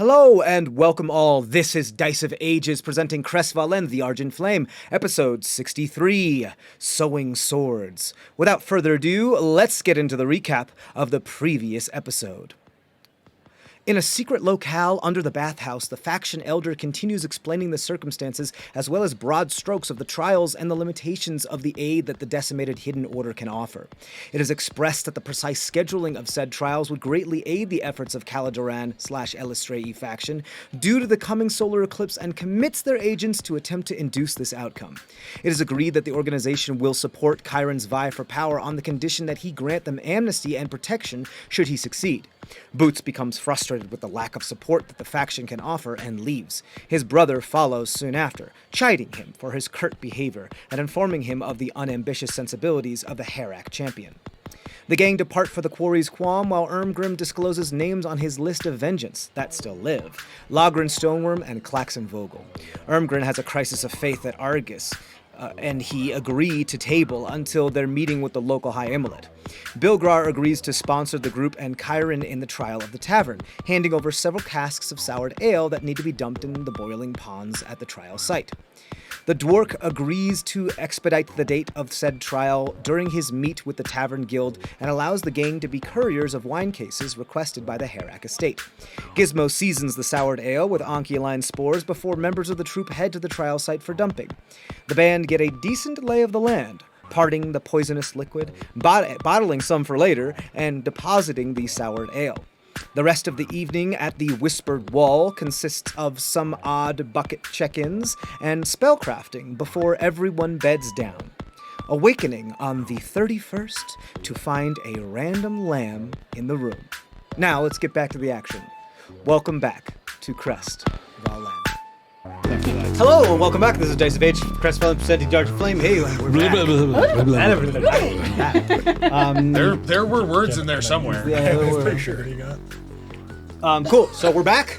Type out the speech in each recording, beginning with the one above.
Hello and welcome all. This is Dice of Ages presenting CrestVahllen, the Argent Flame, episode 63, Sowing Swords. Without further ado, let's get into the recap of the previous episode. In a secret locale under the bathhouse, the faction elder continues explaining the circumstances as well as broad strokes of the trials and the limitations of the aid that the decimated Hidden Order can offer. It is expressed that the precise scheduling of said trials would greatly aid the efforts of Caladoran/Elistrae faction due to the coming solar eclipse and commits their agents to attempt to induce this outcome. It is agreed that the organization will support Chiron's vie for power on the condition that he grant them amnesty and protection should he succeed. Boots becomes frustrated with the lack of support that the faction can offer and leaves. His brother follows soon after, chiding him for his curt behavior and informing him of the unambitious sensibilities of the Harak champion. The gang depart for the quarry's qualm while Ermgrim discloses names on his list of vengeance that still live: Logren Stoneworm and Klaxon Vogel. Ermgrim has a crisis of faith at Argus, and he agreed to table until their meeting with the local High Immolate. Bilgrar agrees to sponsor the group and Chiron in the trial of the tavern, handing over several casks of soured ale that need to be dumped in the boiling ponds at the trial site. The dwarf agrees to expedite the date of said trial during his meet with the Tavern Guild and allows the gang to be couriers of wine cases requested by the Harak estate. Gizmo seasons the soured ale with oncoline spores before members of the troop head to the trial site for dumping. The band get a decent lay of the land, parting the poisonous liquid, bottling some for later, and depositing the soured ale. The rest of the evening at the Whispered Wall consists of some odd bucket check-ins and spellcrafting before everyone beds down. Awakening on the 31st to find a random lamb in the room. Now let's get back to the action. Welcome back to CrestVahllen. Hello and welcome back. This is Dice of Age, CrestVahllen presenting Dark Flame. Hey, we're back. There were words in there somewhere. Yeah, there were. Pretty sure he got. Cool. So we're back.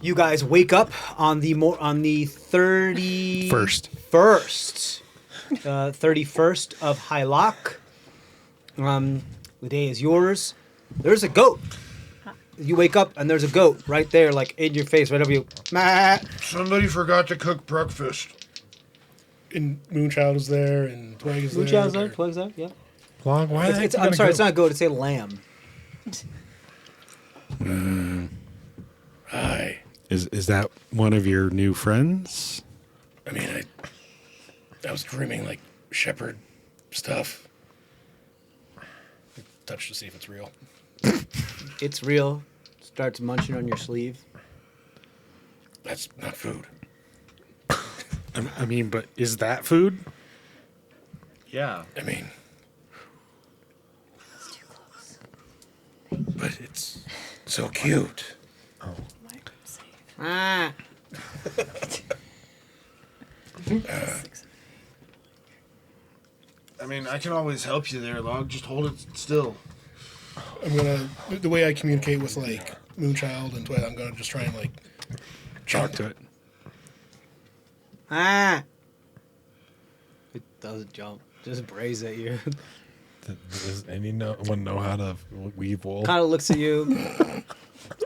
You guys wake up on the 31st of Hylock. The day is yours. There's a goat. You wake up and there's a goat right there, like in your face, right over you. Mah. Somebody forgot to cook breakfast. And Moonchild is there, and Twig is there. Moonchild's there, Twig's there, yeah. Plug, why the heck I'm sorry, it's not a goat, it's a lamb. Hi. Is that one of your new friends? I mean, I was dreaming like shepherd stuff. Touch to see if it's real. It's real. Starts munching on your sleeve. That's not food. I mean, but is that food? Yeah. I mean, It's too close. but it's so cute. Oh. Ah. I mean, I can always help you there, Log. Just hold it still. I'm gonna, the way I communicate with like Moonchild and Twig, I'm gonna just try and like Talk to it. Ah. It doesn't jump. Just brays at you. Does anyone know how to weave wool? Kind of looks at you.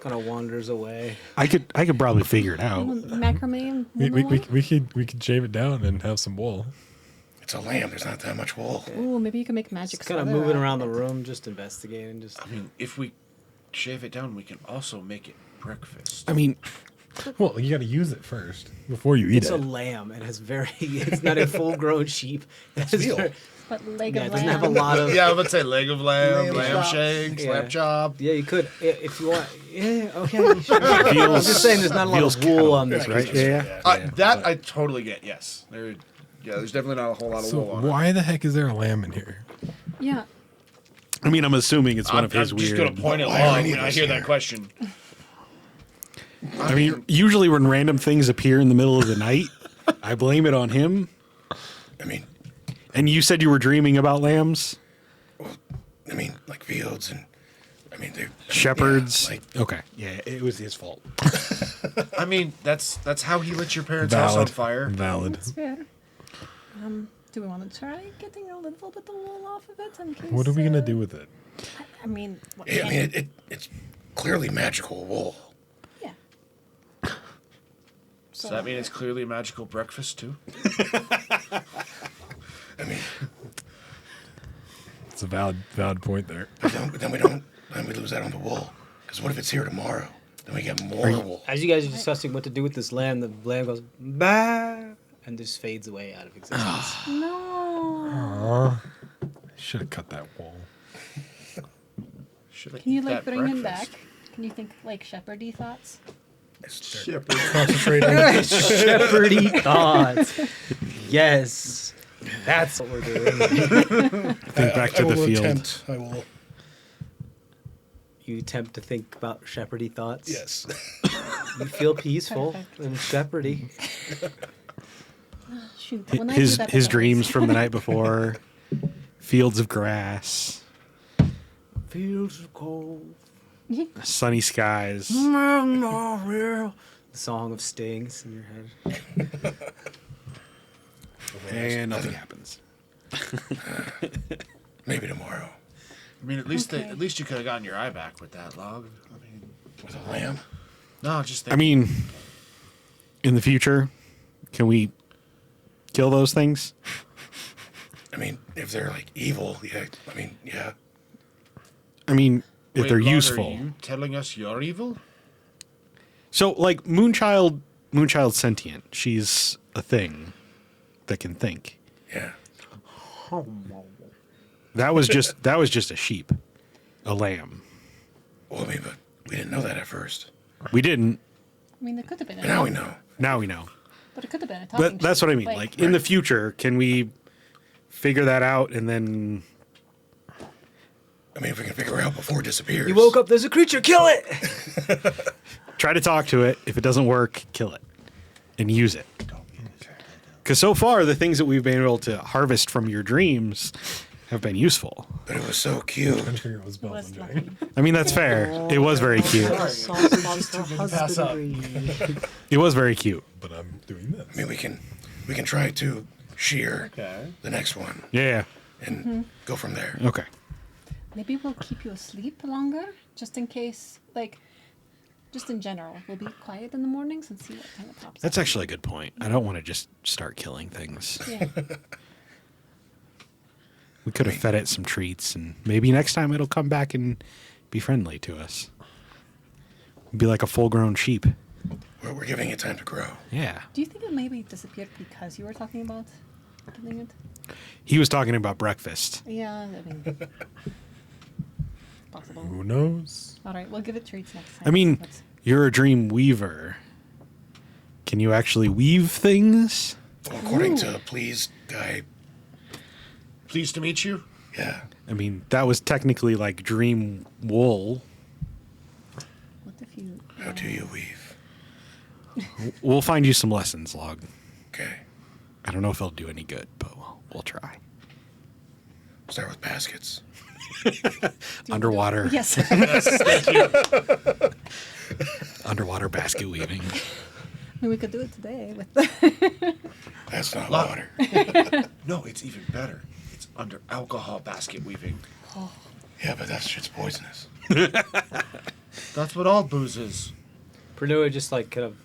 Kind of wanders away. I could probably figure it out. Macrame. We could shave it down and have some wool. It's a lamb. There's not that much wool. Ooh, maybe you can make magic. Just kind of sweater moving out around the of it. room, just investigating. Just I mean, if we shave it down, we can also make it breakfast. I mean, Well, you got to use it first before you eat it's it. a lamb. It has very. It's not a full-grown sheep. It's veal. What leg Yeah, of it doesn't lamb? have a lot of. Yeah, I would say leg of lamb, lamb chops. shanks, Yeah. lamb chop. Yeah, you could if you want. Yeah, okay. Sure. I'm just saying, there's not a lot of wool on this, right? right? That I totally get. Yes, there's definitely not a whole lot of So wool on it. why the heck is there a lamb in here? Yeah. I mean, I'm assuming it's one I'm of his just weird. gonna point at Why are Log any when of I us hear here? that question. I mean, usually when random things appear in the middle of the night, I blame it on him. I mean, And you said you were dreaming about lambs, like fields and I mean they're shepherds. Yeah, Okay, yeah, it was his fault. I mean, that's how he lit your parents' house on fire. Valid. That's fair. Do we want to try getting a little bit of wool off of it in case? What are we gonna do with it? I mean, I mean, it's clearly magical wool. Yeah. Does that mean it's clearly a magical breakfast too? I mean, It's a valid point there. then we lose out on the wool. Because what if it's here tomorrow? Then we get more wool. As you guys are discussing what to do with this lamb, the lamb goes, bah, and just fades away out of existence. No. Should have cut that wall. Should I Can you eat like that bring him breakfast? back? Can you think like shepherdy thoughts? Concentrate on Shepherdy thoughts. Yes. That's what we're doing. Think back to I the will field. attempt. I will. You attempt to think about shepherdy thoughts. Yes. You feel peaceful Perfect. and shepherdy. Shoot. When I do His that, his it dreams from the night before, fields of grass, Fields of gold. sunny skies. The song of stings in your head. And nothing happens. Maybe tomorrow. I mean, at least Okay. at least you could have gotten your eye back with that log. I mean, With a lamb. no, just I mean, in the future, can we kill those things? I mean, if they're like evil, yeah. I mean, yeah. I mean, if Wait, they're Log, useful. Are you telling us you're evil? So, like, Moonchild's sentient. She's a thing that can think. Yeah. That was just a sheep, a lamb. Well, I mean, but we didn't know that at first. We didn't. I mean, there could have been. But now we know. Now we know. But it could have been a talking. But that's what I mean. Like in the future, can we figure that out and then? I mean, if we can figure out before it disappears. You woke up, there's a creature, kill it! Try to talk to it. If it doesn't work, kill it and use it. Because so far, the things that we've been able to harvest from your dreams have been useful. But it was so cute. I'm sure it was It was Belgian. lucky. I mean, that's fair. It was very cute. It was very cute. But I'm doing I this. mean, we can try to shear Okay. the next one Yeah. and go from there. Okay. Maybe we'll keep you asleep longer, just in case. Like, just in general, we'll be quiet in the mornings and see what kind of pops That's up. actually a good point. I don't want to just start killing things. Yeah. We could have fed it some treats, and maybe next time it'll come back and be friendly to us. Be like a full-grown sheep. We're giving it time to grow. Yeah. Do you think it maybe disappeared because you were talking about killing it? He was talking about breakfast. Yeah, I mean, possible. Who knows? All right, we'll give it treats next time. I mean, Let's- you're a dream weaver. Can you actually weave things? Well, according Ooh. to Please Guy, Pleased to meet you. yeah. I mean, that was technically like dream wool. what if you? How do you weave? We'll find you some lessons, Log. Okay. I don't know if it'll do any good, but we'll try. Start with baskets. Underwater. Yes. Underwater basket weaving. I mean, we could do it today with the. That's not Look. water. No, it's even better. It's under alcohol basket weaving. Yeah, but that shit's poisonous. That's what all booze is. Pernua just like kind of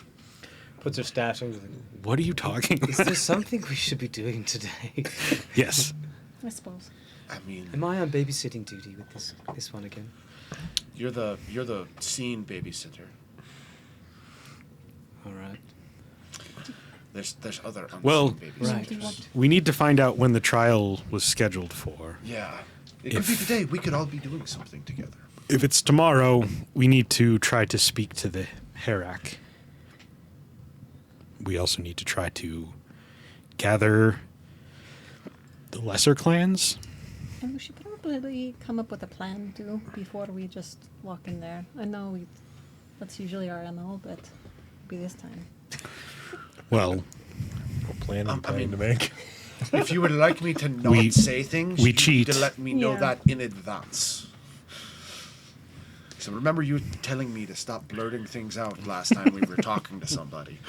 puts her stash and goes, What are you talking is there something we should be doing today? Yes. I suppose. I mean, Am I on babysitting duty with this one again? you're the scene babysitter. All right. There's other unseen Well, babysitters. right. Do you want- We need to find out when the trial was scheduled for. Yeah. It could be today. We could all be doing something together. If it's tomorrow, we need to try to speak to the Herak. We also need to try to gather the lesser clans. And we should probably come up with a plan too before we just walk in there. I know that's usually our MO, but maybe this time. Well, What plan are you I planning mean- to make? If you would like me to not We- say things, we you cheat. need to let me know Yeah. that in advance. So remember you telling me to stop blurting things out last time we were talking to somebody.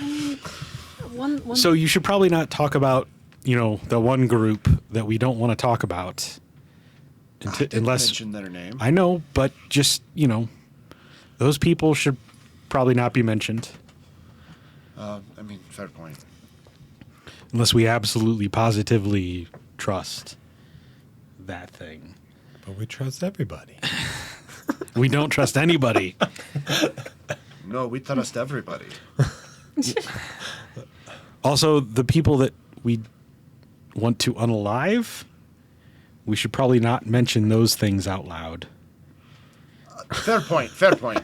One. so you should probably not talk about, the one group that we don't want to talk about. I didn't Unless mention their name. I know, but just, Those people should probably not be mentioned I mean, fair point. unless we absolutely positively trust that thing. But we trust everybody. We don't trust anybody. No, we trust everybody. Also, the people that we want to unalive, we should probably not mention those things out loud. Fair point. Fair point.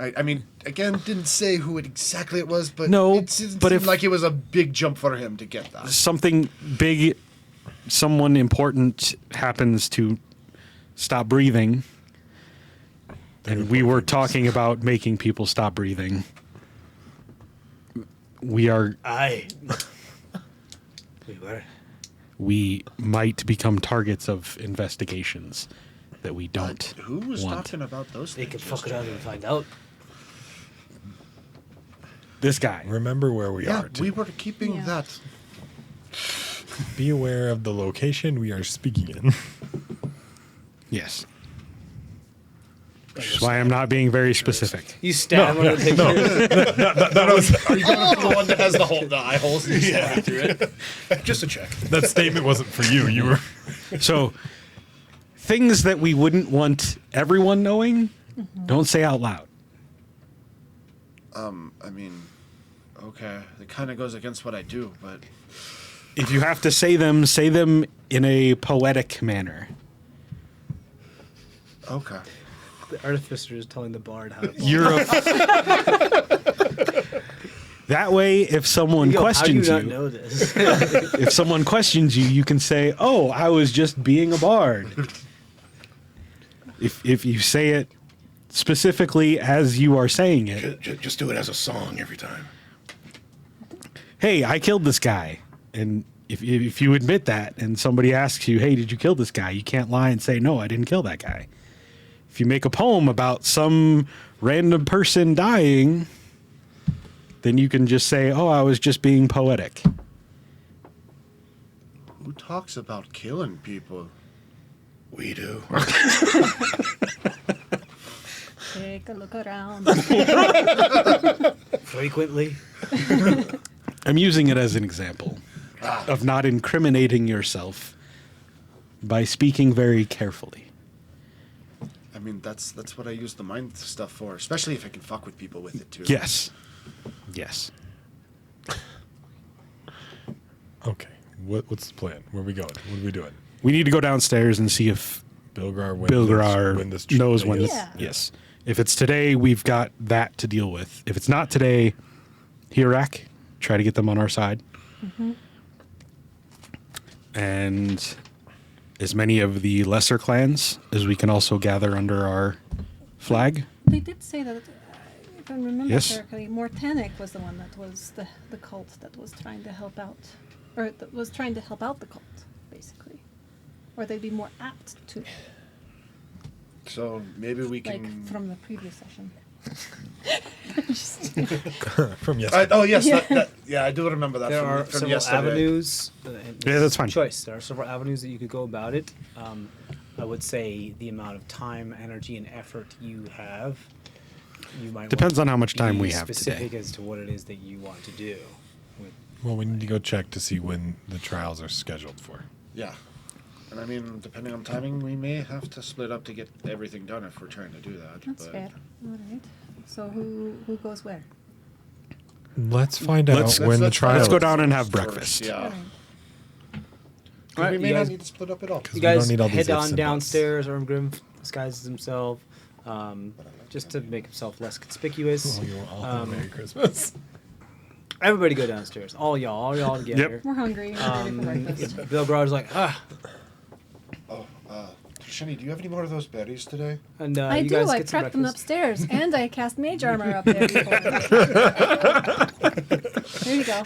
I mean, again, didn't say who exactly it was, but No, it seemed but if- like it was a big jump for him to get that. Something big, someone important happens to stop breathing, and we were talking about making people stop breathing. We are. Aye. We were. We might become targets of investigations that we don't Who was want. talking about those They things? can fuck yesterday? around and find out. This guy. Remember where we Yeah, are. Too. we were keeping Yeah. that. Be aware of the location we are speaking in. Yes. Which is why I'm not being very specific. You stab one of the pictures. Are you going for the one that has the eye holes? Yeah. Through it? Just a check. That statement wasn't for you. You were. So, things that we wouldn't want everyone knowing, don't say out loud. I mean, okay. It kind of goes against what I do, but If you have to say them in a poetic manner. okay. The artificer is telling the bard how to. You're that way, if someone questions How do you you, not know this? if someone questions you, you can say, "Oh, I was just being a bard." If you say it specifically as you are saying it, Just do it as a song every time. hey, I killed this guy. And if you admit that and somebody asks you, hey, did you kill this guy? You can't lie and say, no, I didn't kill that guy. If you make a poem about some random person dying, then you can just say, oh, I was just being poetic. Who talks about killing people? We do. Take a look around. Frequently. I'm using it as an example of not incriminating yourself by speaking very carefully. I mean, that's what I use the mind stuff for, especially if I can fuck with people with it too. Yes. Yes. Okay. What's the plan? Where are we going? What are we doing? We need to go downstairs and see if Bilgrar knows when this. Yeah. Yes. If it's today, we've got that to deal with. If it's not today, Hirak, try to get them on our side. And as many of the lesser clans as we can also gather under our flag. They did say that, if I remember Yes. correctly, Mortanic was the one that was the cult that was trying to help out, or that was trying to help out the cult, basically, or they'd be more apt to, So maybe we like can. from the previous session. From yesterday. Oh yes, Yeah. yeah, I do remember that There from, are from several yesterday. avenues. And Yeah, that's fine. Choice. There are several avenues that you could go about it. I would say the amount of time, energy, and effort you have, you might. Depends want on how much to time be we have specific today. as to what it is that you want to do. Well, we need to go check to see when the trials are scheduled for. Yeah, and I mean, depending on timing, we may have to split up to get everything done if we're trying to do that. That's but fair. All right. So who goes where? Let's find Let's- out when the let's- trial. Let's go is. down and have first, breakfast. Yeah. All right. Alright, we may you not guys- need to split up at all. You we don't guys need all these head ifs on and buts. downstairs. Ormgrim disguises himself just to make himself less conspicuous. Oh, you all Merry Christmas. Everybody go downstairs. All y'all together. We're hungry. We're ready for breakfast. Bill Grar's like, Oh, Shani, do you have any more of those berries today? and I you do. guys I get some prepped them breakfast. upstairs, and I cast mage armor up there before. There you go.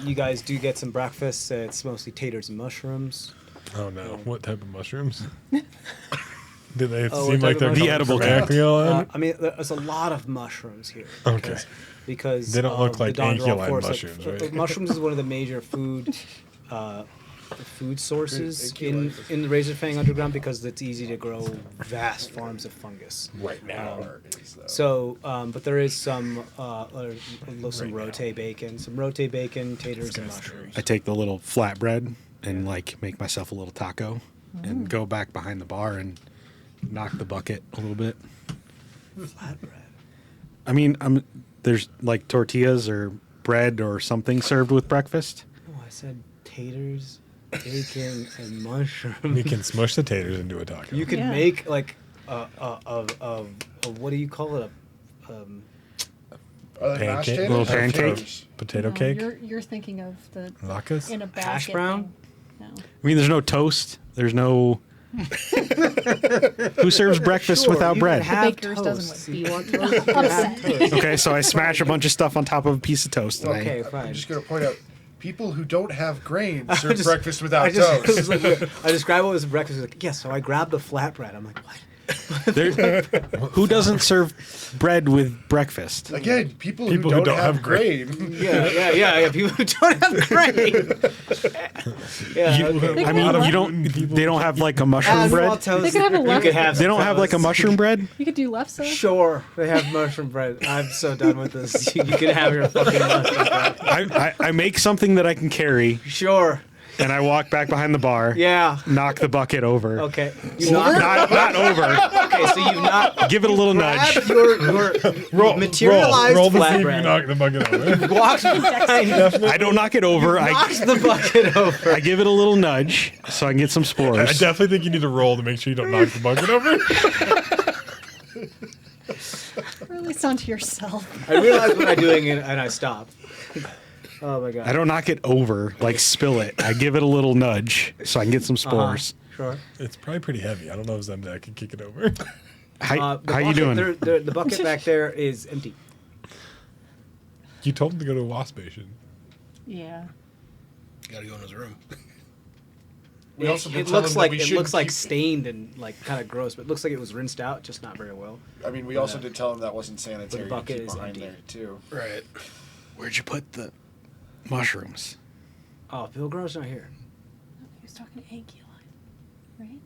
You guys do get some breakfast. It's mostly taters and mushrooms. Oh no! What type of mushrooms? Do they Oh, seem what like type they're of The edible from kind. Acreon? I mean, there's a lot of mushrooms here. Okay. Because They don't look of like the Dondra anguline force. mushrooms, right? Mushrooms is one of the major food food sources Thank you, in Life. in the Razorfang Underground because it's easy to grow vast farms of fungus. Right now. So, but there is some Right rote bacon, taters, and mushrooms. I take the little flatbread and like make myself a little taco, and go back behind the bar and knock the bucket a little bit. Flatbread. I mean, there's like tortillas or bread or something served with breakfast. Oh, I said taters, bacon, and mushrooms. We can smush the taters into a taco. You could Yeah. make like a what do you call it? Are they mashed Pancake- potatoes? little or pancake? potatoes? Potato No, cake. You're thinking of the Latkes? in a basket Hash brown? thing. No. I mean, there's no toast. There's no. Who serves breakfast Sure, without you bread? can have Baker's toast. doesn't You want want toast? You can have Upset. toast. Okay, so I smash a bunch of stuff on top of a piece of toast. And Okay, I'm fine. just going to point out, people who don't have grain I serve just- breakfast without I just, toast. I described what was breakfast. Like, yeah, so I grabbed the flatbread. I'm like, what? There- who doesn't serve bread with breakfast? Again, people who don't have grain. Yeah. People who don't have grain. Yeah, You- okay. I mean, you don't. They don't have like a mushroom bread. They could have a You left- could have. They don't have like a toast. mushroom bread. You could do left side. Sure, they have mushroom bread. I'm so done with this. You can have your fucking mushroom bread. I make something that I can carry, Sure. and I walk back behind the bar. Yeah. Knock the bucket over. Okay. Not over. Okay, so you've not Give it a little nudge. grabbed your materialized roll to see if you flatbread. knock the bucket over. Walks behind, I don't knock it over. knocks the bucket over. I give it a little nudge so I can get some I spores. definitely think you need to roll to make sure you don't knock the bucket over. Release onto yourself. I realize what I'm doing and I stop. Oh my god. I don't knock it over, like spill it. I give it a little nudge so I can get some spores. Sure. It's probably pretty heavy. I don't know if someday I can kick it over. How, The how you bucket- doing? The bucket back there is empty. You told him to go to a wash station. Yeah. Gotta go in his room. We also did It tell looks him that like we it shouldn't looks like keep- stained and like kind of gross, but it looks like it was rinsed out, just not very well. I mean, we also did tell him that wasn't sanitary to bucket keep is behind empty. there, too. Right. Where'd you put the mushrooms? Oh, Bill Grove's not here. He was talking to Anky line,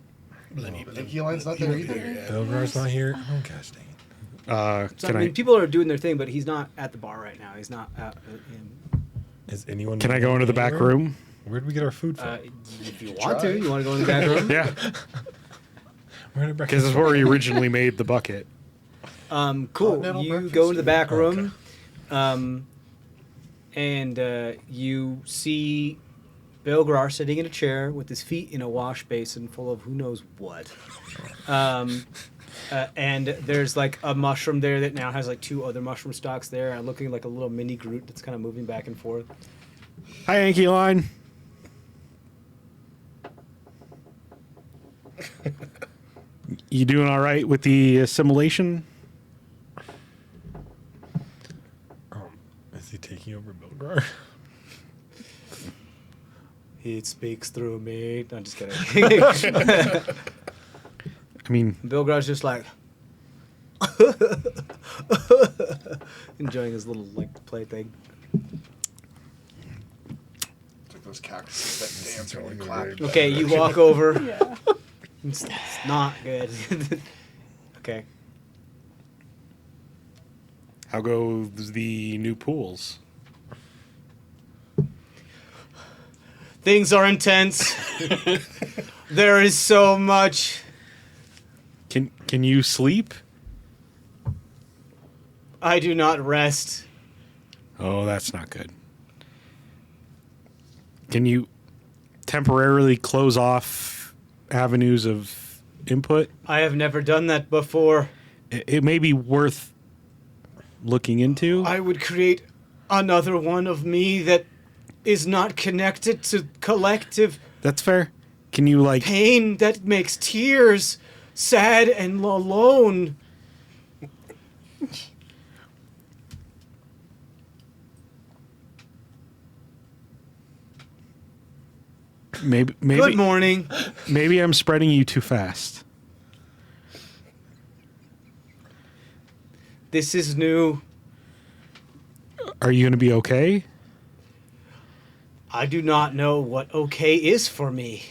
But then he, Inky Line's not there either. Yeah. Bill Gar's not here. Oh gosh dang it. So, Can I mean, I people are doing their thing, but he's not at the bar right now. He's not at, Is anyone? can I go into the back anywhere? room? Where'd we get our food from? if you try. want to. You want to go in the back room? Yeah, Where did because it's where we originally made the bucket. Cool. Continental You breakfast. go into the back room, Okay. and you see Bill Grar sitting in a chair with his feet in a wash basin full of who knows what. And there's like a mushroom there that now has like two other mushroom stalks there, and looking like a little mini Groot that's kind of moving back and forth. Hi, Anky Line. You doing all right with the assimilation? Is he taking over Bill Gar? It speaks through me. No, I'm just kidding. I mean, Bill Grar's just like enjoying his little like plaything. It's like those cactuses that dance when you clap. Okay, you walk over. Yeah. It's not good. Okay. how goes the new pools? Things are intense. There is so much. Can you sleep? I do not rest. Oh, that's not good. Can you temporarily close off avenues of input? I have never done that before. It may be worth looking into. I would create another one of me that is not connected to collective That's fair. Can you like pain that makes tears sad and alone. maybe Good morning. maybe I'm spreading you too fast. This is new. Are you going to be okay? I do not know what okay is for me.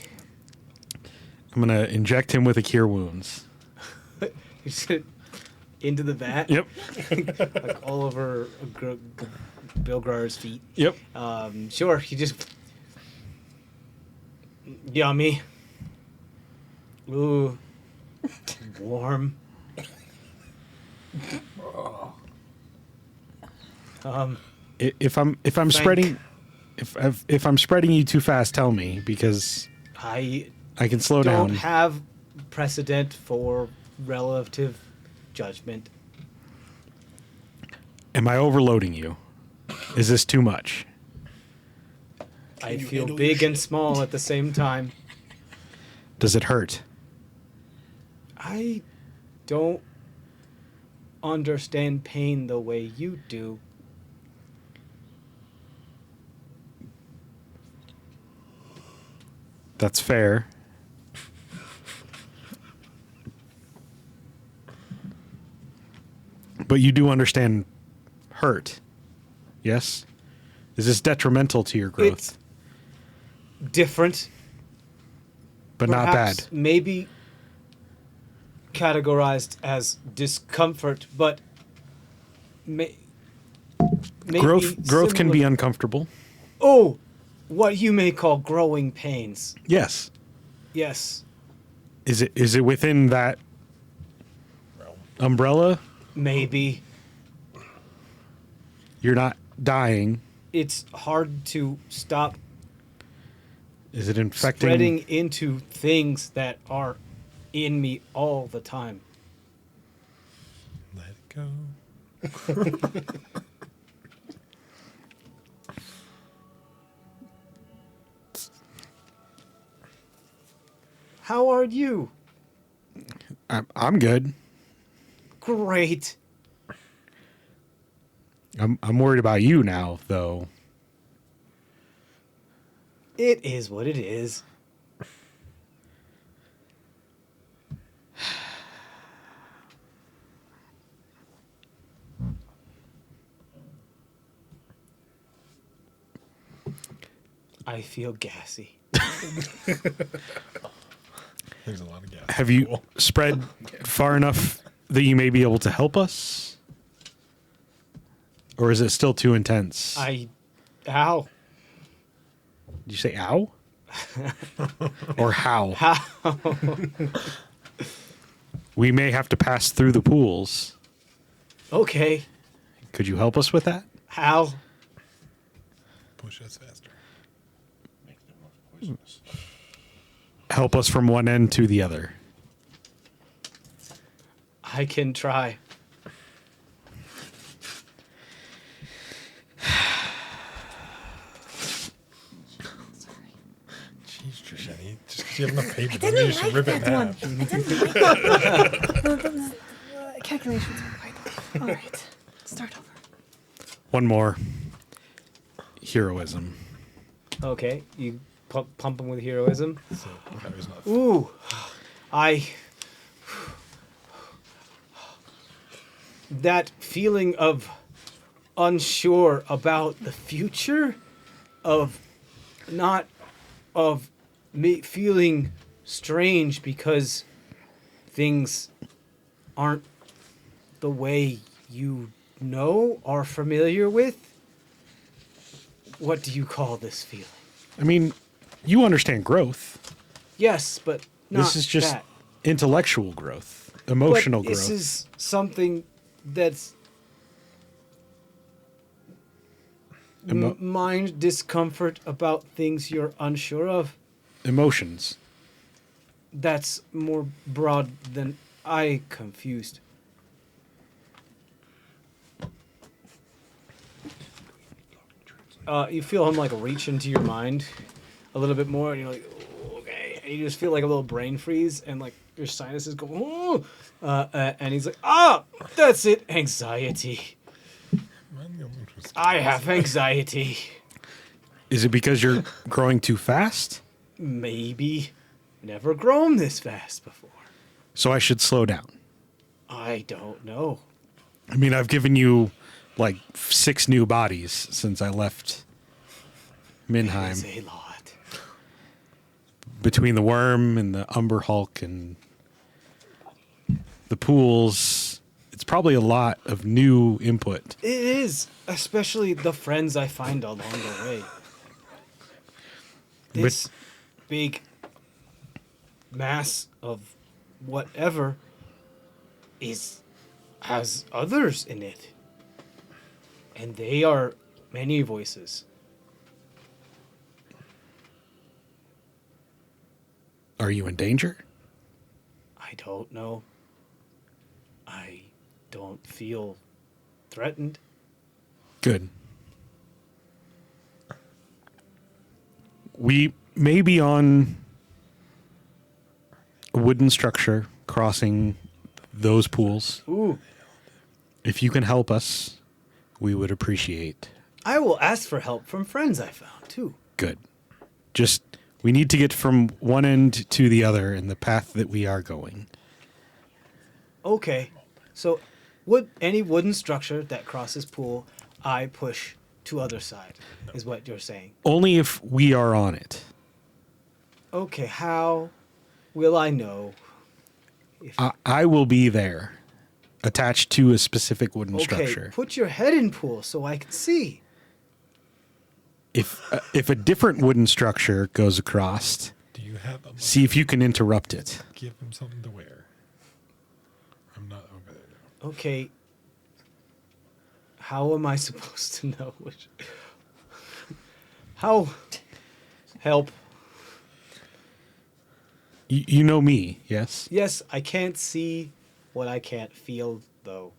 I'm going to inject him with a cure wounds. You sit into the vat. Yep. Like all over Bill Grar's feet. Yep. Sure, you just... Yummy. Ooh. Warm. If I'm spreading if I'm spreading you too fast, tell me, because I I can slow don't down. have precedent for relative judgment. Am I overloading you? Is this too much? I you feel handle big your and shit? small at the same time. Does it hurt? I don't understand pain the way you do. That's fair. But you do understand hurt. Yes? Is this detrimental to your growth? It's different. But not Perhaps bad. Maybe categorized as discomfort, but maybe Growth can be similar- uncomfortable. Oh, what you may call growing pains. Yes. Yes, Is it within that umbrella? maybe. You're not dying. It's hard to stop Is it infecting? spreading into things that are in me all the time. Let it go. How are you? I'm good. Great. I'm worried about you now, though. It is what it is. I feel gassy. There's a lot of gas. Have you spread far enough that you may be able to help us? Or is it still too intense? Ow. Did you say ow? Or how? How? We may have to pass through the pools. Okay. Could you help us with that? How? Push us faster. Make them more poisonous. Help us from one end to the other. I can try. Jeez, Trishani. Just because you have enough pages doesn't mean you should rip it in half. The calculations were quite off. All right, start over. One more. Heroism. Okay. You pump him with heroism. So, okay, there's not. Ooh. That feeling of unsure about the future, of me feeling strange because things aren't the way you know or familiar with. What do you call this feeling? I mean, you understand growth. Yes, but not This is just that. intellectual growth, emotional But growth. This is something that's mind discomfort about things you're unsure of. Emotions. That's more broad than I confused. You feel him like reach into your mind a little bit more, and you're like, "Oh, okay," and you just feel like a little brain freeze, and like your sinuses go, "Oh," and he's like, "Ah, that's it, anxiety. I have anxiety." Is it because you're growing too fast? Maybe never grown this fast before. So I should slow down. I don't know. I mean, I've given you like 6 new bodies since I left Minheim. It's a lot. Between the worm and the Umber Hulk and the pools, it's probably a lot of new input. It is, especially the friends I find along the way. This big mass of whatever has others in it. And they are many voices. Are you in danger? I don't know. I don't feel threatened. Good. We may be on a wooden structure crossing those pools. Ooh. If you can help us, we would appreciate. I will ask for help from friends I found, too. Good. Just, we need to get from one end to the other in the path that we are going. Okay. So, any wooden structure that crosses pool, I push to other side, is what you're saying. Only if we are on it. Okay, how will I know? If, I will be there, attached to a specific wooden okay, structure. put your head in pool so I can see. If a different wooden structure goes across, Do you have a see if you can interrupt it. give him something to wear? I'm not over there now. Okay. How am I supposed to know which? How? Help. You know me, yes? Yes, I can't see what I can't feel, though.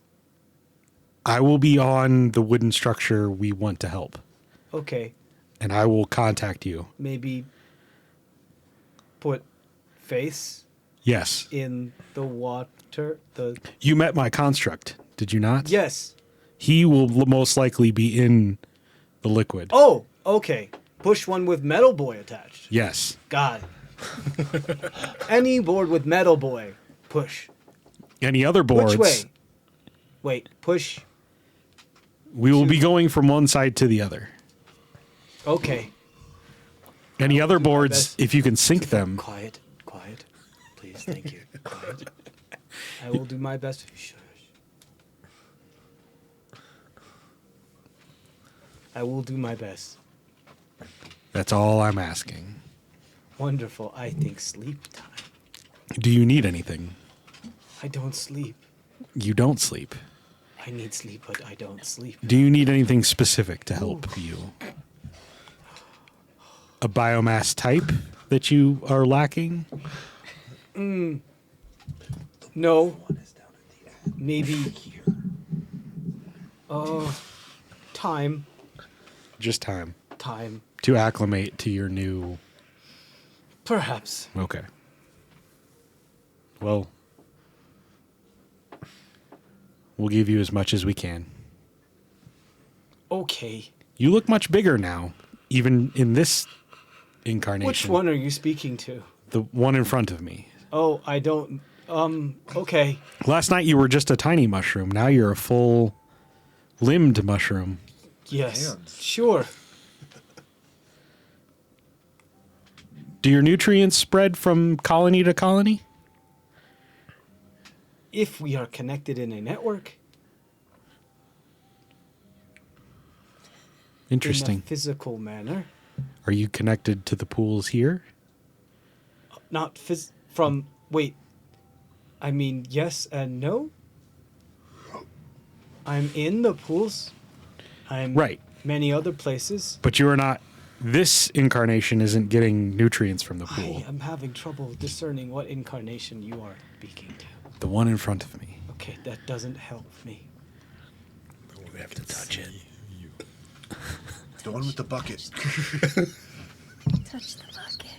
I will be on the wooden structure we want to help, Okay, and I will contact you. maybe put face Yes. in the water. You met my construct, did you not? Yes. He will most likely be in the liquid. Oh, okay. Push one with Metal Boy attached. Yes. Got it. Any board with Metal Boy, push. Any other boards? Which way? Wait, push. We will be going from one side to the other. Okay. Any other do my boards, best. if you can sync them. Quiet. Please, thank you. Quiet. I will do my best. Shush. I will do my best. That's all I'm asking. Wonderful. I think sleep time. Do you need anything? I don't sleep. You don't sleep. I need sleep, but I don't sleep. Do you need anything specific to help you? A biomass type that you are lacking? No. Maybe. Time. Just time Time. to acclimate to your new. Perhaps. Okay. Well, we'll give you as much as we can. Okay. You look much bigger now, even in this incarnation. Which one are you speaking to? The one in front of me. Oh, I don't. Okay. Last night you were just a tiny mushroom. Now you're a full limbed mushroom. Yes. Hands. Sure. Do your nutrients spread from colony to colony? If we are connected in a network. In Interesting. a physical manner. Are you connected to the pools here? Not from. Wait. I mean, yes and no? I'm in the pools. I'm Right. many other places. But you are not. This incarnation isn't getting nutrients from the pool. I am having trouble discerning what incarnation you are speaking to. The one in front of me. Okay, that doesn't help me. We have to touch it. You. The one with the bucket. Touch the bucket.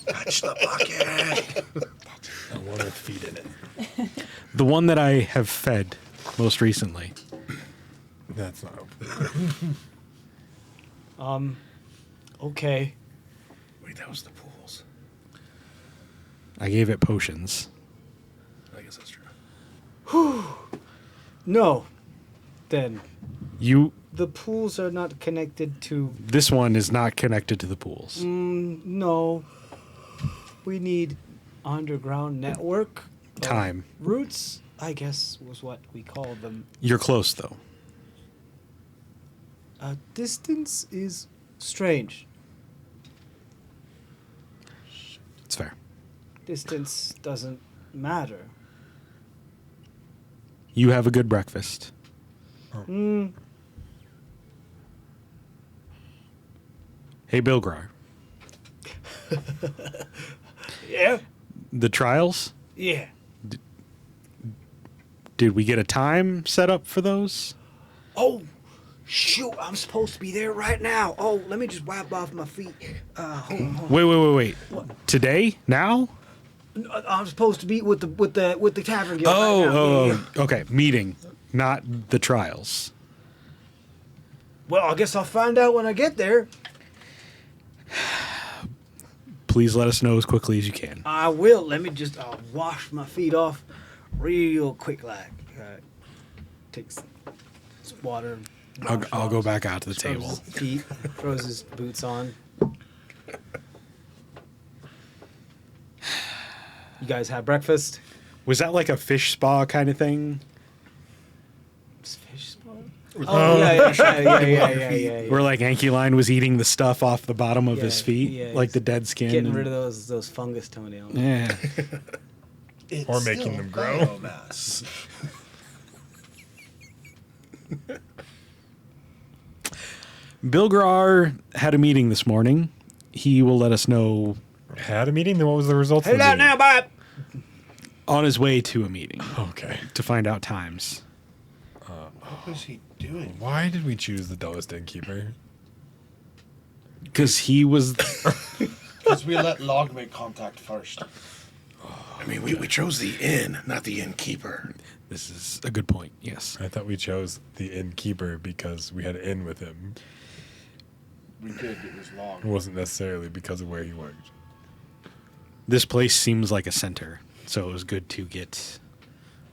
Touch the bucket. The one with feet in it. The one that I have fed most recently. That's not open. Okay. Wait, that was the pools. I gave it potions. I guess that's true. No. Then You the pools are not connected to... This one is not connected to the pools. No. We need underground network. Time. Routes, I guess, was what we call them. You're close, though. Distance is strange. It's fair. Distance doesn't matter. You have a good breakfast. Hey, Bilgrar. Yeah? The trials? Yeah. Did we get a time set up for those? Oh, shoot, I'm supposed to be there right now. Oh, let me just wipe off my feet. Hold on. Wait. Today? Now? I'm supposed to be with the tavern guild right now. Oh, Yeah. okay. Meeting, not the trials. Well, I guess I'll find out when I get there. Please let us know as quickly as you can. I will. Let me just wash my feet off real quick, like. Takes some water. I'll go back out to the Scrubs table. his feet, throws his boots on. You guys have breakfast? Was that like a fish spa kind of thing? Fish spa? Oh, yeah. Where like Ankyline was eating the stuff off the bottom of his feet, yeah, like he's the dead skin. Getting rid of those fungus toenails. Yeah. It's Or making still them grow. biomass. Bilgrar had a meeting this morning. He will let us know Had a meeting? Then what was the results Hey, of the out meeting? now, bye. on his way to a meeting Okay. to find out times. What was he doing? Why did we choose the dullest innkeeper? Because he was. Because we let Log make contact first. I mean, we chose the inn, not the innkeeper. This is a good point, yes. I thought we chose the innkeeper because we had an inn with him. We did. It was Log. It wasn't necessarily because of where he worked. This place seems like a center, so it was good to get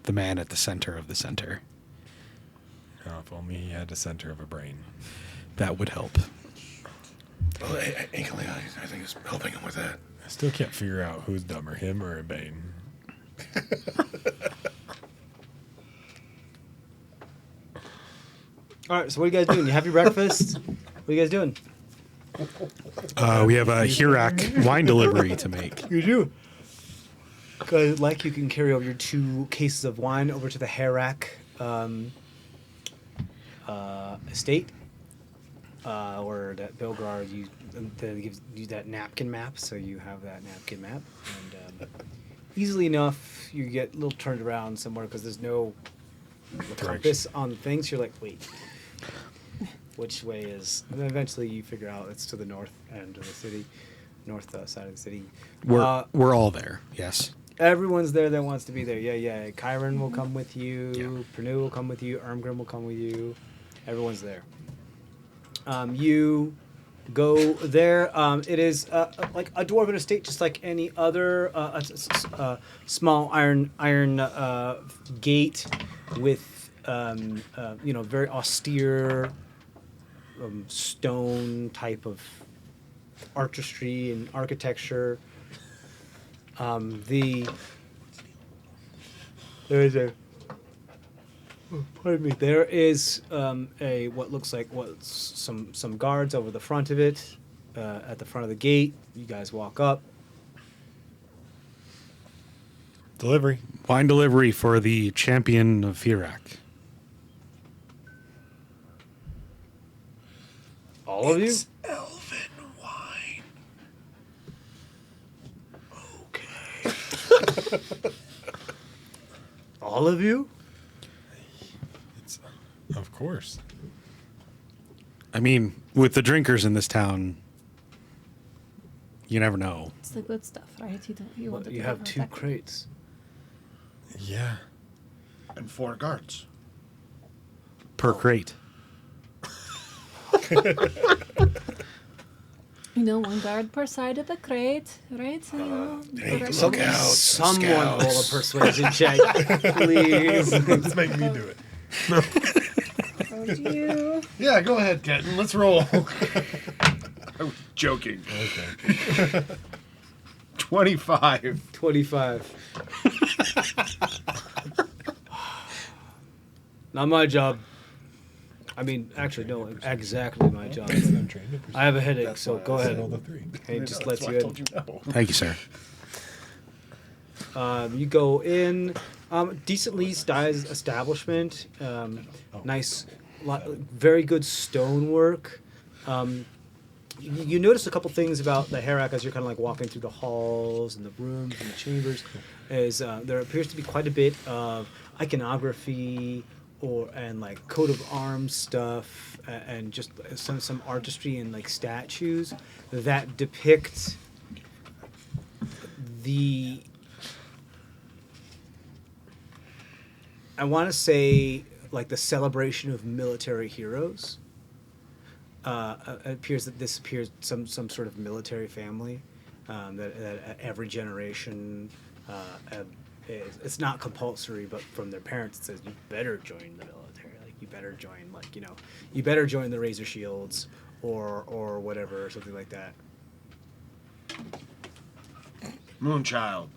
the man at the center of the center. Oh, if only he had the center of a brain. That would help. Well, Inkling, I think is helping him with that. I still can't figure out who's dumber, him or a Bane. All right, so what are you guys doing? You have your breakfast? What are you guys doing? We have a Hirak wine delivery to make. You do. Like you can carry over your 2 cases of wine over to the Herak estate, or that Bilgrar gives you that napkin map, so you have that napkin map, and easily enough you get a little turned around somewhere because there's no compass on the things. You're like, wait, which way is? And then eventually you figure out it's to the north end of the city, north side of the city. We're all there, yes. Everyone's there that wants to be there. Yeah. Kyron will come with you. Pernu will come with you. Ermgrim will come with you. Everyone's there. You go there. It is like a dwarven estate, just like any other small iron gate with very austere stone type of artistry and architecture. There is a what looks like some guards over the front of it, at the front of the gate. You guys walk up. Delivery. Wine delivery for the champion of Hirak. All of you? It's elven wine. Okay. All of you? Of course. I mean, with the drinkers in this town, you never know. It's the good stuff, right? You want You have 2 crates. Yeah. And 4 guards. Per crate. One guard per side of the crate, right? So, Hey, the rest look of it- out. Someone Scouts. roll a persuasion check, please. Let's make me do it. Oh, do you? Yeah, go ahead, Kenton. Let's roll. I'm joking. Okay. 25. 25. Not my job. I mean, actually, no, exactly my job. I'm trained to I have a headache, That's so why I go said ahead. all the three. He just That's lets why you I in. told you no. Thank you, sir. You go in, decently styled establishment. Nice, very good stonework. You notice a couple things about the Herak as you're kind of like walking through the halls and the rooms and the chambers. Is there appears to be quite a bit of iconography and like coat of arms stuff and just some artistry and like statues that depict the. I want to say like the celebration of military heroes. It appears that this appears some sort of military family that every generation. It's not compulsory, but from their parents it says you better join the military. Like you better join, like you better join the Razor Shields or whatever, or something like that. Moonchild.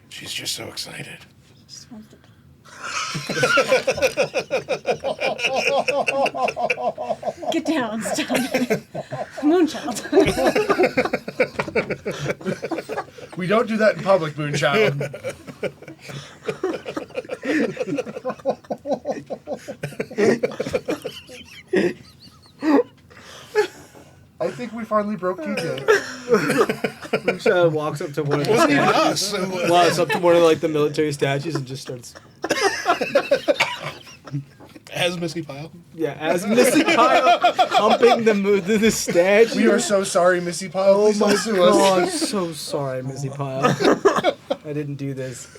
She's just so excited. Just wants to talk. Get down, stop. Moonchild. We don't do that in public, Moonchild. I think we finally broke TJ. Moonchild walks up to one of the statues. Walks up to one of like the military statues and just starts. As Missy Pyle. Yeah, as Missy Pyle humping the statue. We are so sorry, Missy Pyle. Oh Please my don't sue us. god, so sorry, Missy Pyle. I didn't do this.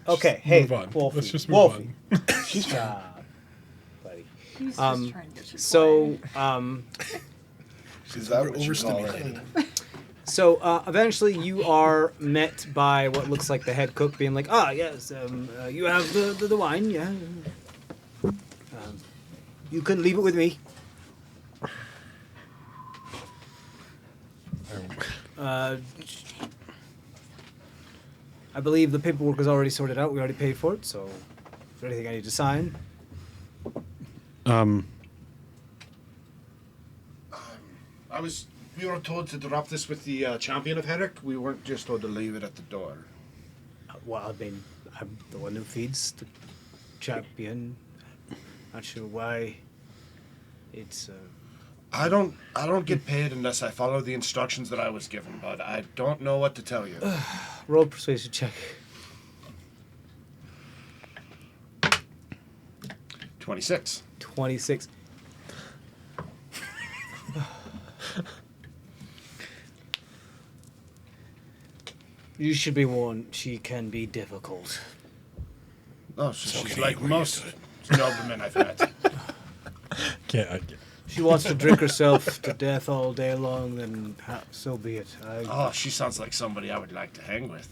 Okay, hey, Move on. Wolfie. Let's just move Wolfie. on. Stop, buddy. He's just trying to get you So, Is that what you call it? Overstimulated. Eventually you are met by what looks like the head cook being like, yes, you have the wine, yeah. You can leave it with me. I believe the paperwork is already sorted out. We already paid for it, so is there anything I need to sign? We were told to drop this with the champion of Herrick. We weren't just told to leave it at the door. Well, I mean, I'm the one who feeds the champion. Not sure why it's... I don't get paid unless I follow the instructions that I was given, but I don't know what to tell you. Roll persuasion check. 26. 26. You should be warned, she can be difficult. Oh, so she's okay, like we're most used noblemen I've met. She wants to drink herself to death all day long, then so be it. Oh, she sounds like somebody I would like to hang with.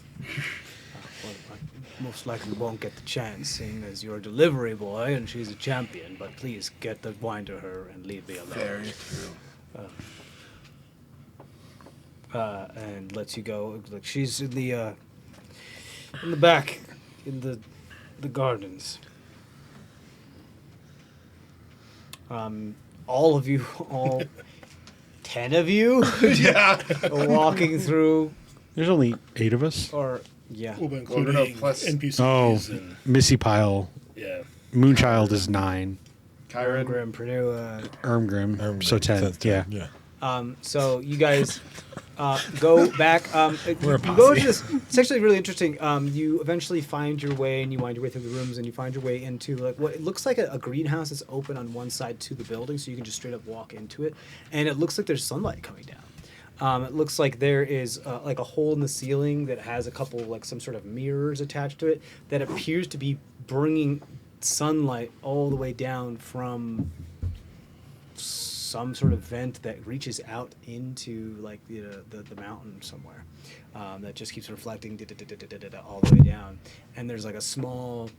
Well, I most likely won't get the chance, seeing as you're a delivery boy and she's a champion, but please get the wine to her and leave me alone. Very true. And lets you go. Like she's in the back, in the gardens. All of you, all 10 of you, Yeah. are walking through, There's only 8 of us. or yeah. Well, but Well, no, including plus- NPCs Oh, and Missy Pyle. yeah. Moonchild is 9. Kyron. Grim Pernua. Ermgrim, so 10. Yeah. So you guys go back. We're a you go posse. to this. It's actually really interesting. You eventually find your way, and you wind your way through the rooms, and you find your way into like what it looks like a greenhouse that's open on one side to the building, so you can just straight up walk into it, and it looks like there's sunlight coming down. It looks like there is like a hole in the ceiling that has a couple like some sort of mirrors attached to it that appears to be bringing sunlight all the way down from some sort of vent that reaches out into like the mountain somewhere, that just keeps reflecting all the way down. And there's like a small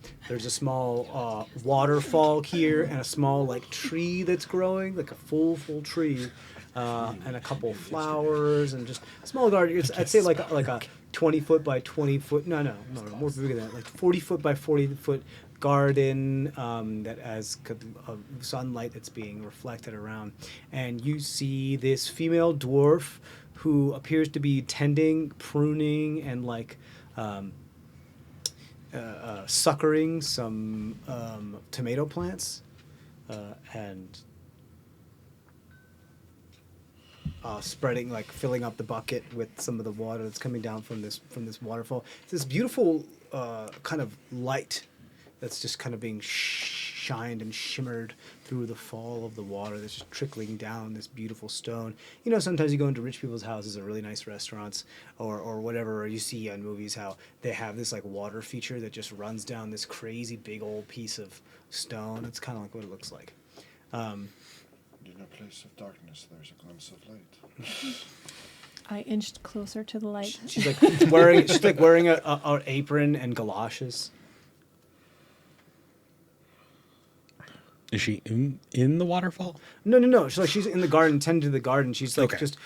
waterfall here, and a small like tree that's growing, like a full tree, and a couple flowers, and just a small garden. I'd say like a 20-foot by 20-foot. No, more bigger than that. Like 40-foot by 40-foot garden, that has sunlight that's being reflected around. And you see this female dwarf who appears to be tending, pruning, and like suckering some tomato plants, and spreading, like filling up the bucket with some of the water that's coming down from this waterfall. It's this beautiful kind of light that's just kind of being shined and shimmered through the fall of the water that's just trickling down this beautiful stone. You know, sometimes you go into rich people's houses or really nice restaurants or whatever, or you see on movies how they have this like water feature that just runs down this crazy big old piece of stone. It's kind of like what it looks like. In a place of darkness, there's a glimpse of light. I inched closer to the light. She's like wearing a apron and galoshes. Is she in the waterfall? No. She's in the garden, tending to the garden. She's like Okay. just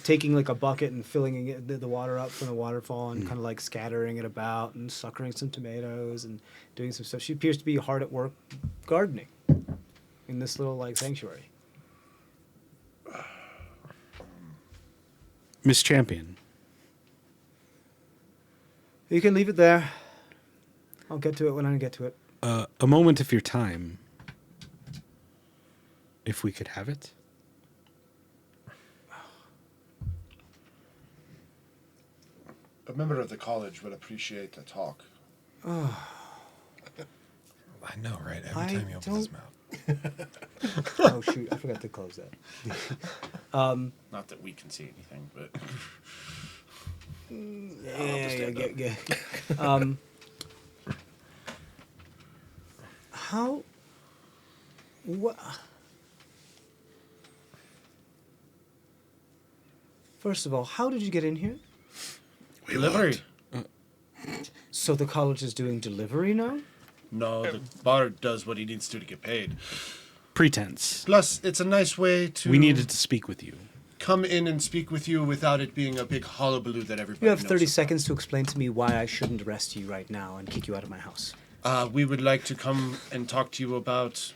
taking like a bucket and filling it, the water up from the waterfall, and kind of like scattering it about and suckering some tomatoes and doing some stuff. She appears to be hard at work gardening in this little like sanctuary. Miss Champion. You can leave it there. I'll get to it when I get to it. A moment of your time. If we could have it. A member of the college would appreciate a talk. I know, right? Every I time he opens his don't- mouth. Oh shoot, I forgot to close that. Not that we can see anything, but Yeah. How? What? First of all, how did you get in here? delivery. So the college is doing delivery now? No, the bard does what he needs to get paid. Pretense. Plus, it's a nice way to We needed to speak with you. come in and speak with you without it being a big hullabaloo that everybody You have knows 30 about. seconds to explain to me why I shouldn't arrest you right now and kick you out of my house. We would like to come and talk to you about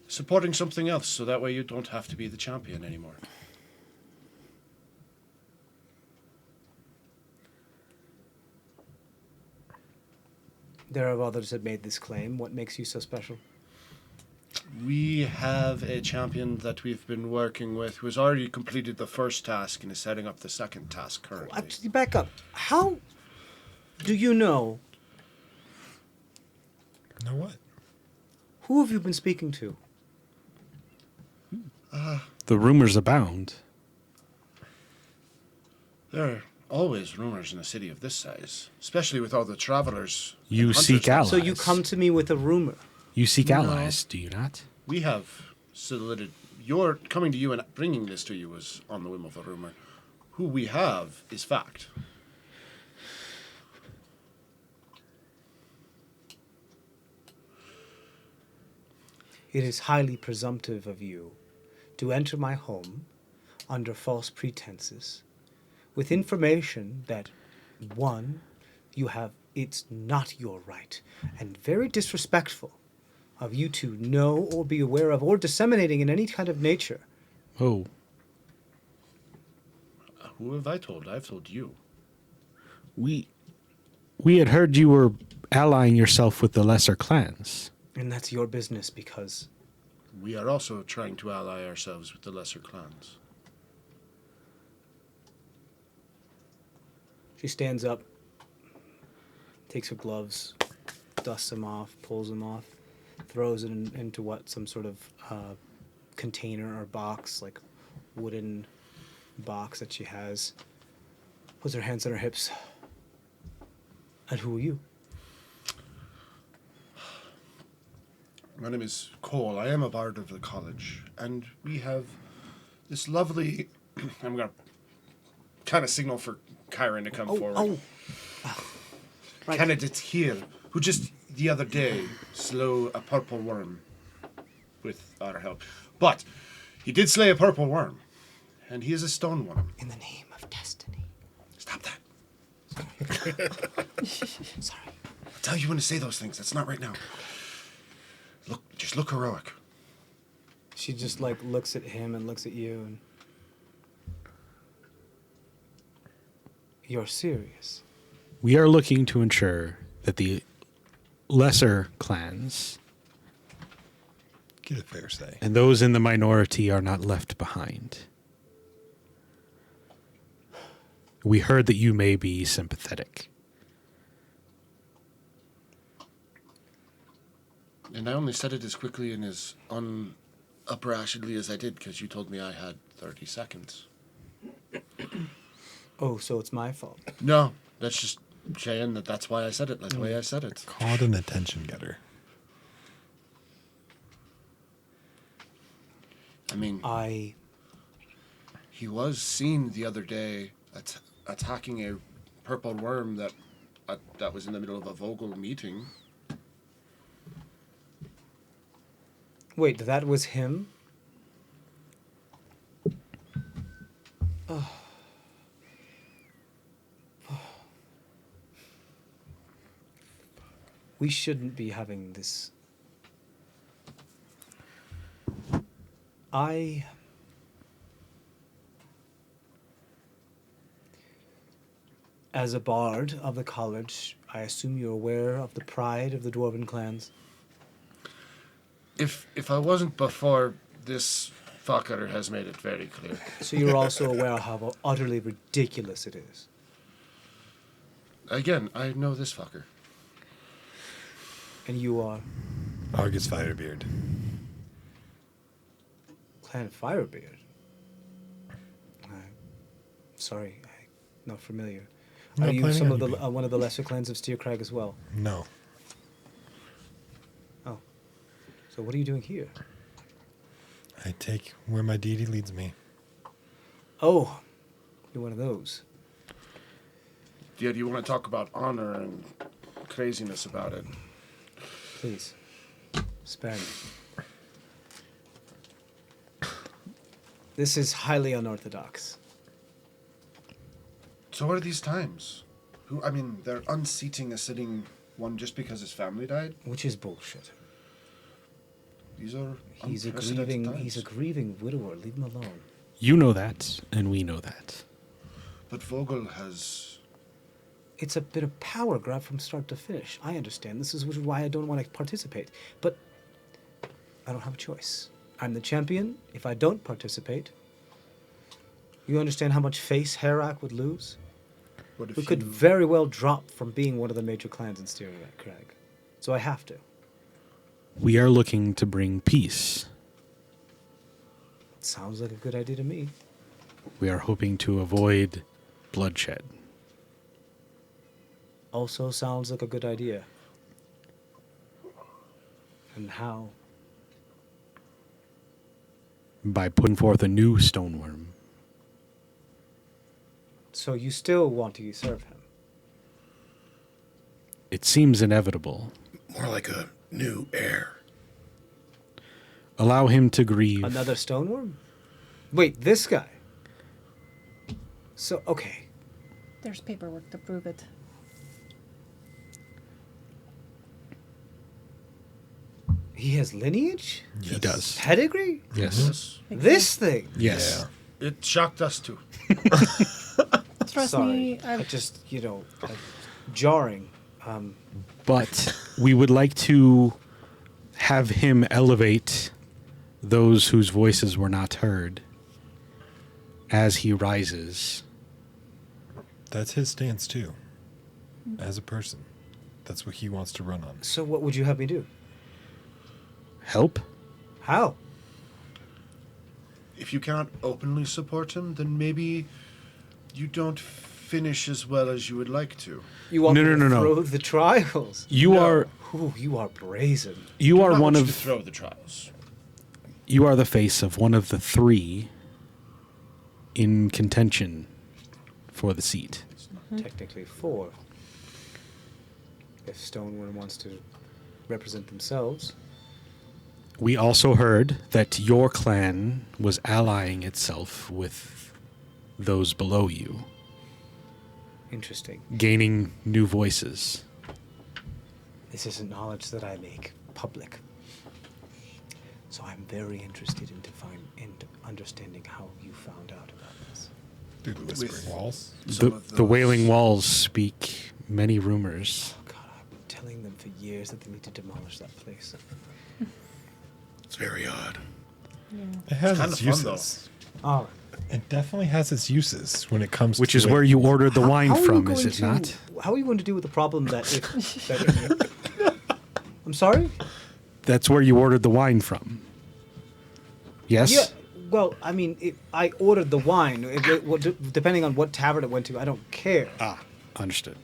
supporting something else, so that way you don't have to be the champion anymore. There are others that made this claim. What makes you so special? We have a champion that we've been working with who has already completed the first task and is setting up the second task currently. Actually, back up. How do you know? Know what? Who have you been speaking to? The rumors abound. There are always rumors in a city of this size, especially with all the travelers. and You hunters seek that- allies. So you come to me with a rumor. You seek No. allies, do you not? We have solicited. Your coming to you and bringing this to you was on the whim of a rumor. Who we have is fact. It is highly presumptive of you to enter my home under false pretenses with information that, one, you have, it's not your right, and very disrespectful of you to know or be aware of or disseminating in any kind of nature. Oh, Who have I told? I've told you. we had heard you were allying yourself with the lesser clans. And that's your business because We are also trying to ally ourselves with the lesser clans. she stands up, takes her gloves, dusts them off, pulls them off, throws it into what, some sort of container or box, like wooden box that she has, puts her hands on her hips. And who are you? My name is Cole. I am a bard of the college, and we have this lovely. I'm gonna kind of signal for Kyron to come forward. Right. Candidate here, who just the other day slew a purple worm with our help. But he did slay a purple worm, and he is a stone worm. In the name of destiny. Stop that. Sorry. I'll tell you when to say those things. That's not right now. Just look heroic. She just like looks at him and looks at you and you're serious. We are looking to ensure that the lesser clans Get a fair say. and those in the minority are not left behind. We heard that you may be sympathetic. And I only said it as quickly and as unabashedly as I did because you told me I had 30 seconds. Oh, so it's my fault. No, that's just saying that's why I said it. That's the way I said it. Called an attention getter. I mean, he was seen the other day attacking a purple worm that was in the middle of a Vogel meeting. Wait, that was him? We shouldn't be having this. As a bard of the college, I assume you're aware of the pride of the dwarven clans. If I wasn't before, this fucker has made it very clear. So you're also aware of how utterly ridiculous it is. Again, I know this fucker. And you are Argus Firebeard. Clan Firebeard. Sorry, I'm not familiar. Not Are you planning some on of you the being. one of the lesser clans of Steercrag as well? No. Oh, so what are you doing here? I take where my deity leads me. Oh, you're one of those. Yeah, do you want to talk about honor and craziness about it? Please, spare me. This is highly unorthodox. So what are these times? They're unseating a sitting one just because his family died? Which is bullshit. These are He's a unprecedented grieving. He's a times. grieving widower. Leave him alone. You know that, and we know that. But Vogel has... It's a bit of power grab from start to finish. I understand. This is why I don't want to participate. But I don't have a choice. I'm the champion. If I don't participate, you understand how much face Herak would lose? What if We could you- very well drop from being one of the major clans in Steercrag. So I have to. We are looking to bring peace. Sounds like a good idea to me. We are hoping to avoid bloodshed. Also sounds like a good idea. And how? By putting forth a new stoneworm. So you still want to usurp him? It seems inevitable. More like a new heir. Allow him to grieve. Another stoneworm? Wait, this guy? So, okay. There's paperwork to prove it. He has lineage? He does. Pedigree? Yes. This thing? Yes. It shocked us too. Trust Sorry. me, I just, jarring. But we would like to have him elevate those whose voices were not heard as he rises. That's his stance too. As a person. That's what he wants to run on. So what would you have me do? Help? How? If you can't openly support him, then maybe you don't finish as well as you would like to. You want No, me no, to no, no. throw the trials? You No. are Ooh, you are brazen. you are Not one want of you to throw the trials. you are the face of one of the three in contention for the seat. Technically 4. If Stoneworm wants to represent themselves. We also heard that your clan was allying itself with those below you, Interesting. gaining new voices. This isn't knowledge that I make public. So I'm very interested in understanding how you found out about this. Through the whispering walls. The Wailing Walls speak many rumors. Oh God, I've been telling them for years that they need to demolish that place. It's very odd. It has Kinda its fun, though. uses. Oh, It definitely has its uses when it comes Which to is it. where you ordered the How wine are you from, going is it to- not? How are you going to deal with the problem that I'm sorry? That's where you ordered the wine from. Yes? Yeah. Well, I mean, I ordered the wine. Depending on what tavern it went to, I don't care. Ah, understood.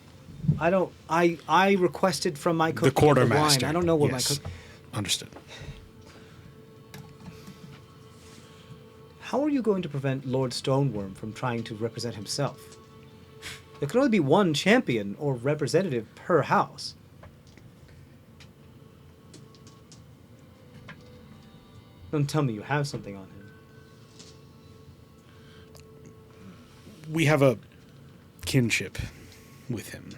I don't. I requested from my cook The to get the wine. quartermaster. I don't know what yes. my cook. Understood. How are you going to prevent Lord Stoneworm from trying to represent himself? There can only be one champion or representative per house. Don't tell me you have something on him. We have a kinship with him.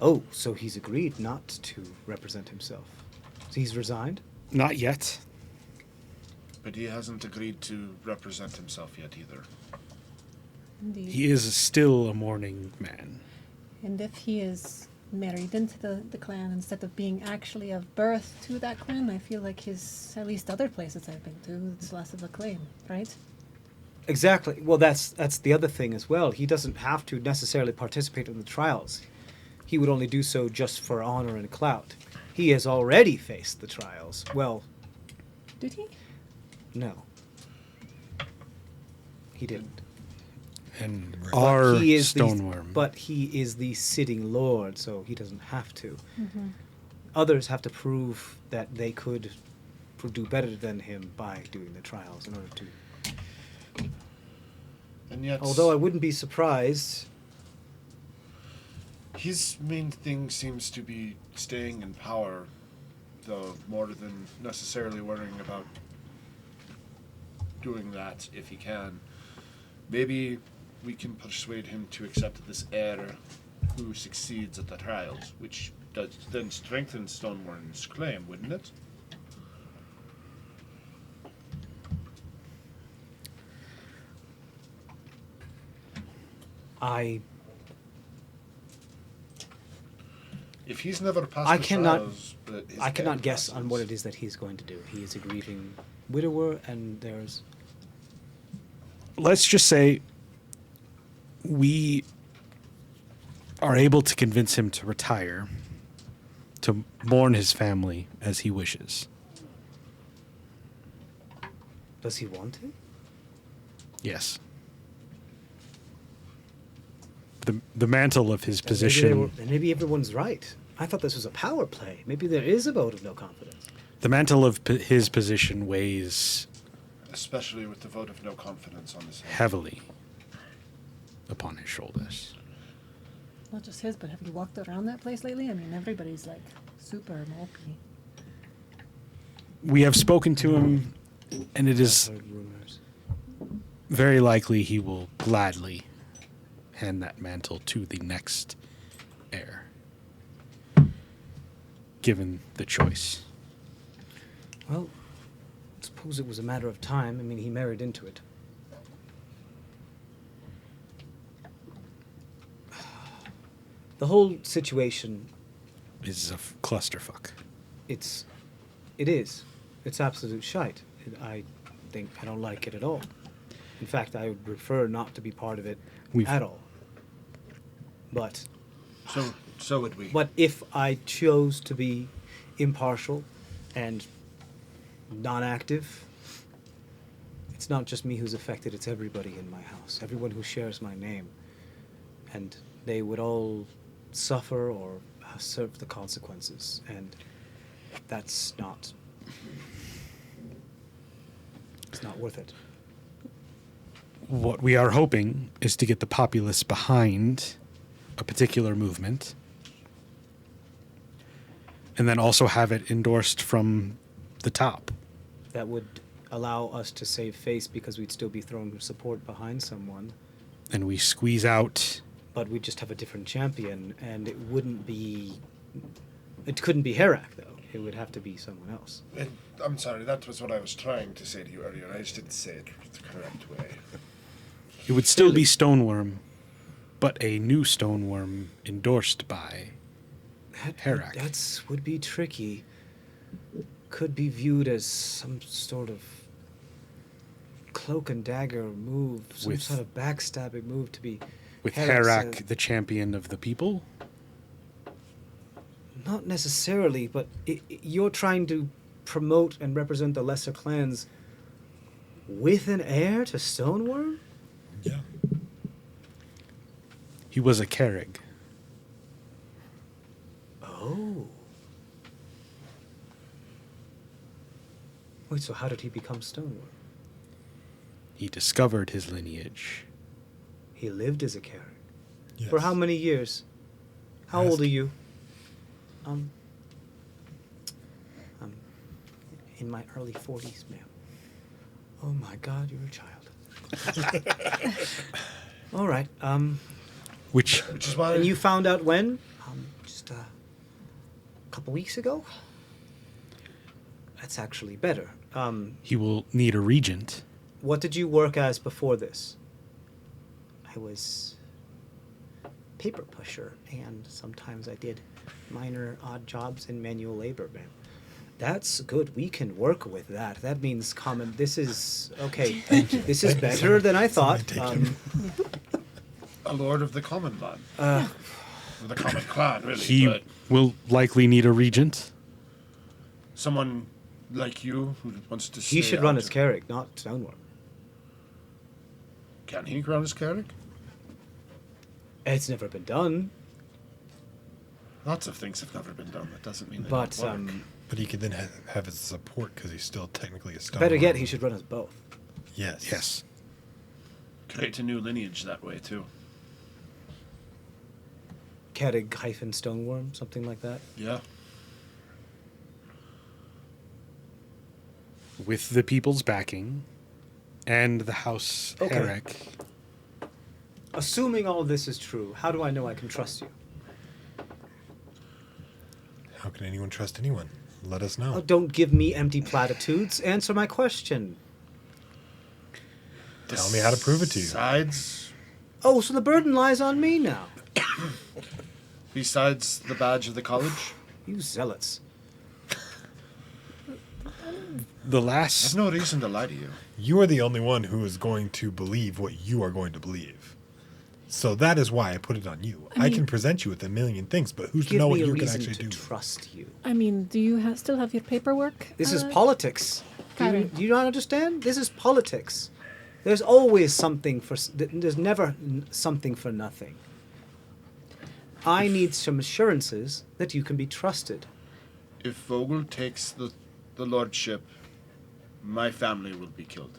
Oh, so he's agreed not to represent himself. So he's resigned? Not yet. But he hasn't agreed to represent himself yet either. Indeed. He is still a mourning man. And if he is married into the clan instead of being actually of birth to that clan, I feel like his, at least other places I've been to, it's less of a claim, right? Exactly. Well, that's the other thing as well. He doesn't have to necessarily participate in the trials. He would only do so just for honor and clout. He has already faced the trials. Well, Did he? no. He didn't. And Right. our But he is Stoneworm. But he is the sitting lord, so he doesn't have to. Mm-hmm. Others have to prove that they could do better than him by doing the trials in order to. And yet, Although I wouldn't be surprised. his main thing seems to be staying in power, though, more than necessarily worrying about doing that if he can. Maybe we can persuade him to accept this heir who succeeds at the trials, which does then strengthen Stoneworm's claim, wouldn't it? If he's never passed I the cannot- trials, but his I cannot heir guess on what passes. it is that he's going to do. He is a grieving widower, and there's. Let's just say we are able to convince him to retire, to mourn his family as he wishes. Does he want to? Yes. The mantle of his Then position, then maybe everyone's right. I thought this was a power play. Maybe there is a vote of no confidence. the mantle of his position weighs Especially with the vote of no confidence on his head. heavily upon his shoulders. Not just his, but have you walked around that place lately? I mean, everybody's like super mopey. We have spoken to him, and it is I've heard rumors. very likely he will gladly hand that mantle to the next heir, given the choice. Well, I suppose it was a matter of time. I mean, he married into it. The whole situation, Is a clusterfuck. it is. It's absolute shite. I don't like it at all. In fact, I would prefer not to be part of it at all. But So would we. But if I chose to be impartial and non-active, it's not just me who's affected, it's everybody in my house, everyone who shares my name. And they would all suffer or serve the consequences. And that's not... It's not worth it. what we are hoping is to get the populace behind a particular movement, and then also have it endorsed from the top. That would allow us to save face because we'd still be throwing support behind someone, And we squeeze out. but we'd just have a different champion, and it wouldn't be. It couldn't be Herak, though. It would have to be someone else. I'm sorry, that was what I was trying to say to you earlier. I just didn't say it the correct way. It would still be Stoneworm, but a new Stoneworm endorsed by Herak. That would be tricky. Could be viewed as some sort of cloak and dagger move, some With- sort of backstabbing move to be. With Herak's, Herak, the champion of the people. Not necessarily, but you're trying to promote and represent the lesser clans with an heir to Stoneworm? Yeah. He was a Carrig. Oh. Wait, so how did he become Stoneworm? He discovered his lineage. He lived as a Carrick. Yes. For how many years? How old are you? I'm in my early 40s, ma'am. Oh my God, you're a child. All right. Which Which is why And you found out when? Just a couple weeks ago. That's actually better. he will need a regent. What did you work as before this? I was paper pusher, and sometimes I did minor odd jobs in manual labor, ma'am. That's good. We can work with that. That means common. This is okay. This is better than I thought. a lord of the common land. Or the common clan, really. He But will likely need a regent. someone like you who wants to He stay should run out as of- Carrick, not Stoneworm. Can he run as Carrick? It's never been done, Lots of things have never been done. That doesn't mean they but don't work. But he could then have his support because he's still technically a stone. better yet, he should run as both. Yes. Yes. Create a new lineage that way too. Carrick hyphen Stoneworm, something like that. Yeah. With the people's backing and the House Okay. Herak. Assuming all this is true, how do I know I can trust you? How can anyone trust anyone? Let us know. Oh, don't give me empty platitudes. Answer my question. Tell me how to prove it to you. Besides, Oh, so the burden lies on me now. besides the badge of the college, You zealots. The there's last no reason to lie to you. You are the only one who is going to believe what you are going to believe. So that is why I put it on you. I can present you with a million things, but who's to Give know me what a you can reason actually to do? trust you. I mean, do you still have your paperwork? This is Uh, politics. Do Karen. you not understand? This is politics. There's always something for. There's never something for nothing. I need some assurances that you can be trusted. If Vogel takes the lordship, my family will be killed.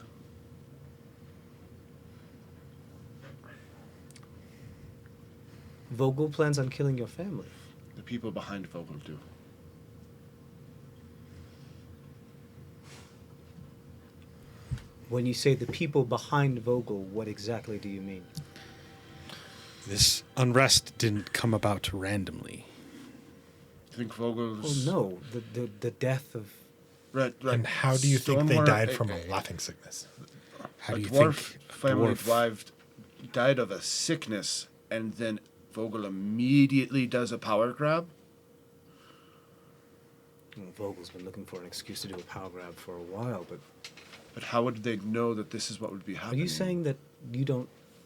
Vogel plans on killing your family. The people behind Vogel do. When you say the people behind Vogel, what exactly do you mean? this unrest didn't come about randomly. I think Vogel's. Oh no, the death of. Right. And how do you think they Stoneworm- died from a laughing sickness? How a do you dwarf think family dwarf- died of a sickness, and then Vogel immediately does a power grab? Well, Vogel's been looking for an excuse to do a power grab for a while, but But how would they know that this is what would be are happening? you saying that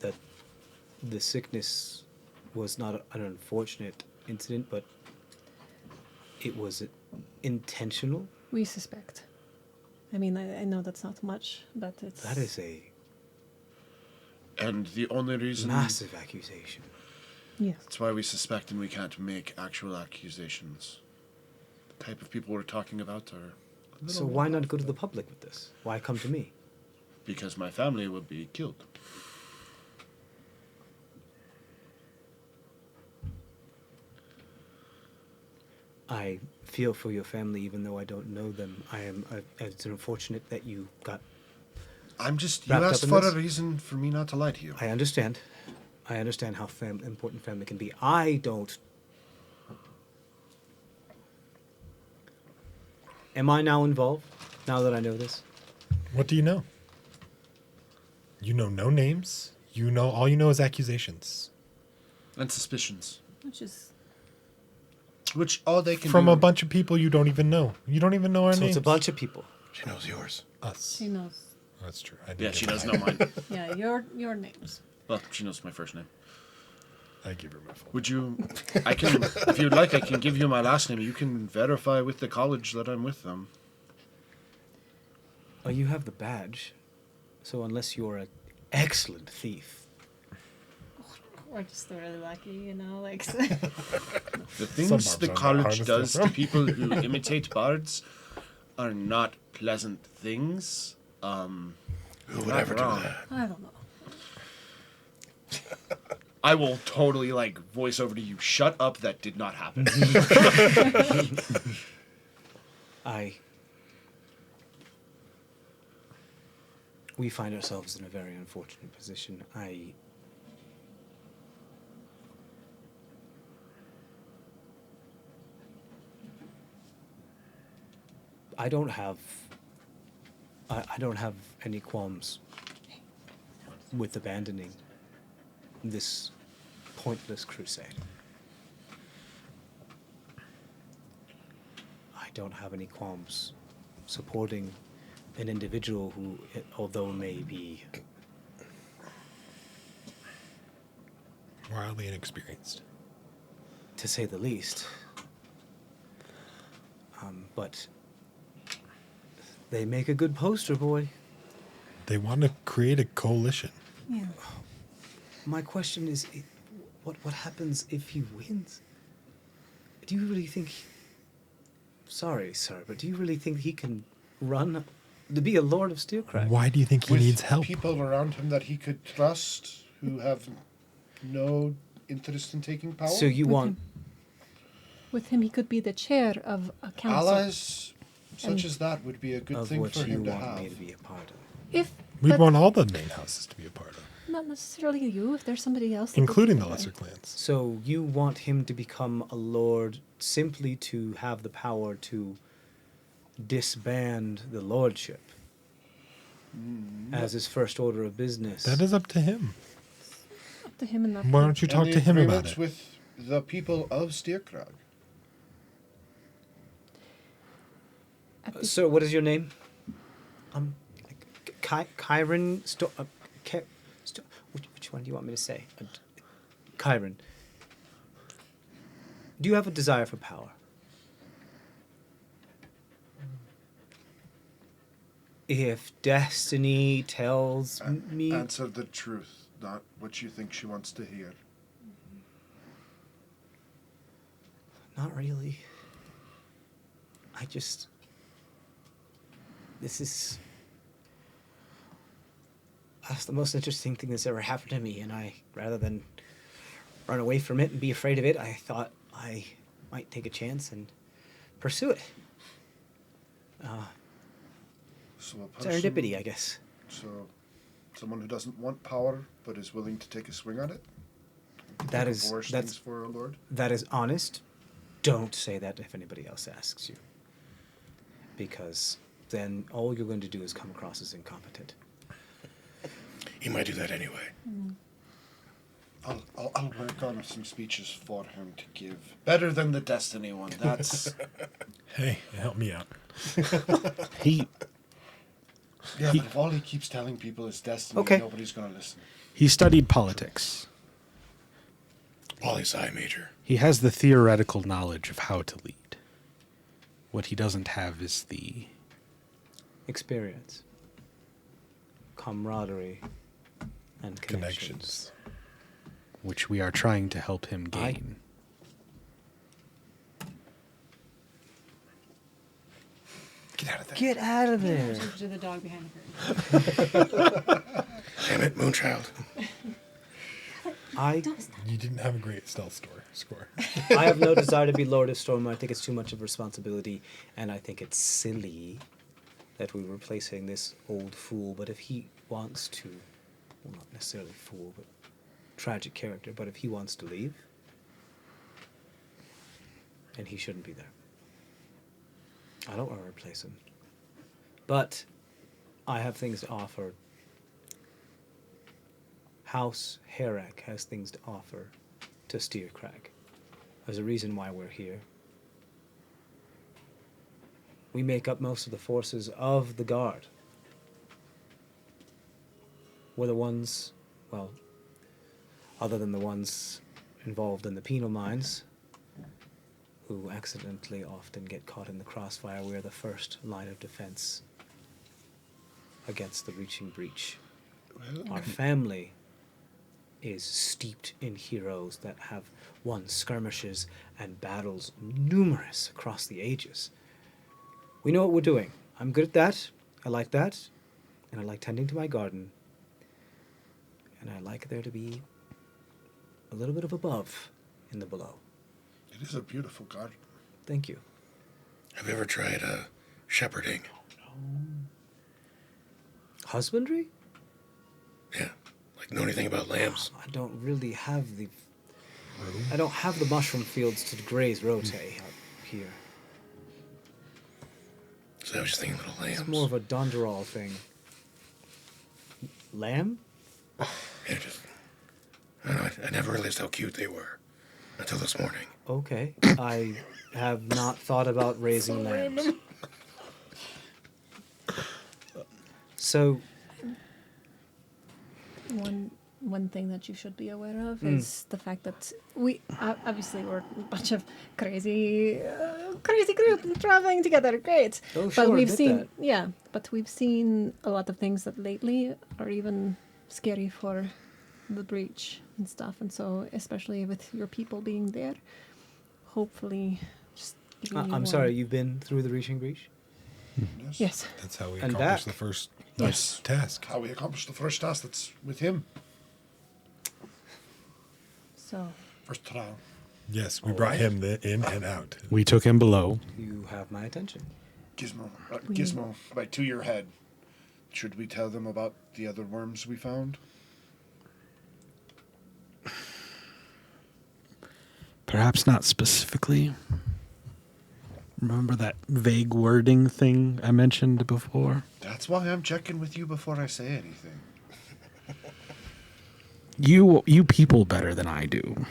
that the sickness was not an unfortunate incident, but it was intentional? We suspect. I mean, I know that's not much, but it's... That is a And the only reason massive accusation. Yes. that's why we suspect and we can't make actual accusations. The type of people we're talking about are. a So little why not go to the public with this? Why come to me? because my family would be killed. I feel for your family, even though I don't know them. It's unfortunate that you got. I'm just, you Wrapped up asked in for this? a reason for me not to lie to you. I understand. I understand how important family can be. I don't. Am I now involved? Now that I know this, What do you know? You know no names. You know all you know is accusations And suspicions. Which is Which all they can from do... a bunch of people you don't even know. You don't even know our so names. it's a bunch of people. She knows yours. Us. she knows. That's true. I did Yeah, get she that. does know mine. Yeah, your names. Well, she knows my first name. I give her my full. Would you... I can... If you'd like, I can give you my last name. You can verify with the college that I'm with them. Oh, you have the badge. So unless you're an excellent thief, We're just really lucky, you know, like. The Some things barbs the aren't that college hard to does steal to from. people who imitate bards are not pleasant things. Who would not ever do wrong. that? I don't know. I will totally, like, voice over to you. Shut up, that did not happen. we find ourselves in a very unfortunate position. I don't have any qualms with abandoning this pointless crusade. I don't have any qualms supporting an individual who, although may be Wildly inexperienced. to say the least, but they make a good poster boy. They want to create a coalition. Yeah. My question is, what happens if he wins? Do you really think... Sorry, sir, but do you really think he can run to be a Lord of Steelcraft? Why do you think he With needs help? people around him that he could trust who have no interest in taking power? So you With want... him. With him, he could be the chair of a council. Allies such And- as that would be a good of thing what for you him to want have. me to be a part of. If We'd but want all the main houses to be a part of, not necessarily you, if there's somebody else, that would including be the there. lesser clans. So you want him to become a lord simply to have the power to disband the lordship as his first order of business. That is up to him. Up to him and not. Why don't you talk And to the him about agreements it? with the people of Steerkrag. At the, Sir, what is your name? Kyron. Which one do you want me to say? Kyron. Do you have a desire for power? If destiny tells me... Answer the truth, not what you think she wants to hear. Not really. This is... That's the most interesting thing that's ever happened to me, and rather than run away from it and be afraid of it, I thought I might take a chance and pursue it. So a person, Serendipity, I guess. So someone who doesn't want power but is willing to take a swing at it? That's Things for a lord? that is honest. Don't say that if anybody else asks you, because then all you're going to do is come across as incompetent. He might do that anyway. I'll work on some speeches for him to give. Better than the Destiny one. That's Hey, help me out. He yeah. But if all he keeps telling people is Destiny, Okay. nobody's gonna listen. he studied politics. Poli-sci major. He has the theoretical knowledge of how to lead. What he doesn't have is the Experience, camaraderie, and connections. which we are trying to help him gain. Get out of there. Get out of there. To the dog behind the curtain. Damn it, Moonchild. I You didn't have a great stealth score. I have no desire to be Lord of Storm. I think it's too much of a responsibility, and I think it's silly that we're replacing this old fool. But if he wants to, well, not necessarily fool, but tragic character, but if he wants to leave, then he shouldn't be there. I don't want to replace him. But I have things to offer. House Herrick has things to offer to Steercrag. There's a reason why we're here. We make up most of the forces of the Guard. We're the ones, well, other than the ones involved in the penal mines, who accidentally often get caught in the crossfire, we're the first line of defense against the reaching breach. Our family is steeped in heroes that have won skirmishes and battles numerous across the ages. We know what we're doing. I'm good at that. I like that. And I like tending to my garden. And I like there to be a little bit of above in the below. It is a beautiful garden. Thank you. Have you ever tried shepherding? Husbandry? Yeah. Like, know anything about lambs? I don't really have the... I don't have the mushroom fields to graze rote out here. So I was just thinking little lambs. It's more of a Donderall thing. Lamb? Yeah, just... I don't know, I never realized how cute they were until this morning. Okay. I have not thought about raising lambs. So, One thing that you should be aware of is the fact that we obviously we're a bunch of crazy group traveling together. Great, Oh, but sure, we've admit seen but we've seen a lot of things that lately are even scary for the breach and stuff. And so, especially with your people being there, hopefully, just giving you I'm sorry, you've been through the reaching breach? Yes. That's how we And accomplished back. the first Yes. task. How we accomplished the first task that's with him. So First trial. Yes, we brought him in and out. We took him below. You have my attention. Gizmo, right to your head. Should we tell them about the other worms we found? Perhaps not specifically. Remember that vague wording thing I mentioned before? That's why I'm checking with you before I say anything. You people better than I do.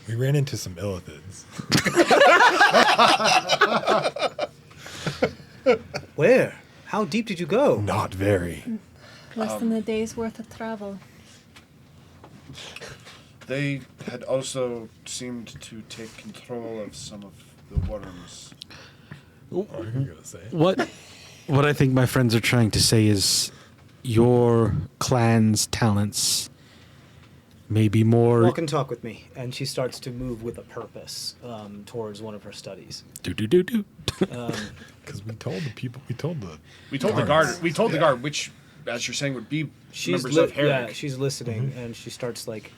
We ran into some illithids. Where? How deep did you go? Not very. less than a day's worth of travel. They had also seemed to take control of some of the worms. What are you gonna say? What I think my friends are trying to say is your clan's talents may be more... Walk and talk with me. And she starts to move with a purpose towards one of her studies. Do. Because we told the people, we told the guard. We told the guard, which, as you're saying, would be members of Herrick. Yeah, she's listening, and she starts like...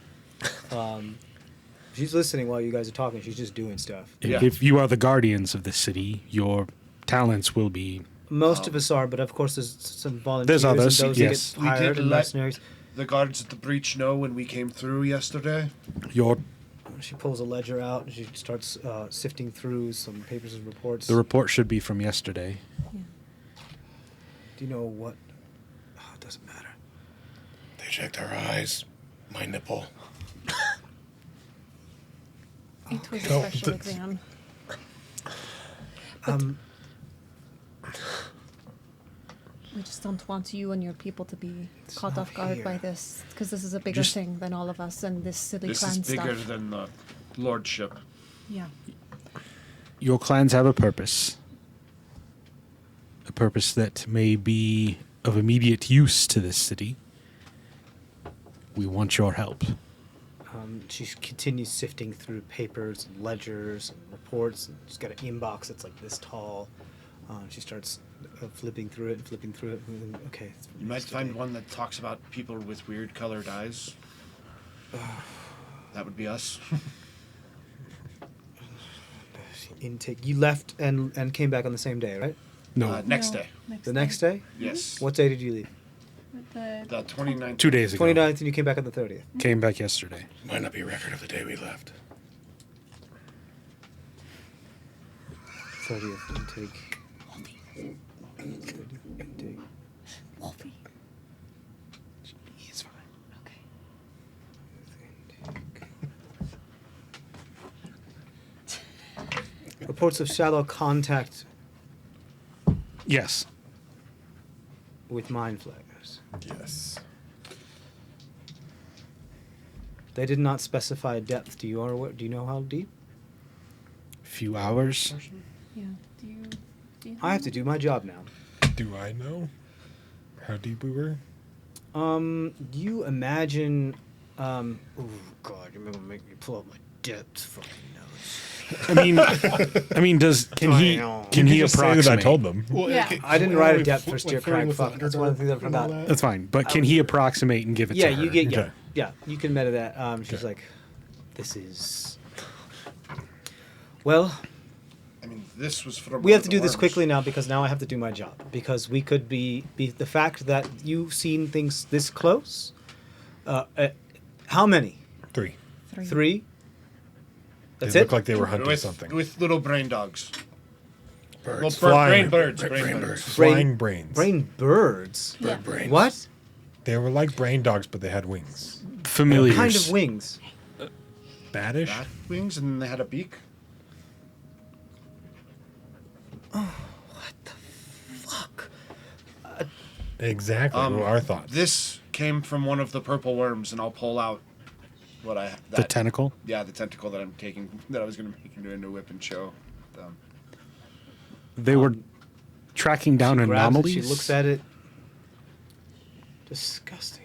she's listening while you guys are talking. She's just doing stuff. Yeah. If you are the guardians of this city, your talents will be... Most of us are, but of course there's some volunteers There's others, and those yes. who get hired and mercenaries. The guards at the breach know when we came through yesterday. She pulls a ledger out and she starts sifting through some papers and reports. The report should be from yesterday. Do you know what? Oh, it doesn't matter. They checked our eyes, my nipple. It was a No, special that's- exam. We just don't want you and your people to be caught not off guard by here. this, because this is a bigger Just- thing than all of us and this silly This clan is bigger stuff. than the lordship. Yeah. Your clans have a purpose. A purpose that may be of immediate use to this city. We want your help. She continues sifting through papers and ledgers and reports. She's got an inbox that's like this tall. She starts flipping through it. Okay. it's from You might yesterday. find one that talks about people with weird colored eyes. That would be us. Intake. You left and came back on the same day, right? No, Next day. The next day? Yes. What day did you leave? The, The 29th. 2 days ago. 29th, and you came back on the 30th. Came back yesterday. Might not be a record of the day we left. 30th intake. Intake. Wolfie. He's fine. Okay. Reports of shallow contact Yes. with Mind Flayers. Yes. They did not specify depth. Do you know how deep? Few hours. Yeah. Do you I have to do my job now. Do I know how deep we were? You imagine, oh God, you're gonna make me pull up my depth fucking notes. I mean, can he Just say approximate? that I told them. Well, Yeah. okay, I didn't so write a we depth fl- for steer like flirting crack with fuck. the That's one of the things I underdark and all forgot. that. That's fine, but can he approximate and give it Yeah, to her? you get Okay. yeah. You can meta that. She's Okay. like, this is. Well, I mean, this was from. we have to do this quickly now because now I have to do my job because we could be the fact that you've seen things this close. How many? 3. Three. That's They it. looked like they were hunting with, something. with little brain dogs. Birds. Well, Flying. brain birds. Brain Brain birds. birds. Flying brains. Brain birds. Yeah. Bird brains. What? They were like brain dogs, but they had wings. Familiars. Kind of wings. Badish? Bat wings, and then they had a beak. Fuck. Exactly. What our thoughts. This came from one of the purple worms, and I'll pull out what I. The tentacle. Yeah, the tentacle that I'm taking, that I was going to make into a whip and show. They were tracking down She grabs it, anomalies. she looks at it. Disgusting.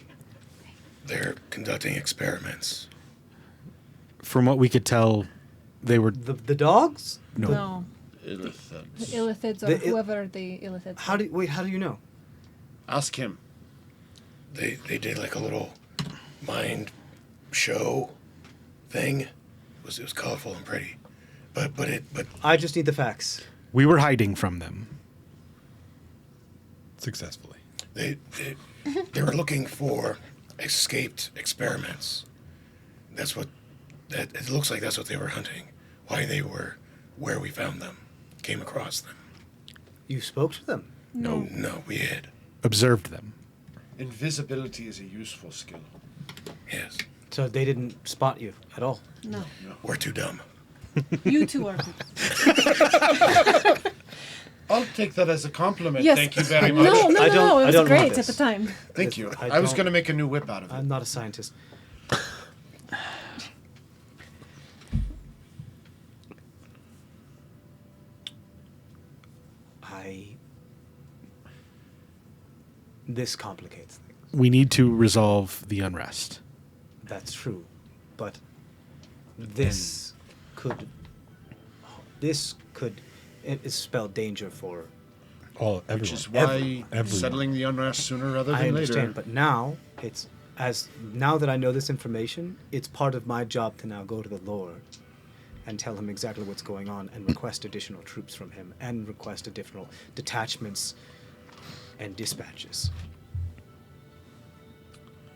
They're conducting experiments. From what we could tell, they were The dogs? No. The Illithids. illithids or The whoever the illithids How do you know? Ask him. They did like a little mind show thing. It was colorful and pretty, but I just need the facts. we were hiding from them. Successfully. they were looking for escaped experiments. That's what that it looks like. That's what they were hunting. Why they were where we found them, came across them. You spoke to them. No, we hid. Observed them. Invisibility is a useful skill. Yes, So they didn't spot you at all. No. we're too dumb. You two are. I'll take that as a compliment. Yes. Thank you very much. No, I don't- it I was don't want great at this. the time. Thank you. I I was don't- going to make a new whip out of it. I'm not a scientist. This complicates things. We need to resolve the unrest. That's true, but this could it spell danger for. Everyone. Which is why Everyone. settling the unrest sooner rather than I understand, later. but now now that I know this information, it's part of my job to now go to the Lord and tell him exactly what's going on and request additional troops from him and request additional detachments and dispatches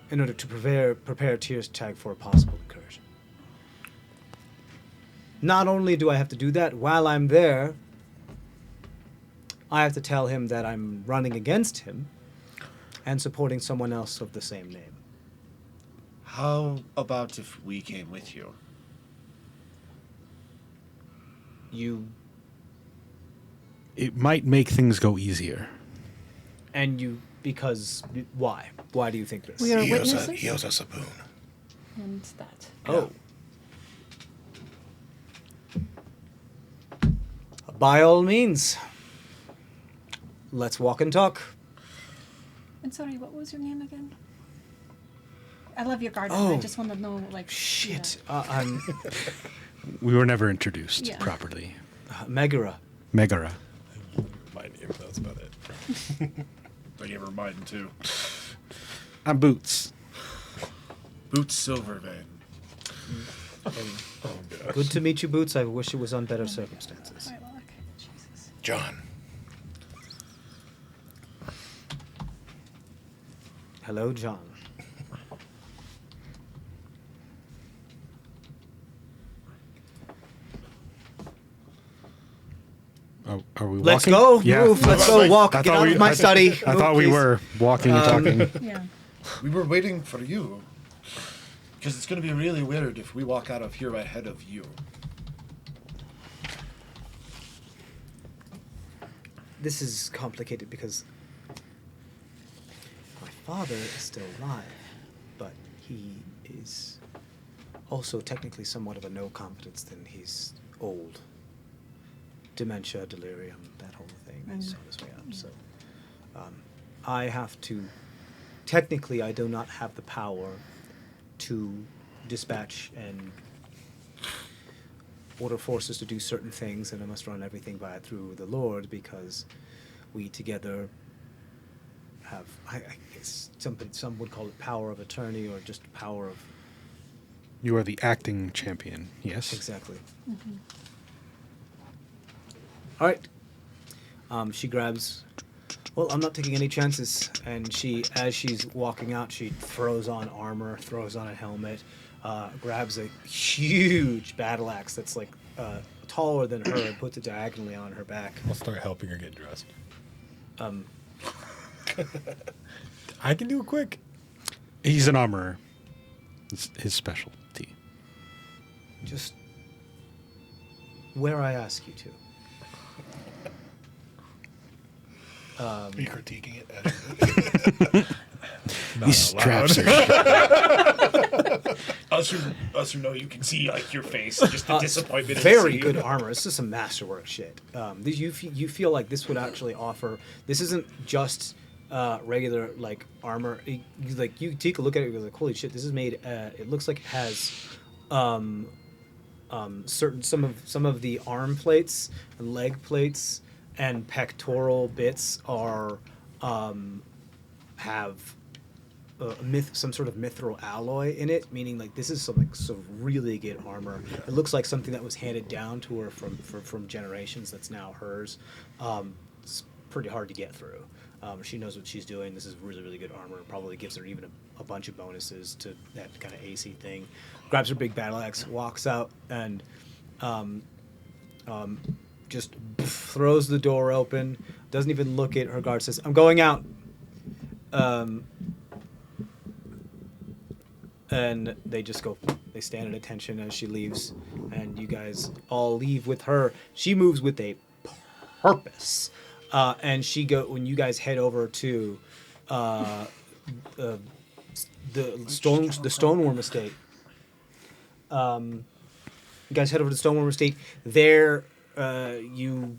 in order to prepare Tier's tag for a possible incursion. Not only do I have to do that, while I'm there, I have to tell him that I'm running against him and supporting someone else of the same name. How about if we came with you? It might make things go easier. Because why? Why do you think this? We are He owes witnesses, us a boon. and that. Oh. By all means. Let's walk and talk. And sorry, what was your name again? I love your garden. Oh. I just want to know, like. Shit. Yeah. We were never introduced Yeah. properly. Megara. Megara. My name, that's about it. I gave her mine too. I'm Boots. Boots Silvervein. Good to meet you, Boots. I wish it was on better circumstances. Lilac. Jesus. John. Hello, John. Oh, are we Let's walking? go. Yeah. Move. Let's go. Walk. I Get thought out we- of my I- study. I Move, thought we please. were walking and talking. Yeah. We were waiting for you. Because it's going to be really weird if we walk out of here ahead of you. This is complicated because my father is still alive, but he is also technically somewhat of a no confidence then he's old. Dementia, delirium, that whole thing. He's on his way up. So I have to. Technically, I do not have the power to dispatch and order forces to do certain things, and I must run everything by through the Lord because we together have. I guess some would call it power of attorney or just power of. You are the acting champion, yes? Exactly. All right. She grabs. Well, I'm not taking any chances. And as she's walking out, she throws on armor, throws on a helmet, grabs a huge battle axe that's like taller than her, and puts it diagonally on her back. I'll start helping her get dressed. Um, I can do it quick. He's an armorer. It's his specialty. just where I ask you to. Are you critiquing it? These Not out straps loud. are Us who know you can see like your face, just the disappointment. in Very seeing. good armor. This is some masterwork shit. You feel like this would actually offer. This isn't just regular like armor. Like you take a look at it, you're like, holy shit, this is made. It looks like it has certain some of the arm plates and leg plates and pectoral bits are have some sort of mithril alloy in it, meaning like this is some really good armor. It looks like something that was handed down to her from generations that's now hers. It's pretty hard to get through. She knows what she's doing. This is really good armor. Probably gives her even a bunch of bonuses to that kind of AC thing. Grabs her big battle axe, walks out, and just throws the door open. Doesn't even look at her guard. Says, "I'm going out." And they just go. They stand at attention as she leaves, and you guys all leave with her. She moves with a purpose, and when you guys head over to the Stoneworm Estate. You guys head over to the Stoneworm Estate. There, you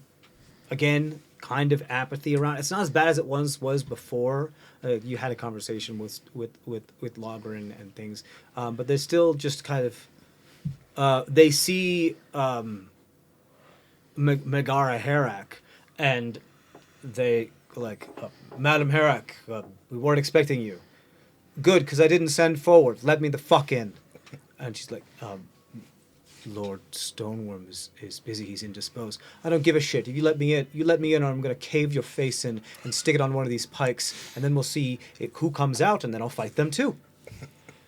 again kind of apathy around. It's not as bad as it was before. You had a conversation with Logren and things, but there's still just kind of they see Megara Harak, and they like, Madam Harak, we weren't expecting you. Good, because I didn't send forward. Let me the fuck in. And she's like, Lord Stoneworm is busy. He's indisposed. I don't give a shit. If you let me in, or I'm going to cave your face in and stick it on one of these pikes, and then we'll see who comes out, and then I'll fight them too.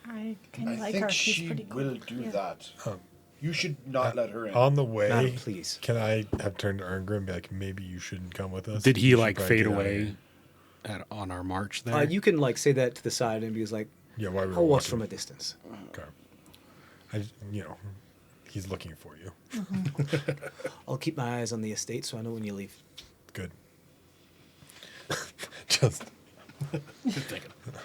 I kind I of like think her. She's she pretty cool. will do Yeah. that. You should not let her in. On the way, Madam, please. can I have turned to Erngrim and be like, maybe you shouldn't come with us? Did he You should like probably fade get out of away here." on our march there? You can like say that to the side and be like, Yeah, why we were I'll watch walking. from a distance. Okay. He's looking for you. I'll keep my eyes on the estate so I know when you leave. Good. Just,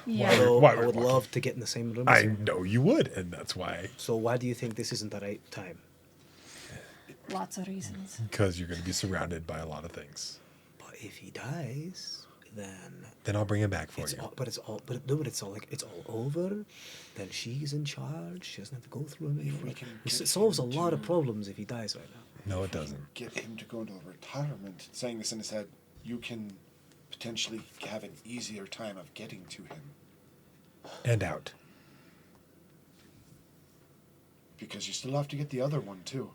Yeah. Although why I we're would walking. love to get in the same room. as I you. know you would, and that's why. So why do you think this isn't the right time? Lots of reasons. Because you're going to be surrounded by a lot of things. But if he dies, Then I'll bring it back for it's you. all, but it's all like it's all over. Then she's in charge. She doesn't have to go through him anymore. It solves a lot of problems if he dies right now. No, it doesn't. Get him to go into retirement. Saying this in his head, you can potentially have an easier time of getting to him. And out. Because you still have to get the other one, too.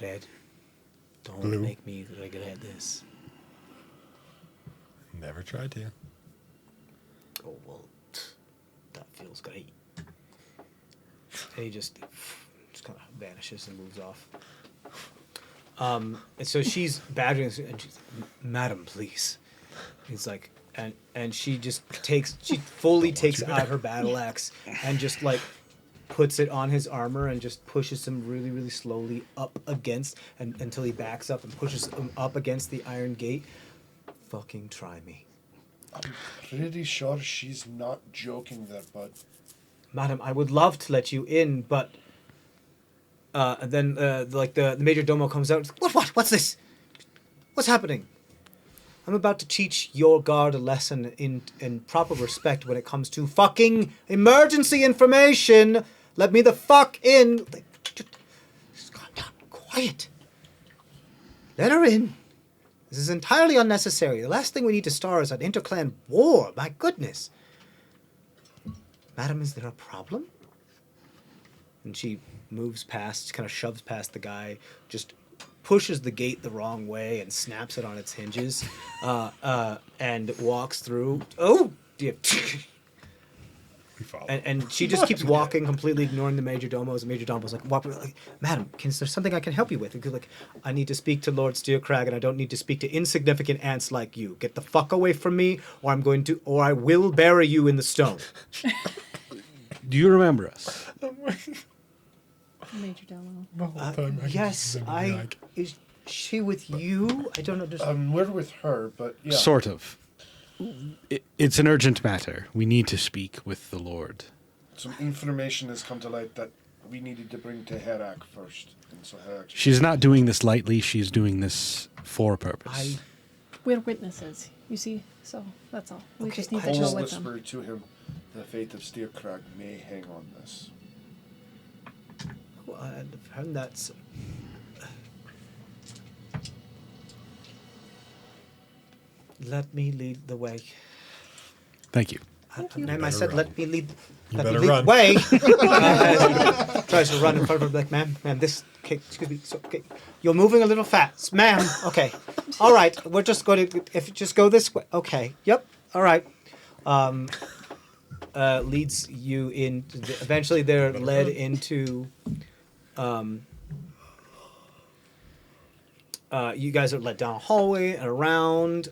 Red, don't Blue. make me regret this. Never tried to. Oh, well, that feels great. And he just kind of vanishes and moves off. And so she's badgering us, and she's like, "Madam, please." He's like, and she fully takes out her battle axe and just like puts it on his armor and just pushes him really, really slowly up against until he backs up and pushes him up against the iron gate. Fucking try me. I'm pretty sure she's not joking there, bud. Madam, I would love to let you in, but and then the major domo comes out. What's this? What's happening? I'm about to teach your guard a lesson in proper respect when it comes to fucking emergency information. Let me the fuck in. Just calm down. Quiet. Let her in. This is entirely unnecessary. The last thing we need to start is an interclan war. My goodness. Madam, is there a problem? And she moves past, kind of shoves past the guy, just pushes the gate the wrong way and snaps it on its hinges, and walks through. Oh, dear. We follow. And she just keeps walking, completely ignoring the major domos. The major domo's like, "Madam, is there something I can help you with?" And like, "I need to speak to Lord Steercrag, and I don't need to speak to insignificant ants like you. Get the fuck away from me, or I will bury you in the stone." Do you remember us? Major Domo. The whole time I could Yes, just be like, is she with you? I don't understand. We're with her, but yeah. Sort of. It's an urgent matter. We need to speak with the Lord. Some information has come to light that we needed to bring to Herak first. And so Herak... She's not doing this lightly. She's doing this for a purpose. We're witnesses, you see, so that's all. We Okay, just need I to I'll go with them. whisper to him, the fate of Steercrag may hang on this. Well, I've heard that. Let me lead the way. Thank you. you. Ma'am, I better said, run. let me lead. You Let me better lead run. the way. Tries to run in front of her, like, ma'am, this. Okay, excuse me. So, okay, you're moving a little fast, ma'am. Okay, all right. We're just going to. If you just go this way. Okay. Yep. All right. Leads you in. Eventually, they're led into. You guys are led down a hallway and around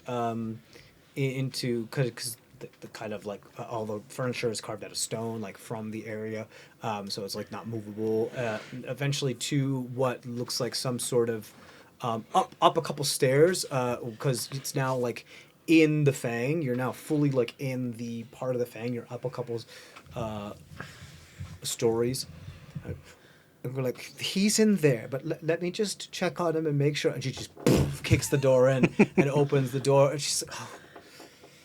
into because the kind of like all the furniture is carved out of stone, like from the area, so it's like not movable. Eventually, to what looks like some sort of up a couple stairs because it's now like in the Fang. You're now fully like in the part of the Fang. You're up a couple stories. And we're like, he's in there, but let me just check on him and make sure. And she just kicks the door in and opens the door. And she's like, oh,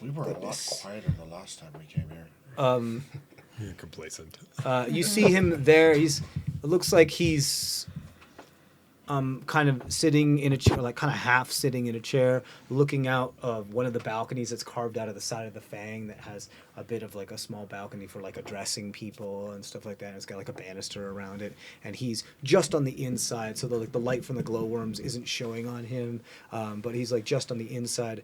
We were Goodness. a lot quieter the last time we came here. You're complacent. you see him there. It looks like he's kind of sitting in a chair, like kind of half sitting in a chair, looking out of one of the balconies that's carved out of the side of the Fang that has a bit of like a small balcony for like addressing people and stuff like that. And it's got like a banister around it, and he's just on the inside, so the light from the glowworms isn't showing on him, but he's like just on the inside.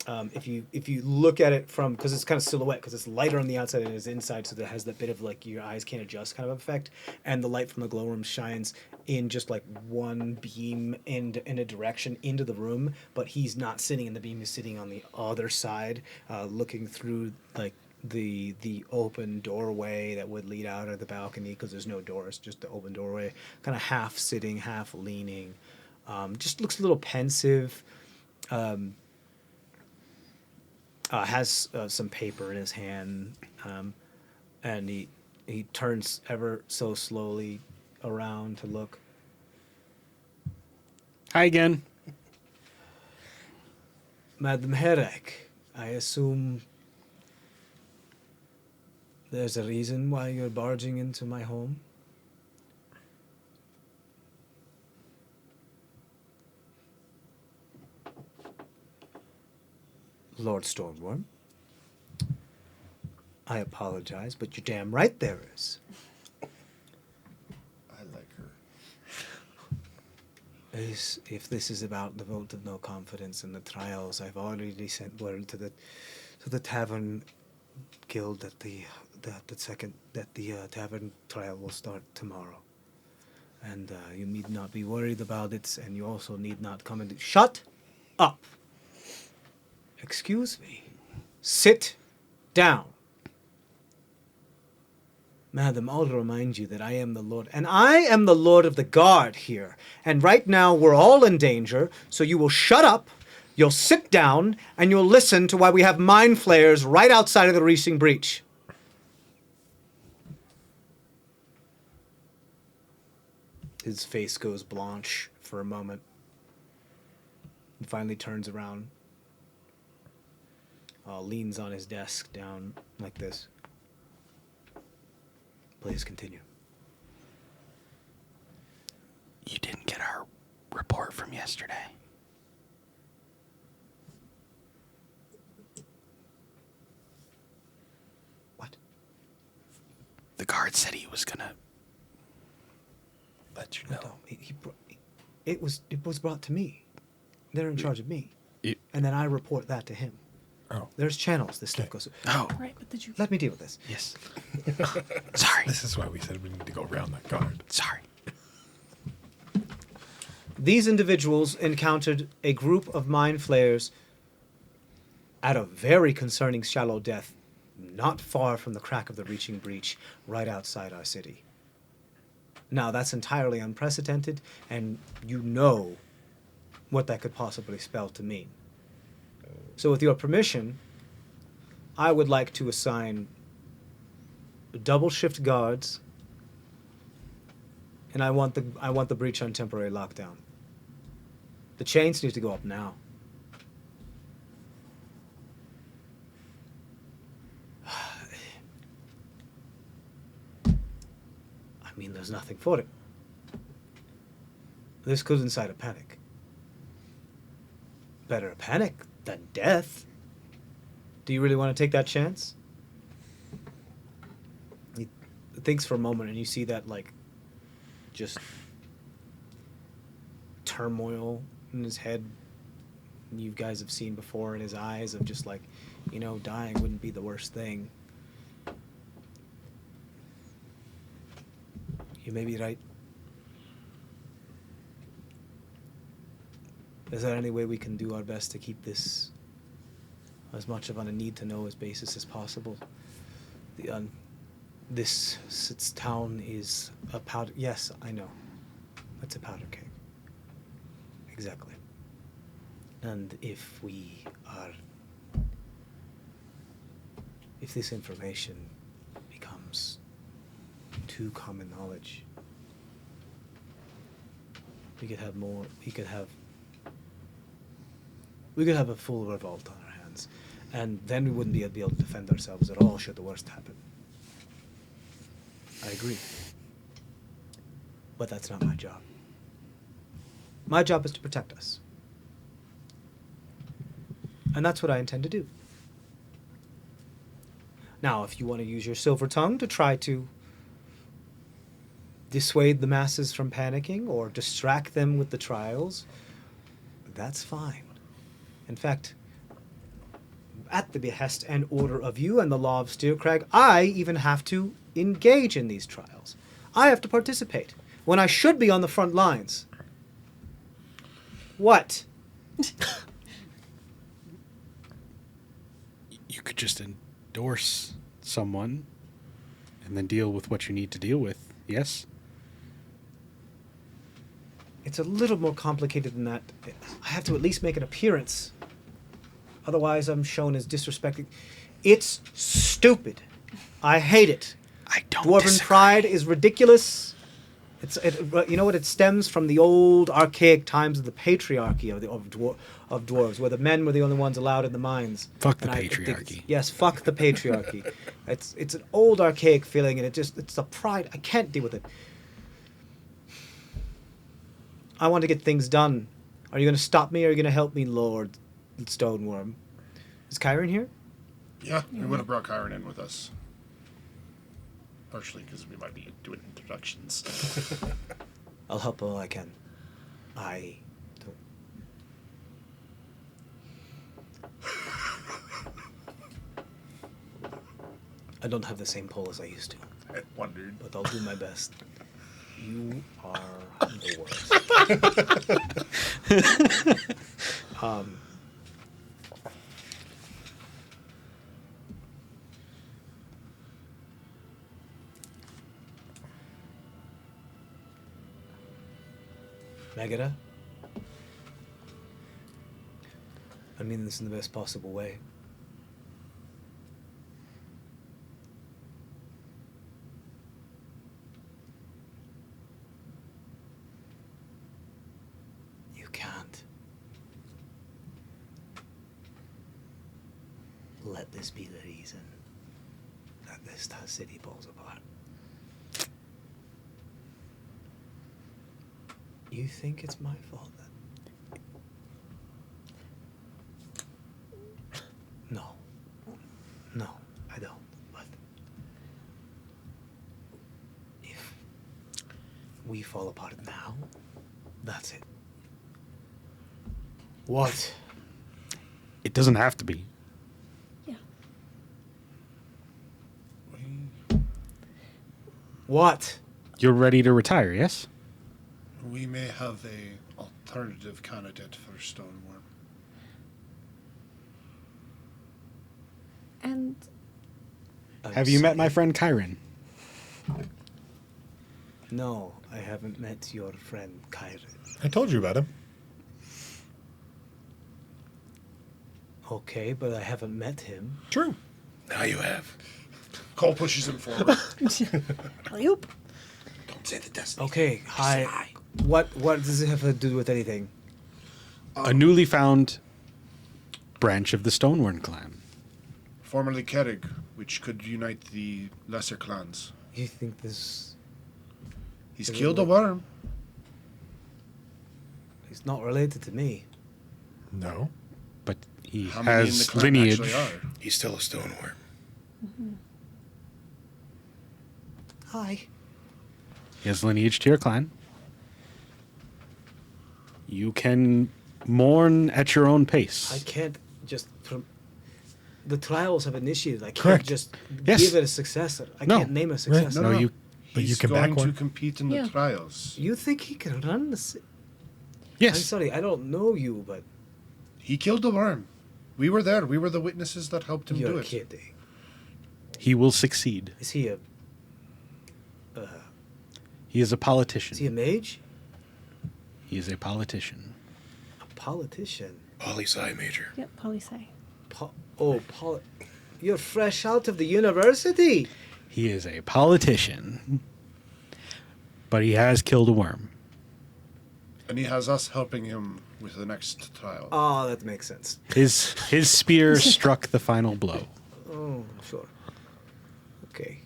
If you look at it from, because it's kind of silhouette, because it's lighter on the outside than it is inside, so that has that bit of like your eyes can't adjust kind of effect, and the light from the glowworm shines in just like one beam in a direction into the room, but he's not sitting in the beam, he's sitting on the other side, looking through like the open doorway that would lead out of the balcony, because there's no doors, just the open doorway, kind of half sitting, half leaning, just looks a little pensive. Has some paper in his hand, and he turns ever so slowly around to look. Hi again. Madam Herrick, I assume there's a reason why you're barging into my home? Lord Stormworm, I apologize, but you're damn right there is. I like her. If this is about the vote of no confidence in the trials, I've already sent word to the tavern guild that the tavern trial will start tomorrow, and you need not be worried about it, and you also need not come and shut up. Excuse me. Sit down. Madam, I'll remind you that I am the Lord, and I am the Lord of the Guard here. And right now we're all in danger, so you will shut up, you'll sit down, and you'll listen to why we have Mind Flayers right outside of the Reaching Breach. His face goes blanche for a moment. And finally turns around. Leans on his desk down like this. Please continue. You didn't get our report from yesterday. What? The guard said he was gonna Let you know. No, it was brought to me. They're in charge of me. And then I report that to him. Oh. There's channels this stuff goes through. Oh, Right, but did you? Let me deal with this. yes. Sorry. This is why we said we need to go around that guard. Sorry. These individuals encountered a group of Mind Flayers at a very concerning shallow depth, not far from the crack of the Reaching Breach, right outside our city. Now, that's entirely unprecedented, and you know what that could possibly spell to mean. So with your permission, I would like to assign double shift guards, and I want the breach on temporary lockdown. The chains need to go up now. I mean, there's nothing for it. This could incite a panic. Better a panic than death. Do you really want to take that chance? He thinks for a moment, and you see that, like, just turmoil in his head you guys have seen before in his eyes of just like, dying wouldn't be the worst thing. You may be right. Is there any way we can do our best to keep this as much of on a need-to-know basis as possible? This town is a powder... Yes, I know. It's a powder keg. Exactly. And if this information becomes too common knowledge, we could have a full revolt on our hands, and then we wouldn't be able to defend ourselves at all should the worst happen. I agree. But that's not my job. My job is to protect us. And that's what I intend to do. Now, if you want to use your silver tongue to try to dissuade the masses from panicking or distract them with the trials, that's fine. In fact, at the behest and order of you and the law of Steercrag, I even have to engage in these trials. I have to participate when I should be on the front lines. What? You could just endorse someone and then deal with what you need to deal with, yes? It's a little more complicated than that. I have to at least make an appearance. Otherwise, I'm shown as disrespecting. It's stupid. I hate it. I don't Dwarven disagree. pride is ridiculous. You know what? It stems from the old archaic times of the patriarchy of dwarves, where the men were the only ones allowed in the mines. Fuck the And I think patriarchy. yes, fuck the patriarchy. It's an old archaic feeling, and it's a pride. I can't deal with it. I want to get things done. Are you going to stop me, or are you going to help me, Lord Stoneworm? Is Kyron here? Yeah, we would have brought Kyron in with us. Partially because we might be doing introductions. I'll help all I can. I don't. I don't have the same pull as I used to, I wondered. but I'll do my best. You are the worst. Megara? I mean this in the best possible way. You can't let this be the reason that this city falls apart. You think it's my fault then? No. No, I don't. But if we fall apart now, that's it. What? It doesn't have to be. Yeah. What? You're ready to retire, yes? We may have a alternative candidate for Stoneworm. And Have you met my friend Kyron? No, I haven't met your friend Kyron. I told you about him. Okay, but I haven't met him. True. Now you have. Cole pushes him forward. Alley-oop. Don't say the destiny. Okay, hi. What does it have to do with anything? A newly found branch of the Stoneworm clan. Formerly Kerrig, which could unite the lesser clans. You think this... He's Is it killed a like- worm. He's not related to me. No. But he How many in the has clan lineage. actually are? He's still a stoneworm. Hi. He has lineage to your clan. You can mourn at your own pace. I can't just... The trials have initiated. I can't Correct. just Yes. give it a success. I No. can't name a success. No, you. But you He's can going back to one. compete in Yeah. the trials. You think he can run the... I'm Yes. sorry, I don't know you, but He killed the worm. We were there. We were the witnesses that helped him do you're it. kidding. He will succeed. Is he a... He is a Is he a politician. mage? He is a politician. A politician? Poli-sci major. Yep, poli-sci. You're fresh out of the university. He is a politician. But he has killed a worm. And he has us helping him with the next trial. Oh, that makes sense. His spear struck the final blow. Oh, sure. Okay.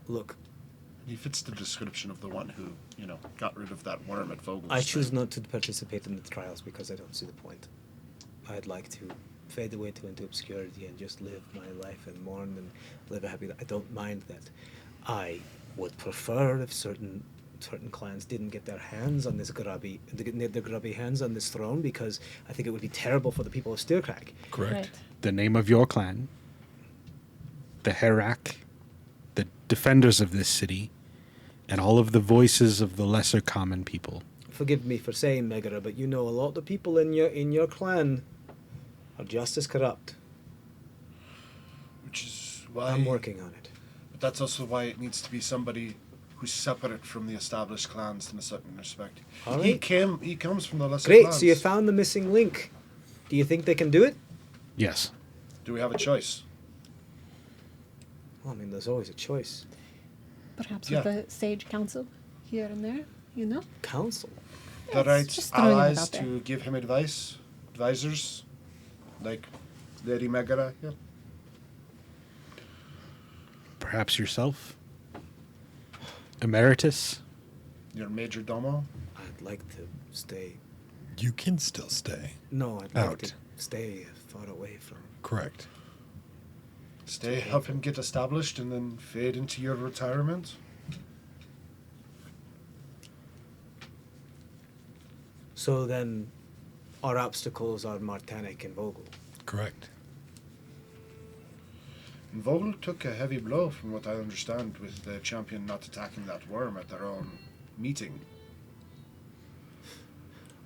Look, He fits the description of the one who, got rid of that worm at Vogel's. I choose not to participate in the trials because I don't see the point. I'd like to fade away into obscurity and just live my life and mourn and live a happy life. I don't mind that. I would prefer if certain clans didn't get their hands on this grubby hands on this throne, because I think it would be terrible for the people of Steelcrack. Correct. Right. The name of your clan, the Herak, the defenders of this city, and all of the voices of the lesser common people. Forgive me for saying, Megara, but you know a lot of people in your clan are just as corrupt. Which is why... I'm working on it. But that's also why it needs to be somebody who's separate from the established clans in a certain respect. All He right. He comes from the lesser Great, clans. so you found the missing link. Do you think they can do it? Yes. Do we have a choice? Well, I mean, there's always a choice. Perhaps Yeah. with the Sage Council. here and there, you know? Council. The Yes, right just throwing it allies out there. to give him advisors, like Lady Megara here. Perhaps yourself? Emeritus? Your major domo. I'd like to stay. You can still stay. No, I'd like Out. to stay far away from. Correct. Stay, help him get established, and then fade into your retirement. So then, our obstacles are Martanic and Vogel. Correct. And Vogel took a heavy blow, from what I understand, with the champion not attacking that worm at their own meeting.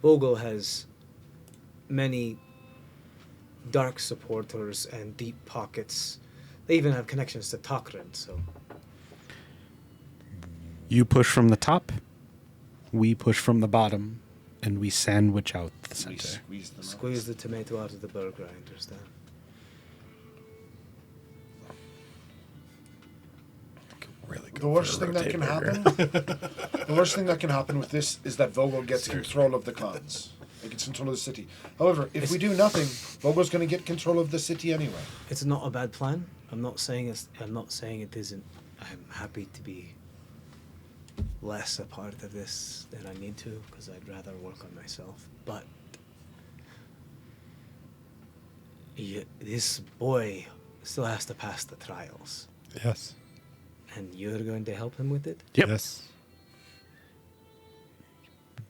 Vogel has many dark supporters and deep pockets. They even have connections to Tokrin, so You push from the top, we push from the bottom, and we sandwich out the We center. squeeze them squeeze the tomato out of the burger, I understand. Really The worst thing that can happen, the worst thing that can happen with this is that Vogel gets control of the clans. He gets control of the city. However, if we do nothing, Vogel's going to get control of the city anyway. It's not a bad plan. I'm not saying it isn't. I'm happy to be less a part of this than I need to, because I'd rather work on myself. But this boy still has to pass the trials, Yes. and you're going to help him with it. Yep. Yes.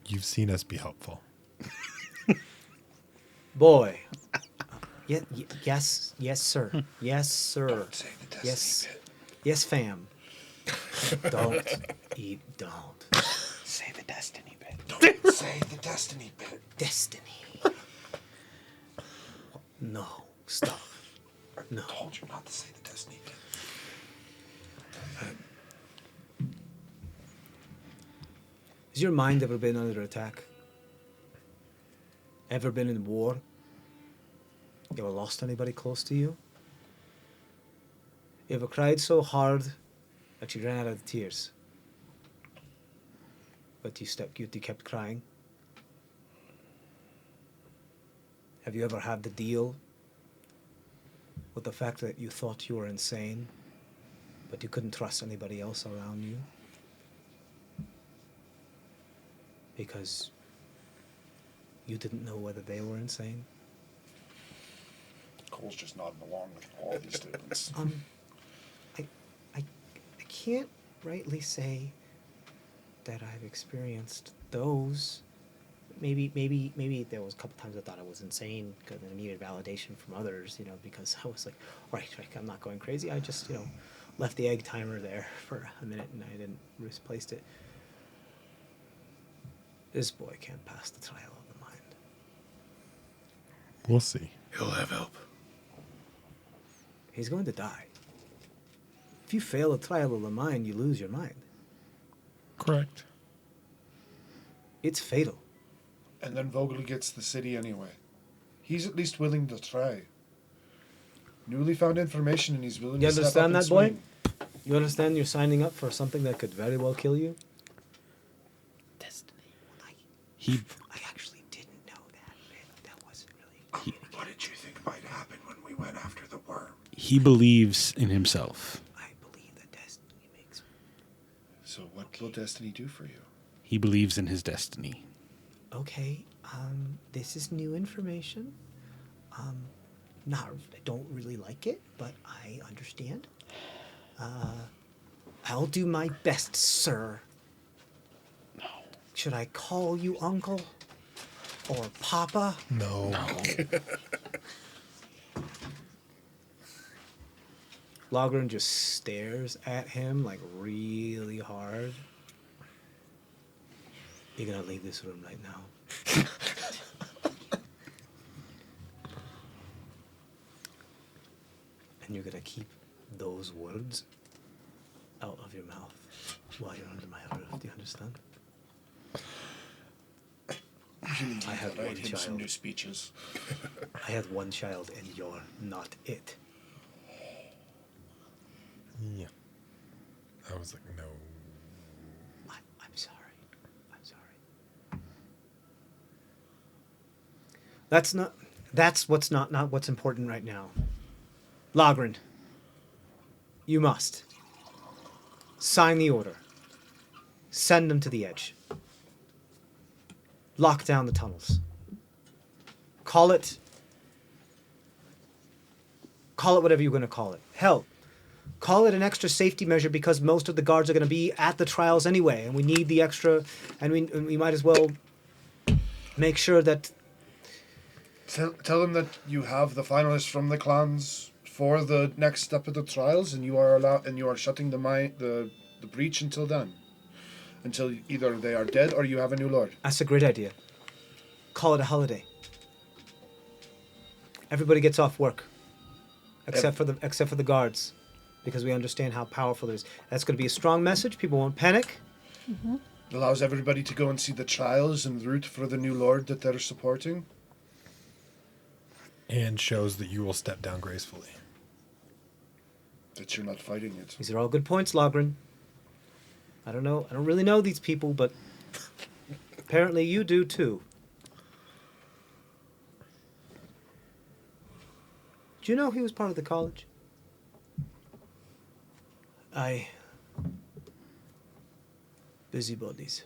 You've seen us be helpful. Boy. Yes, sir. Yes, sir. Say the destiny Yes, bit. yes, fam. Don't. Say the destiny bit. Don't say the destiny bit. Destiny. No, stop. No. I told you not to say the destiny bit. Has your mind ever been under attack? Ever been in war? You ever lost anybody close to you? You ever cried so hard that you ran out of tears? But you kept crying? Have you ever had to deal with the fact that you thought you were insane, but you couldn't trust anybody else around you? Because you didn't know whether they were insane? Cole's just nodding along with all these statements. I can't rightly say that I've experienced those. Maybe there was a couple times I thought I was insane because I needed validation from others, because I was like, right, I'm not going crazy. I just, left the egg timer there for a minute and I didn't misplaced it. This boy can't pass the trial of the mind. We'll see. He'll have help. He's going to die. If you fail a trial of the mind, you lose your mind. Correct. It's fatal. And then Vogel gets the city anyway. He's at least willing to try. Newly found information, and he's willing You to step up understand and that, boy? swing. You understand you're signing up for something that could very well kill you? Destiny. I actually didn't know that. That wasn't really... What did you think might happen when we went after the worm? He believes in himself. I believe that destiny makes... So what will destiny do for you? He believes in his destiny. Okay, this is new information. I don't really like it, but I understand. I'll do my best, sir. No. Should I call you uncle? Or papa? No. Logren just stares at him like really hard. You're gonna leave this room right now. And you're gonna keep those words out of your mouth while you're under my roof. Do you understand? I had one Write him some child. new speeches. I had one child, and you're not it. Yeah. I was like, no. I'm sorry. That's what's not what's important right now. Logren, you must sign the order. Send them to the edge. Lock down the tunnels. Call it whatever you're going to call it. Hell, call it an extra safety measure because most of the guards are going to be at the trials anyway, and we need the extra, and we might as well make sure that... Tell them that you have the finalists from the clans for the next step of the trials, and you are shutting the breach until then, until either they are dead or you have a new lord. That's a great idea. Call it a holiday. Everybody gets off work, except for the guards, because we understand how powerful it is. That's going to be a strong message. People won't panic. Mm-hmm. It allows everybody to go and see the trials and root for the new lord that they're supporting. And shows that you will step down gracefully. That you're not fighting it. These are all good points, Logren. I don't know. I don't really know these people, but apparently you do too. Do you know he was part of the college? Busybodies.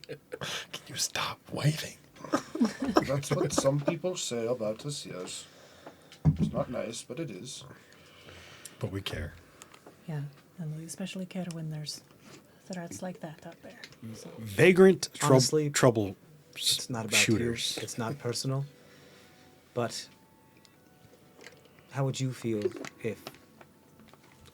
Can you stop waving? That's what some people say about us, yes. It's not nice, but it is. But we care. Yeah, and we especially care when there's threats like that out there. So. Vagrant Honestly, trouble It's not about shooters. you. It's not personal. But how would you feel if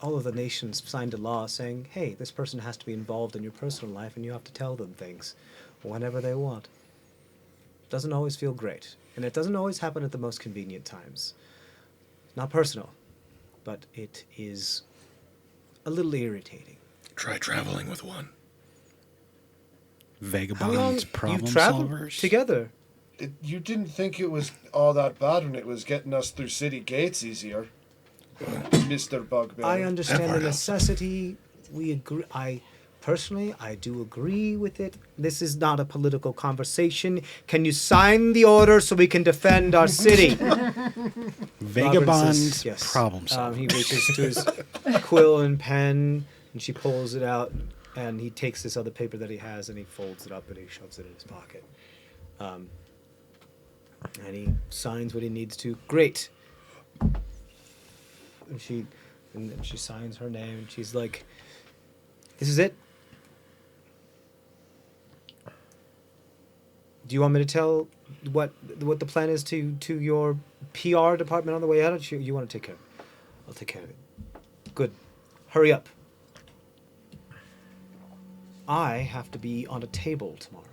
all of the nations signed a law saying, hey, this person has to be involved in your personal life and you have to tell them things whenever they want? Doesn't always feel great. And it doesn't always happen at the most convenient times. Not personal, but it is a little irritating. Try traveling with one. How long Vagabonds, problem you traveled solvers. together? You didn't think it was all that bad when it was getting us through city gates easier, Mr. Bugbear. I understand the part helps. necessity. We agree. I do agree with it. This is not a political conversation. Can you sign the order so we can defend our city? Vagabond Robert says yes. problem solver. He reaches to his quill and pen, and she pulls it out, and he takes this other paper that he has, and he folds it up, and he shoves it in his pocket. And he signs what he needs to. Great. And then she signs her name, and she's like, "This is it." Do you want me to tell what the plan is to your PR department on the way out? Or you want to take care of it? I'll take care of it. Good. Hurry up. I have to be on a table tomorrow.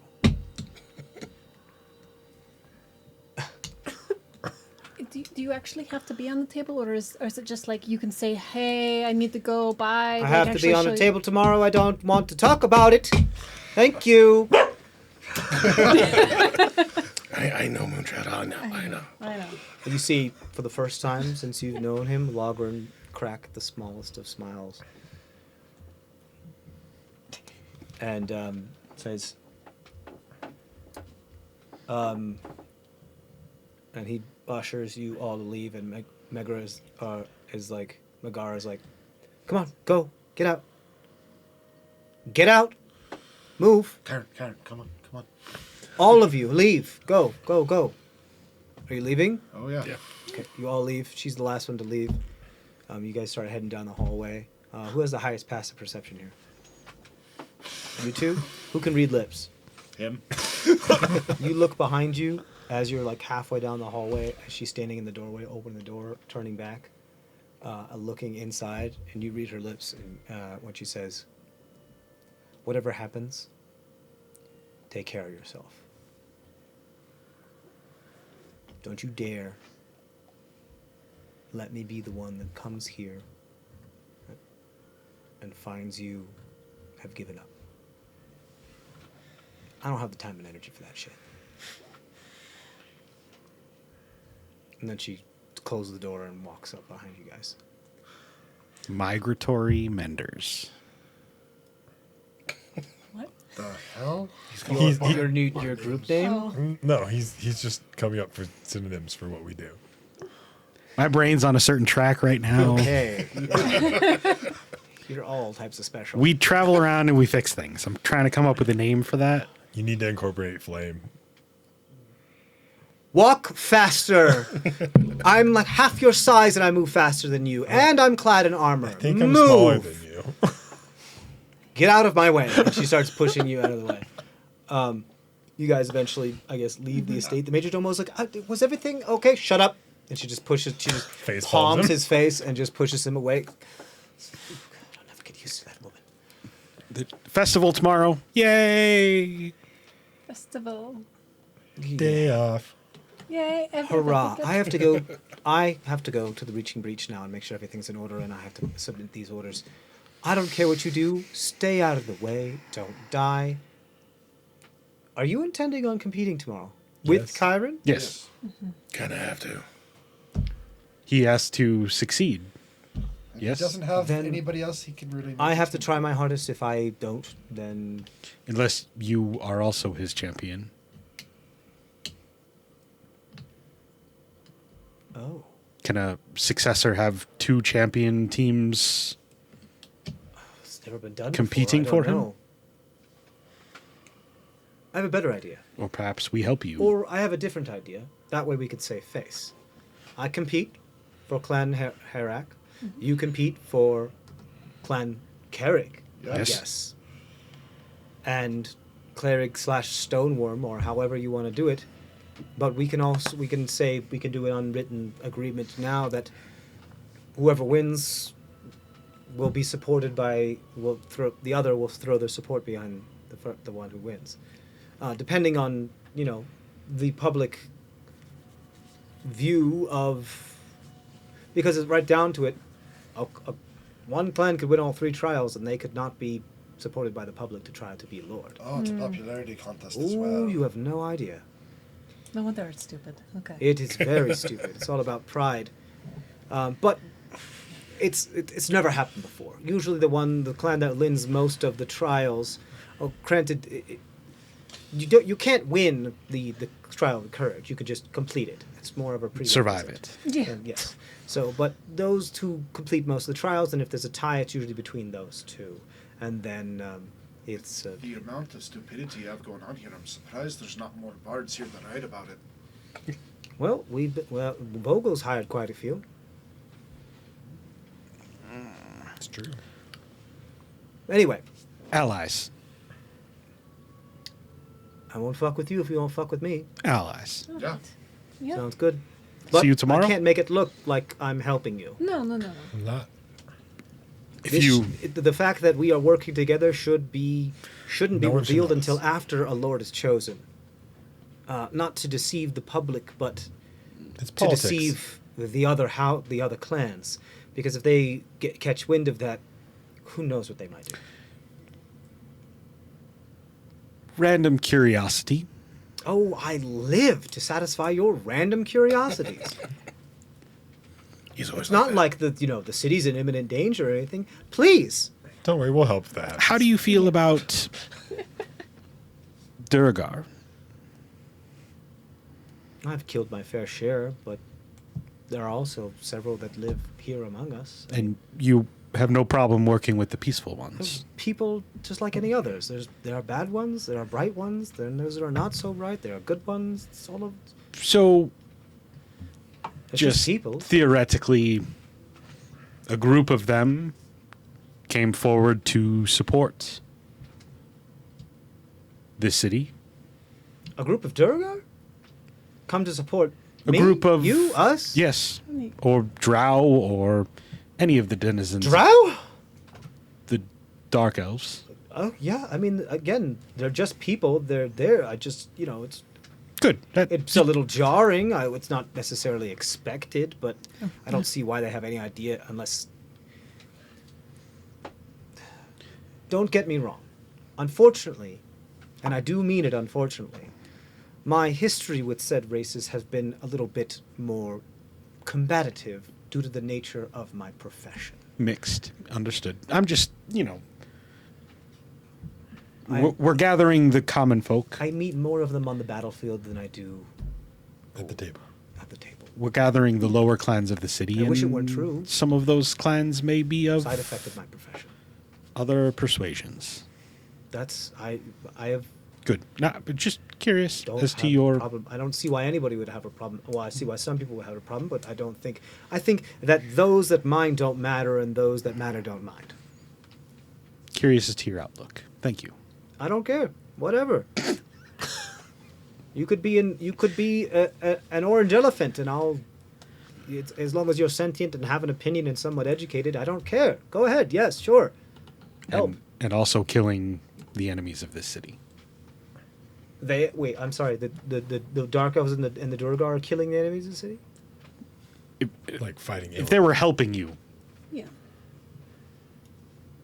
Do you actually have to be on the table, or is it just like you can say, "Hey, I need to go. Bye." I have to be on a table tomorrow. I don't want to talk about it. Thank you. I know, Moonshot. I know. I know. You see, for the first time since you've known him, Logren cracked the smallest of smiles. And says, and he ushers you all to leave, and Megara is like, come on, go, get out. Get out. Move. Karen, come on. All of you, leave. Go. Are you leaving? Oh, yeah. Okay, you all leave. She's the last one to leave. You guys start heading down the hallway. Who has the highest passive perception here? You two? Who can read lips? Him. You look behind you as you're like halfway down the hallway, as she's standing in the doorway, opening the door, turning back, looking inside, and you read her lips and when she says, "Whatever happens, take care of yourself. Don't you dare let me be the one that comes here and finds you have given up. I don't have the time and energy for that shit." And then she closes the door and walks up behind you guys. Migratory menders. What? The hell? Your group name? Oh, No, he's just coming up for synonyms for what we do. My brain's on a certain track right now. Okay. You're all types of special. We travel around and we fix things. I'm trying to come up with a name for that. You need to incorporate flame. Walk faster. I'm like half your size and I move faster than you. And I'm clad in armor. I think I'm Move. smaller than you. Get out of my way. And she starts pushing you out of the way. You guys eventually, I guess, leave the estate. The major domo is like, was everything okay? Shut up. And she just Face palms palms him. his face and just pushes him away. I'll never get used to that woman. The festival tomorrow. Yay! Festival. Day off. Yay! Hurrah. I have to go to the Reaching Breach now and make sure everything's in order, and I have to submit these orders. I don't care what you do. Stay out of the way. Don't die. Are you intending on competing tomorrow? With Yes. Kyron? Yes. Kind of have to. He has to succeed. And Yes. He doesn't have Then anybody else he can really. I make have his to team try with. my hardest. If I don't, then Unless you are also his champion. oh, Can a successor have two champion teams? it's never been done. Competing before. I for don't him? know. I have a better idea, Or perhaps we help you. or I have a different idea. That way we could save face. I compete for Clan Herak. You compete for Clan Carrick, I Yes. guess. And Cleric / Stoneworm, or however you want to do it. But we can do an unwritten agreement now that whoever wins will be supported by the other will throw their support behind the one who wins, depending on the public view of, because it's right down to it. One clan could win all 3 trials, and they could not be supported by the public to try to be lord. Oh, it's a popularity contest as Ooh, well. you have no idea. no wonder it's stupid. Okay. It is very stupid. It's all about pride. But it's never happened before. Usually the clan that wins most of the trials, granted, you can't win the trial of courage. You could just complete it. It's more of a prerequisite. Survive it. Yeah. And yes. So, but those two complete most of the trials, and if there's a tie, it's usually between those two. And then it's... The amount of stupidity you have going on here, I'm surprised there's not more bards here that write about it. well, Vogel's hired quite a few. It's true. Anyway, Allies. I won't fuck with you if you won't fuck with me. Allies. Yeah. Yeah. Sounds good. But See you tomorrow? I can't make it look like I'm helping you. No. I'm not. The fact that we are working together shouldn't be No one should revealed notice. until after a lord is chosen. Not to deceive the public, but It's to politics. deceive the other clans. Because if they catch wind of that, who knows what they might do. Random curiosity. Oh, I live to satisfy your random curiosities. He's always It's not that. like the city's in imminent danger or anything. Please. Don't worry, we'll help with that. How do you feel about Durgar? I've killed my fair share, but there are also several that live here among us. And you have no problem working with the peaceful ones. People just like any others. There are bad ones, there are bright ones, then those that are not so bright, there are good ones. It's all of So, it's just just people. theoretically, a group of them came forward to support this city. A group of Durgar come to support A me? group of you, us, Yes, or Drow, or any of the denizens. Drow. The Dark Elves. Oh yeah, I mean, again, they're just people. They're there. I just, it's Good. it's a little jarring. It's not necessarily expected, but I don't see why they have any idea unless. Don't get me wrong. Unfortunately, and I do mean it unfortunately, my history with said races has been a little bit more combative due to the nature of my profession. Mixed. Understood. I'm just, We're gathering the common folk. I meet more of them on the battlefield than I do At the table. at the table. We're gathering the lower clans of the city. I wish it and weren't true. Some of those clans may be of Side effect of my profession. other persuasions. That's I have Good. Nah, but just curious don't as have to a your. problem. I don't see why anybody would have a problem. Well, I see why some people would have a problem, but I don't think. I think that those that mind don't matter, and those that matter don't mind. Curious as to your outlook. Thank you. I don't care. Whatever. You could be an orange elephant, and as long as you're sentient and have an opinion and somewhat educated, I don't care. Go ahead. Yes, sure. Help. And also killing the enemies of this city. Wait. I'm sorry. The dark elves and the Durgar are killing the enemies of the city. Like fighting If they were helping you, Yeah.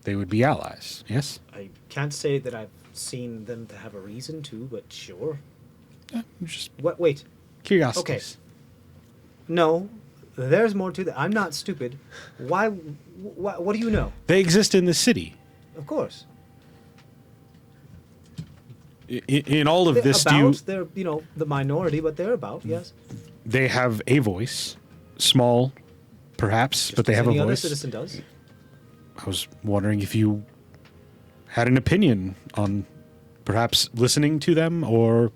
they would be allies. Yes. I can't say that I've seen them to have a reason to, but sure. Just What? Wait. curiosities. No, there's more to that. I'm not stupid. Why? What do you know? They exist in the city. Of course. In all of this, They're the minority, but they're about. Yes. they have a voice, small, perhaps, Just but they as have a any other voice. citizen does. I was wondering if you had an opinion on perhaps listening to them or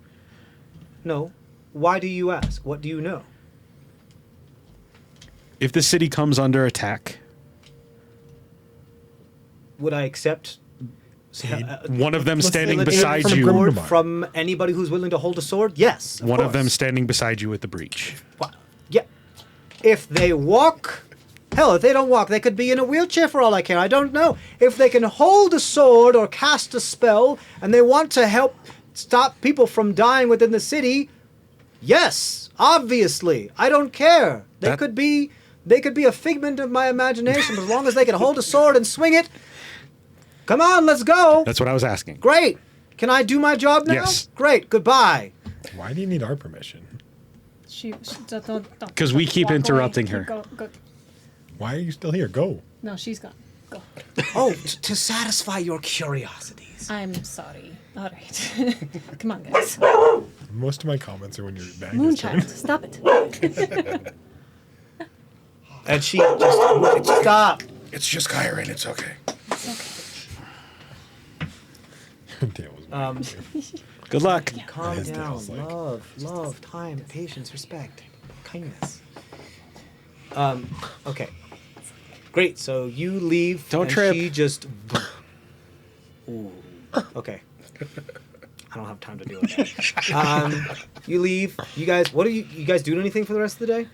No. Why do you ask? What do you know? if the city comes under attack. Would I accept One of them standing hostility beside from you. board from anybody who's willing to hold a sword? Yes. One of them course. standing beside you at the breach. Yeah. If they walk, hell, if they don't walk, they could be in a wheelchair for all I care. I don't know. If they can hold a sword or cast a spell and they want to help stop people from dying within the city, yes, obviously. I don't care. They That- could be a figment of my imagination, but as long as they can hold a sword and swing it. Come on, let's go. That's what I was asking. Great. Can I do my job now? Yes. Great. Goodbye. Why do you need our permission? She don't 'Cause we keep walk away. interrupting her. Go. Why are you still here? Go. No, she's gone. Go. Oh, to satisfy your curiosities. I'm sorry. All right. Come on, guys. Most of my comments are when you're back. Moonchild, stop it. And she just stop. It's just Kyron. It's okay. Good luck. Calm His down. tail's like- Love, time, patience, respect, kindness. Okay. Great. So you leave. Don't and trip. She just. Ooh. Okay. I don't have time to deal with that. You leave. You guys. What are you guys doing anything for the rest of the day?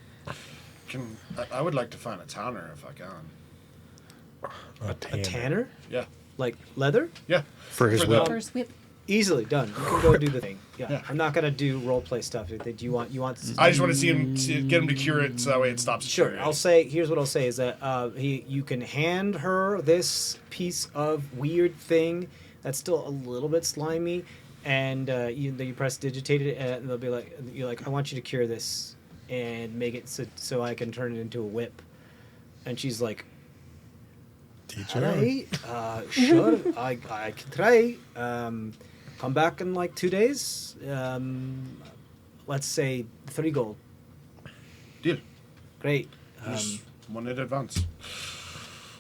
I would like to find a tanner if I can. A A tanner? Yeah. Like leather? Yeah. For his the- whip. First whip. Easily done. You can go do the thing. Yeah. Yeah. I'm not gonna do role play stuff. Do you want? I just want to see him, get him to cure it so that way it stops. Sure. curing. I'll say. Here's what I'll say is that you can hand her this piece of weird thing that's still a little bit slimy, and you press digitate it, and they'll be like, you're like, I want you to cure this and make it so I can turn it into a whip, and she's like, Teacher. try. Sure, I can try. Come back in like 2 days. Let's say 3 gold. Deal. Great. Just one in advance.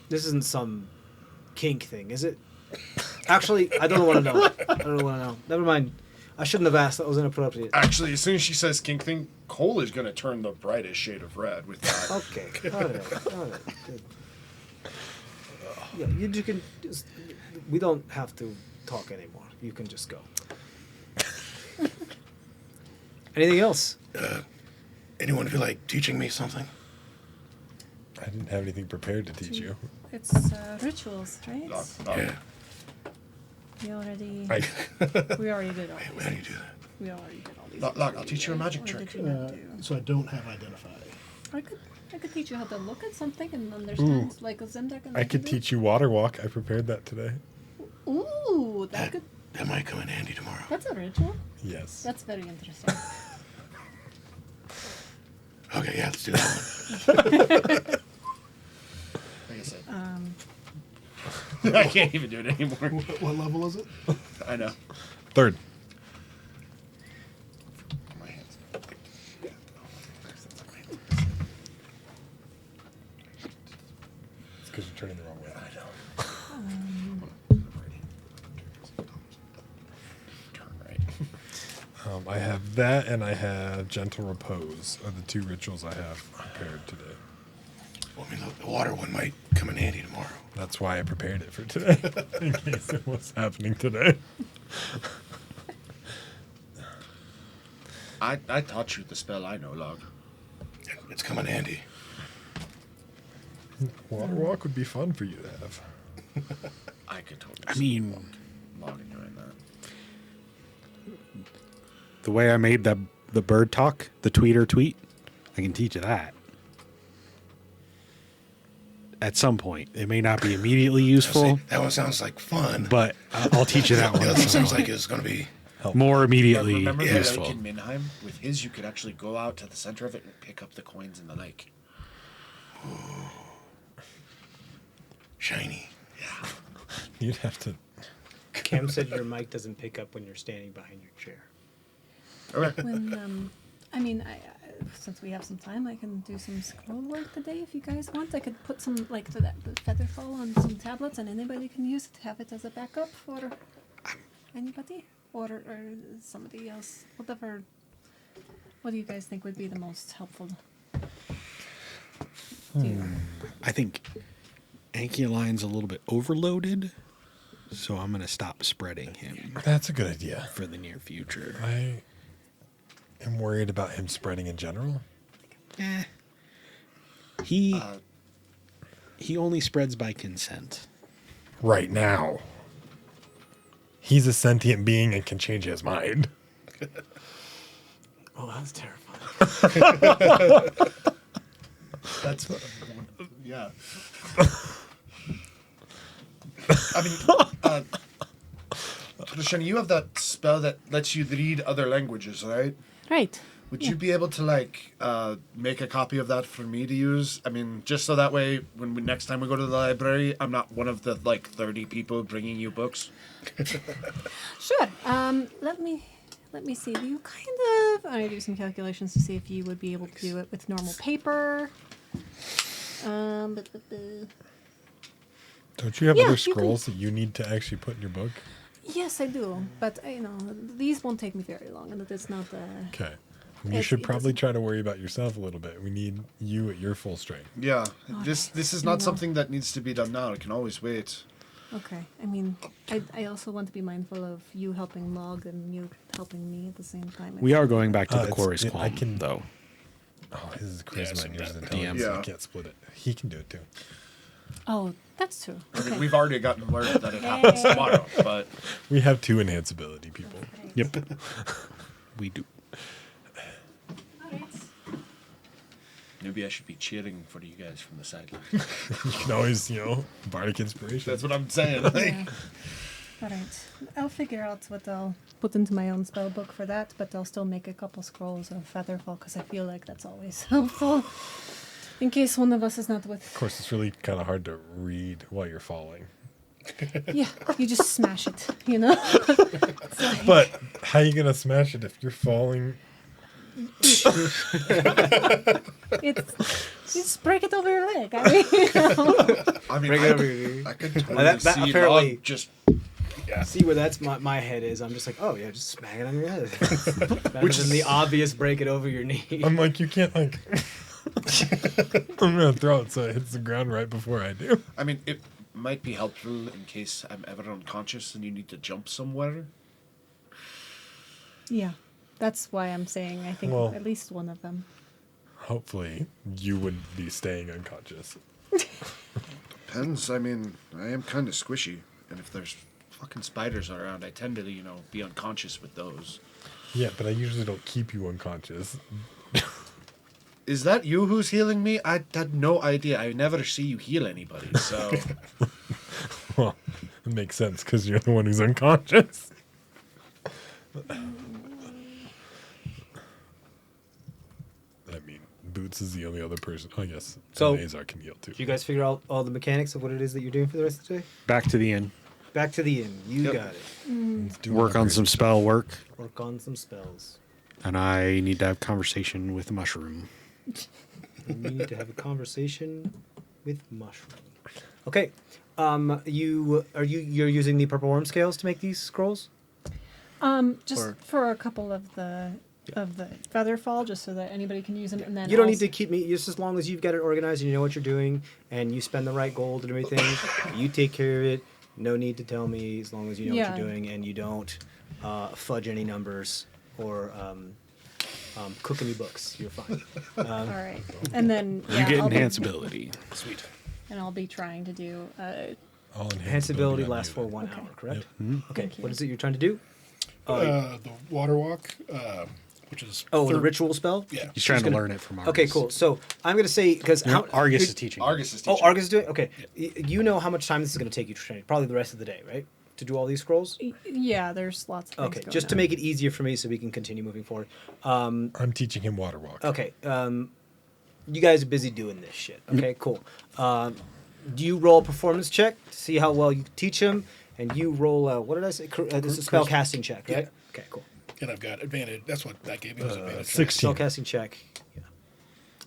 This isn't some kink thing, is it? Actually, I don't want to know. I don't want to know. Never mind. I shouldn't have asked. That was inappropriate. Actually, as soon as she says kink thing, Cole is going to turn the brightest shade of red with that. Okay. All right. Good. Yeah, you can just. We don't have to talk anymore. You can just go. Anything else? Anyone feel like teaching me something? I didn't have anything prepared to teach you. It's rituals, right? Yeah. We already I, we already did all How these. do you do that? We already did all these. Look, I'll teach you a magic Or trick. did you not do? So I don't have identify. I could teach you how to look at something and understand, like a Zemdek. And I could teach you water walk. I prepared that today. Ooh, that could. That might come in handy tomorrow. That's a ritual. Yes. That's very interesting. Okay, yeah, let's do that one. Like I said. I can't even do it anymore. What level is it? I know. Third. My hands. It's because you're turning the wrong way. I know. Turn right. I have that, and I have gentle repose are the 2 rituals I have prepared today. Well, I mean, the water one might come in handy tomorrow. That's why I prepared it for today, in case it was happening today. I taught you the spell I know, Log. It's coming handy. Water walk would be fun for you to have. I could totally I see mean, Log enjoying that. the way I made the bird talk, the tweeter tweet, I can teach you that. At some point, it may not be immediately useful, That one sounds like fun. but I'll teach you that The one. other one sounds like it's going to be. More immediately Remember the useful. lake in Minheim? With his, you could actually go out to the center of it and pick up the coins in the lake. Shiny. Yeah. You'd have to. Cam said your mic doesn't pick up when you're standing behind your chair. Okay. When I mean, since we have some time, I can do some scroll work today if you guys want. I could put some the Featherfall on some tablets, and anybody can use it. Have it as a backup for anybody or somebody else. Whatever. What do you guys think would be the most helpful? I think Ankylion's a little bit overloaded, so I'm going to stop spreading him That's a good idea. for the near future. I am worried about him spreading in general. He only spreads by consent. Right now. He's a sentient being and can change his mind. Oh, that's terrifying. That's yeah. I mean, Trishana, you have that spell that lets you read other languages, right? Right. Would you be able to make a copy of that for me to use? I mean, just so that way, next time we go to the library, I'm not one of the 30 people bringing you books. Sure. Let me see. Do you I do some calculations to see if you would be able to do it with normal paper. Don't you have Yeah, other you can- scrolls that you need to actually put in your book? Yes, I do. But these won't take me very long, and it's not. Okay. You It- should it probably doesn't- try to worry about yourself a little bit. We need you at your full strength. Yeah, this is not No. something that needs to be done now. It can always wait. Okay. I mean, I also want to be mindful of you helping Log and you helping me at the same time. We are going back to the it's- chorus I qualm, can- though. Oh, his is Yeah, charisma so and yours is that- intelligence. Yeah. I can't split it. He can do it too. Oh, that's true. I mean, Okay. we've already gotten word that it happens tomorrow, but We have 2 enhanceability people. Yep. We do. maybe I should be cheering for you guys from the sideline. You can always, bardic inspiration. That's what I'm saying. Yeah. All right. I'll figure out what I'll put into my own spell book for that, but I'll still make a couple scrolls of Featherfall because I feel like that's always helpful. In case one of us is not Of with. course, it's really kind of hard to read while you're falling. Yeah, you just smash it, you know? But how are you going to smash it if you're falling? It's, you just break it over your leg. I mean, I mean, Bring it over here. I could totally that see apparently- Log just See where that's my head is. I'm just like, oh yeah, just smack it on your head. Rather than the obvious break it over your knee. I'm like, you can't, I'm going to throw it so it hits the ground right before I do. I mean, it might be helpful in case I'm ever unconscious and you need to jump somewhere. yeah, that's why I'm saying I think Well- at least one of them. Hopefully, you would be staying unconscious. Depends. I mean, I am kind of squishy, and if there's fucking spiders around, I tend to, be unconscious with those. Yeah, but I usually don't keep you unconscious. Is that you who's healing me? I had no idea. I never see you heal anybody, so... Well, it makes sense because you're the one who's unconscious. I mean, Boots is the only other person. I guess So- Azar can heal too. Did you guys figure out all the mechanics of what it is that you're doing for the rest of the day? Back to the inn. Back to the inn. You Yep. got it. Let's do Work on some spell work, Work on some spells. and I need to have conversation with Mushroom. You need to have a conversation with Mushroom. Okay. You're using the purple worm scales to make these scrolls? Just Or- for a couple of the feather fall, just so that anybody can use them, and then You don't need also- to keep me just as long as you've got it organized and you know what you're doing and you spend the right gold and everything. You take care of it. No need to tell me as long as you know what Yeah. you're doing and you don't fudge any numbers or cook any books. You're fine. All right, and then You get I'll be- enhance ability. Sweet. and I'll be trying to do. All Enhanced ability on lasts you for then. 1 hour, correct? Okay. Thank you. What is it you're trying to do? The water walk, which is Oh, the third- ritual spell? Yeah. He's trying to gonna- learn it from Argus. Okay, cool. So I'm going to say, because Argus is teaching. Argus is Oh, teaching. Argus is doing. Okay, you know how much time this is going to take you to train? Probably the rest of the day, right? To do all these scrolls. Yeah, there's lots of things Okay, going just to on. make it easier for me, so we can continue moving forward. I'm teaching him water walk. Okay, you guys are busy doing this shit. Okay, cool. Do you roll a performance check to see how well you teach him? And you roll what did I say? This is a spell casting check, right? Yeah. Okay, cool. And I've got advantage. That's what that gave me was advantage. 16. Spell casting check. Yeah.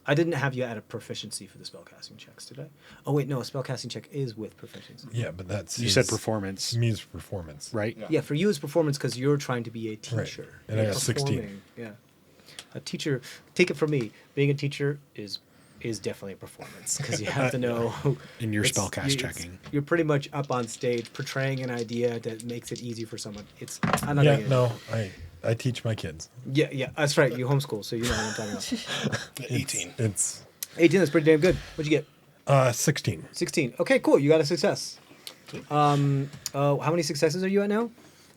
I didn't have you add a proficiency for the spell casting checks, did I? Oh wait, no, a spell casting check is with proficiency. Yeah, but that's You his- said performance, means performance. right? Yeah. Yeah, for you it's performance because you're trying to be a teacher. And I You're got 16. performing. Yeah. A teacher, take it from me, being a teacher is definitely a performance because you have to know. In your it's- spellcast it's- checking. You're pretty much up on stage portraying an idea that makes it easy for someone. I'm not Yeah, gonna- no, I teach my kids. Yeah, that's right. You homeschool, so you know what I'm talking about. 18. It's 18, that's pretty damn good. What'd you get? 16. 16. Okay, cool. You got a success. How many successes are you at now?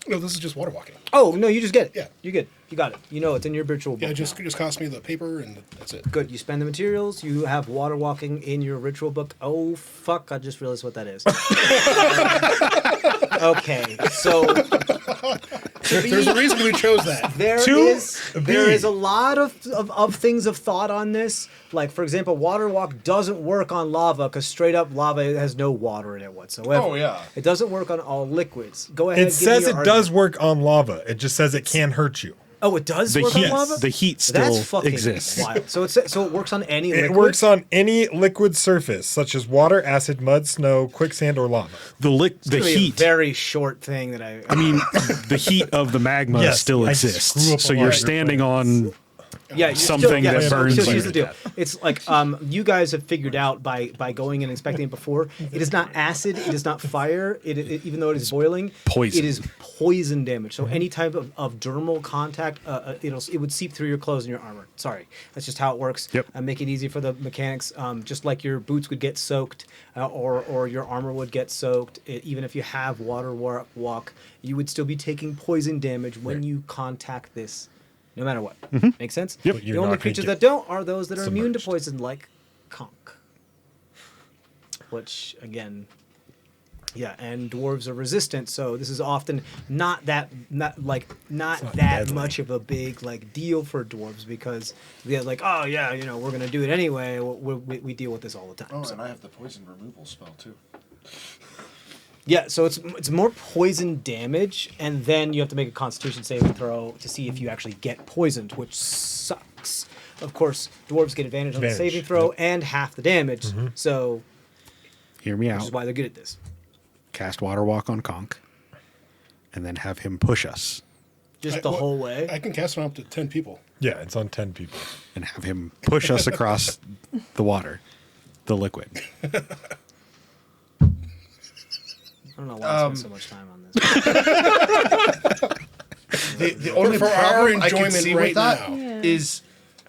No, this is just water walking. Oh, no, you just get it. Yeah. You're good. You got it. You know it's in your ritual book. Yeah, now. it just cost me the paper and that's it. Good. You spend the materials. You have water walking in your ritual book. Oh, fuck. I just realized what that is. Okay. So There's a reason we chose that. there To is be. a lot of things of thought on this. Like, for example, water walk doesn't work on lava because straight up lava has no water in it whatsoever. Oh, yeah. It doesn't work on all liquids. Go ahead. It give me says your it does argument. work on lava. It just says it can hurt you. Oh, it does The work heat, on lava? the heat That's still fucking exists. wild. So it works on any It liquid? works on any liquid surface, such as water, acid, mud, snow, quicksand, or lava. The It's the gonna be a heat. very short thing that I I mean, the heat of the magma Yes, still I screw exists. up So a lot you're of your standing plans. on yeah, you something that so burns here's you. the deal. It's like you guys have figured out by going and inspecting it before. It is not acid. It is not fire. It even though it is boiling, poison. It is poison damage. So any type of dermal contact, it would seep through your clothes and your armor. Sorry, that's just how it works. Yep. Make it easy for the mechanics. Just like your boots would get soaked, or your armor would get soaked. Even if you have water walk, you would still be taking poison damage when you contact this. No matter what. Make sense? Yep. But The you're only not gonna creatures get that don't are those that are immune to submerged. poison, like conch. Which, again, yeah, and dwarves are resistant, so this is often not that deadly. much of a big deal for dwarves because they're like, oh yeah, we're gonna do it anyway. We deal with this all the time. Oh, so. and I have the poison removal spell too. Yeah, so it's more poison damage, and then you have to make a Constitution saving throw to see if you actually get poisoned, which sucks. Of course, dwarves get advantage on the Advantage, saving throw yep. and half the damage, so Hear me which out. is why they're good at this. Cast water walk on Conk, and then have him push us, Just the whole way. I can cast it on up to 10 people. Yeah, it's on 10 people. and have him push us across the water, the liquid. I don't know why I spent so much time on this. The only for our problem I can enjoyment see right with that now. Yeah. is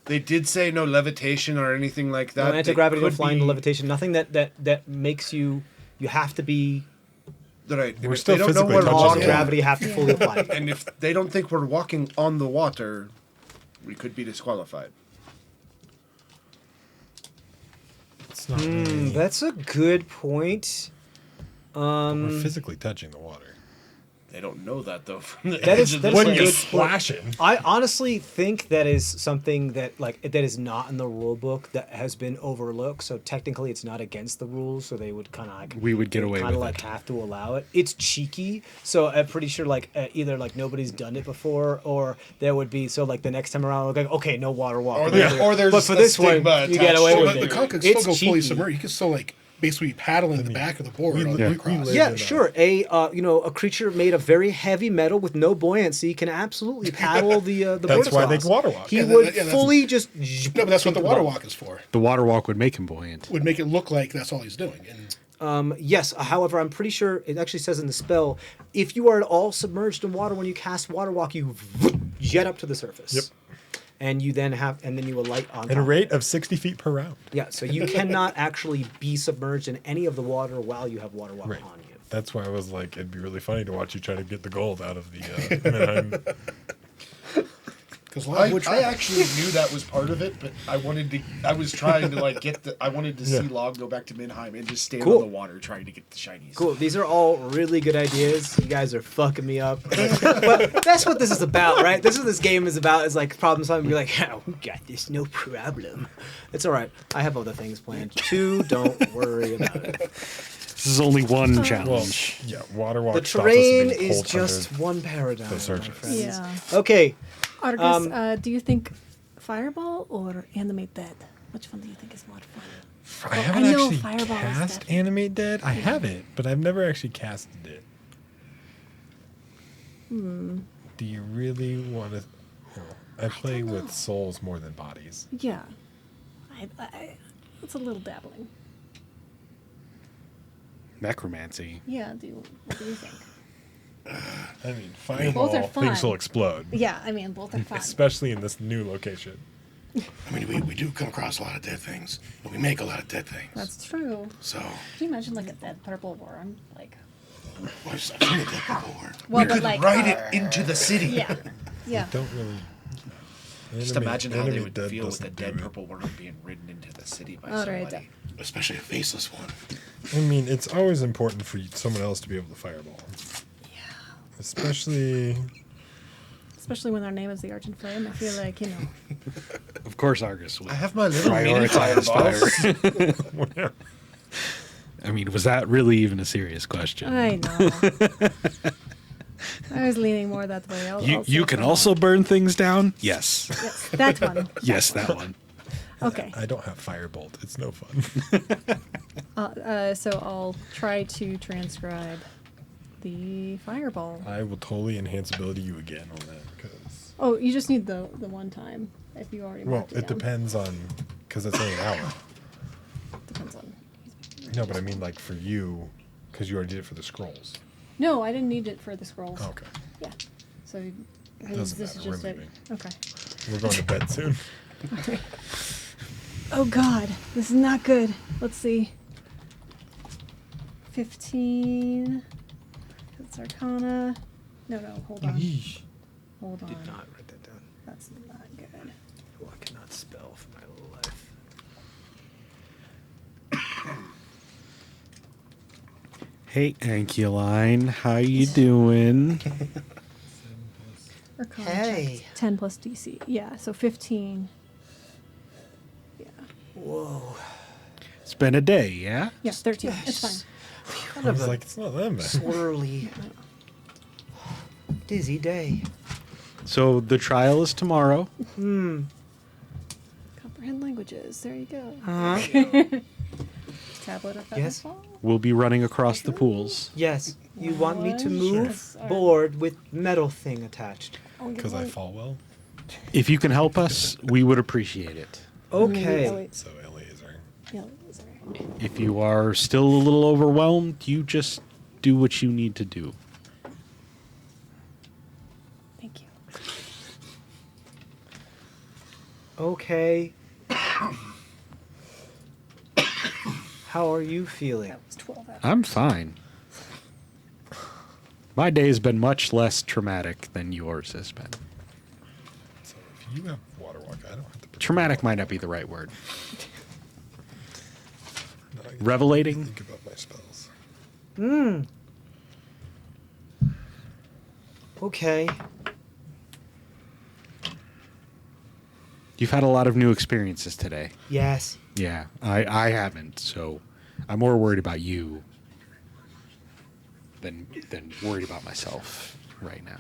they did say no levitation or anything like that. No They anti-gravity, no could flying, no be- levitation. Nothing that makes you have to be Right. We're If still they don't know physically we're touching laws of walking, the gravity have to fully apply. and if they don't think we're walking on the water, we could be disqualified. It's not really. That's a good point. We're physically touching the water. They don't know that though. From the That is- edge of that the is When a you're good splashing. I honestly think that is something that that is not in the rule book that has been overlooked. So technically, it's not against the rules. So they would kind of like We would get away kind of with like it. have to allow it. It's cheeky. So I'm pretty sure either nobody's done it before, or there would be like the next time around, like okay, no water walk. Or there's but for a this one, stigma you get away attached with to The it. conch can still It's go fully cheeky. submerged. You can still basically paddling the back of the board all the way across. Yeah, sure. A creature made of very heavy metal with no buoyancy can absolutely paddle the board That's why they across. water walk. He Yeah, would that's- fully just. No, but that's what the water walk is for. The water walk would make him buoyant. Would make it look like that's all he's doing. And Yes. However, I'm pretty sure it actually says in the spell, if you are at all submerged in water when you cast water walk, you jet up to the surface. Yep. And you then you alight on At a top. rate of 60 feet per round. Yeah. So you cannot actually be submerged in any of the water while you have water walk Right. on you. That's why I was like, it'd be really funny to watch you try to get the gold out of the Manheim. because a lot of wood I trash. actually knew that was part of it, but I was trying to I wanted to see Log go back to Minheim and just stand Cool. on the water trying to get the shinies. Cool. These are all really good ideas. You guys are fucking me up. But that's what this is about, right? This is what this game is about. Is problem solving. Be like, oh, we got this, no problem. It's all right. I have other things planned too. Don't worry about it. This is only one Well, challenge. yeah, water walk. The stops us terrain being is pulled just under one paradigm, my surface. friends. Yeah. Okay. Argus, do you think Fireball or Animate Dead? Which one do you think is more fun? I Well, haven't I know actually Fireball is cast definitely- Animate Dead. I have it, but I've never actually casted it. Do you really want to? I play with souls more than bodies. Yeah. It's a little dabbling. Necromancy. Yeah, what do you think? I mean, both are fireball, things fun. will explode, Yeah, I mean, both are fun. especially in this new location. I mean, we do come across a lot of dead things, but we make a lot of dead things. That's true. So, Can you imagine like a dead purple worm? Like, well, I've seen a dead people work. well, We but could like, ride it into the city. yeah, yeah. Don't really. Just imagine how they Animate would Dead feel with a doesn't do dead it. purple worm being ridden into the city by All right. somebody. Especially a faceless one. I mean, it's always important for someone else to be able to fireball. Yeah. Especially. Especially when our name is the Argent Flame, I feel like Of course, Argus would I have my little mini prioritize fireballs. fire. I mean, was that really even a serious question? I know. I was leaning more that way. You can also burn things down? Yes. Yes, that one. Yes, that one. Okay. I don't have firebolt. It's no fun. So I'll try to transcribe the fireball. I will totally enhance ability you again on that because. Oh, you just need the one time if you already Well, marked it down. depends on because it's only an hour. Depends on. No, but I mean like for you, because you already did it for the scrolls. No, I didn't need it for the scrolls. Oh, okay, Yeah. So Doesn't this is matter, we're just it. leaving. Okay. we're going to bed soon. Oh God, this is not good. Let's see. 15. That's Arcana. No, hold on. Hold on. Did not write that down. That's not good. Oh, I cannot spell for my life. Hey, Ankyline, how you doing? Arcana Hey. check. 10 plus DC. Yeah, so 15. Yeah. Whoa. It's been a day, yeah? Yeah, 13. It's fine. Kind I of was a like, it's not them. Man. swirly, dizzy day. So the trial is tomorrow. Comprehend languages. There you go. Huh? Tablet of Yes. Featherfall? We'll be running across the pools. Yes. You want me to Sure. move board with metal thing attached. Because I fall well. If you can help us, we would appreciate it. Okay. So Eliezer. Yeah, sorry. If you are still a little overwhelmed, you just do what you need to do. Thank you. Okay. How are you feeling? That was 12 out. I'm fine. My day has been much less traumatic than yours has been. So if you have water walk, I don't have to. Traumatic might not be the right word. No, I Revelating? Think about my spells. Okay. You've had a lot of new experiences today. Yes. Yeah, I haven't, so I'm more worried about you than worried about myself right now.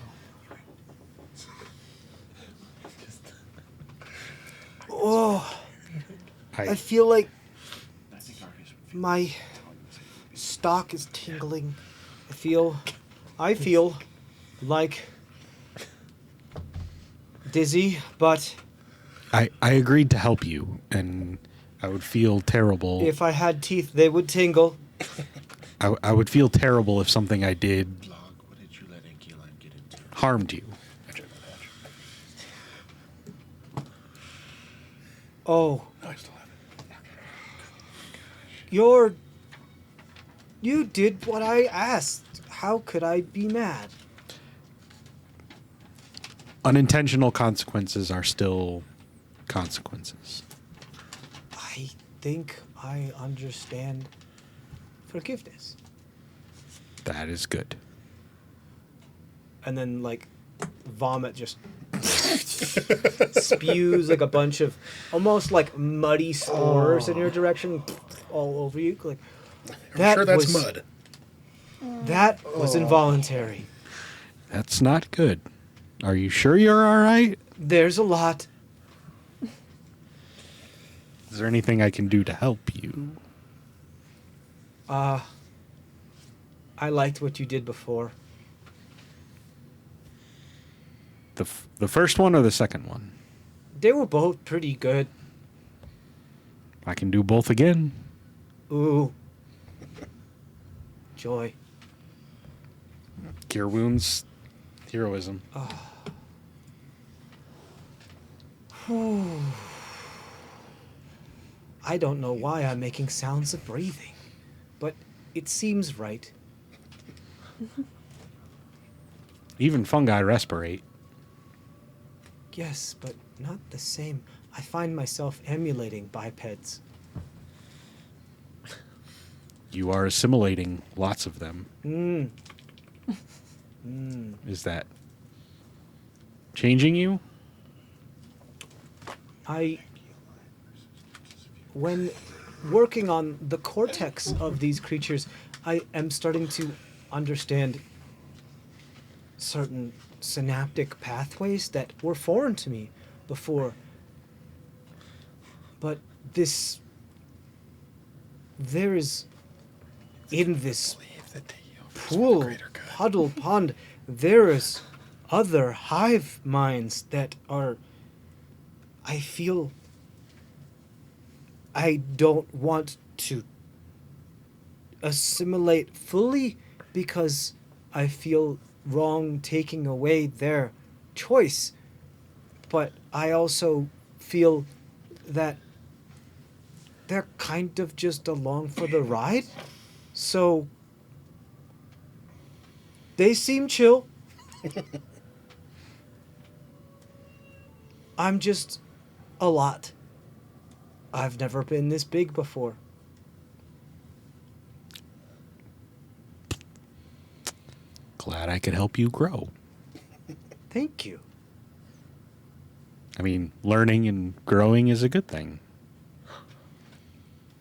Oh, I I feel like my stock is tingling. I feel like dizzy, but I agreed to help you, and I would feel terrible. if I had teeth, they would tingle. I would feel terrible if something I did Blog, what did you let Ankeline get into? harmed you. Oh, No, I still have it. You did what I asked. How could I be mad? Unintentional consequences are still consequences. I think I understand forgiveness. That is good. And then, like, vomit just spews like a bunch of almost like muddy spores in your direction, all over you. Like, I'm sure that's mud. That was involuntary. That's not good. Are you sure you're all right? There's a lot. Is there anything I can do to help you? I liked what you did before. The first one or the second one? They were both pretty good. I can do both again. Ooh. Joy. Cure wounds, heroism. I don't know why I'm making sounds of breathing, but it seems right. Even fungi respirate. Yes, but not the same. I find myself emulating bipeds. You are assimilating lots of them. Mm. Is that changing you? When working on the cortex of these creatures, I am starting to understand certain synaptic pathways that were foreign to me before. But there is, in this pool, puddle, pond, there is other hive minds that are, I feel, I don't want to assimilate fully because I feel wrong taking away their choice. But I also feel that they're kind of just along for the ride. So they seem chill. I'm just a lot. I've never been this big before. Glad I could help you grow. Thank you. I mean, learning and growing is a good thing.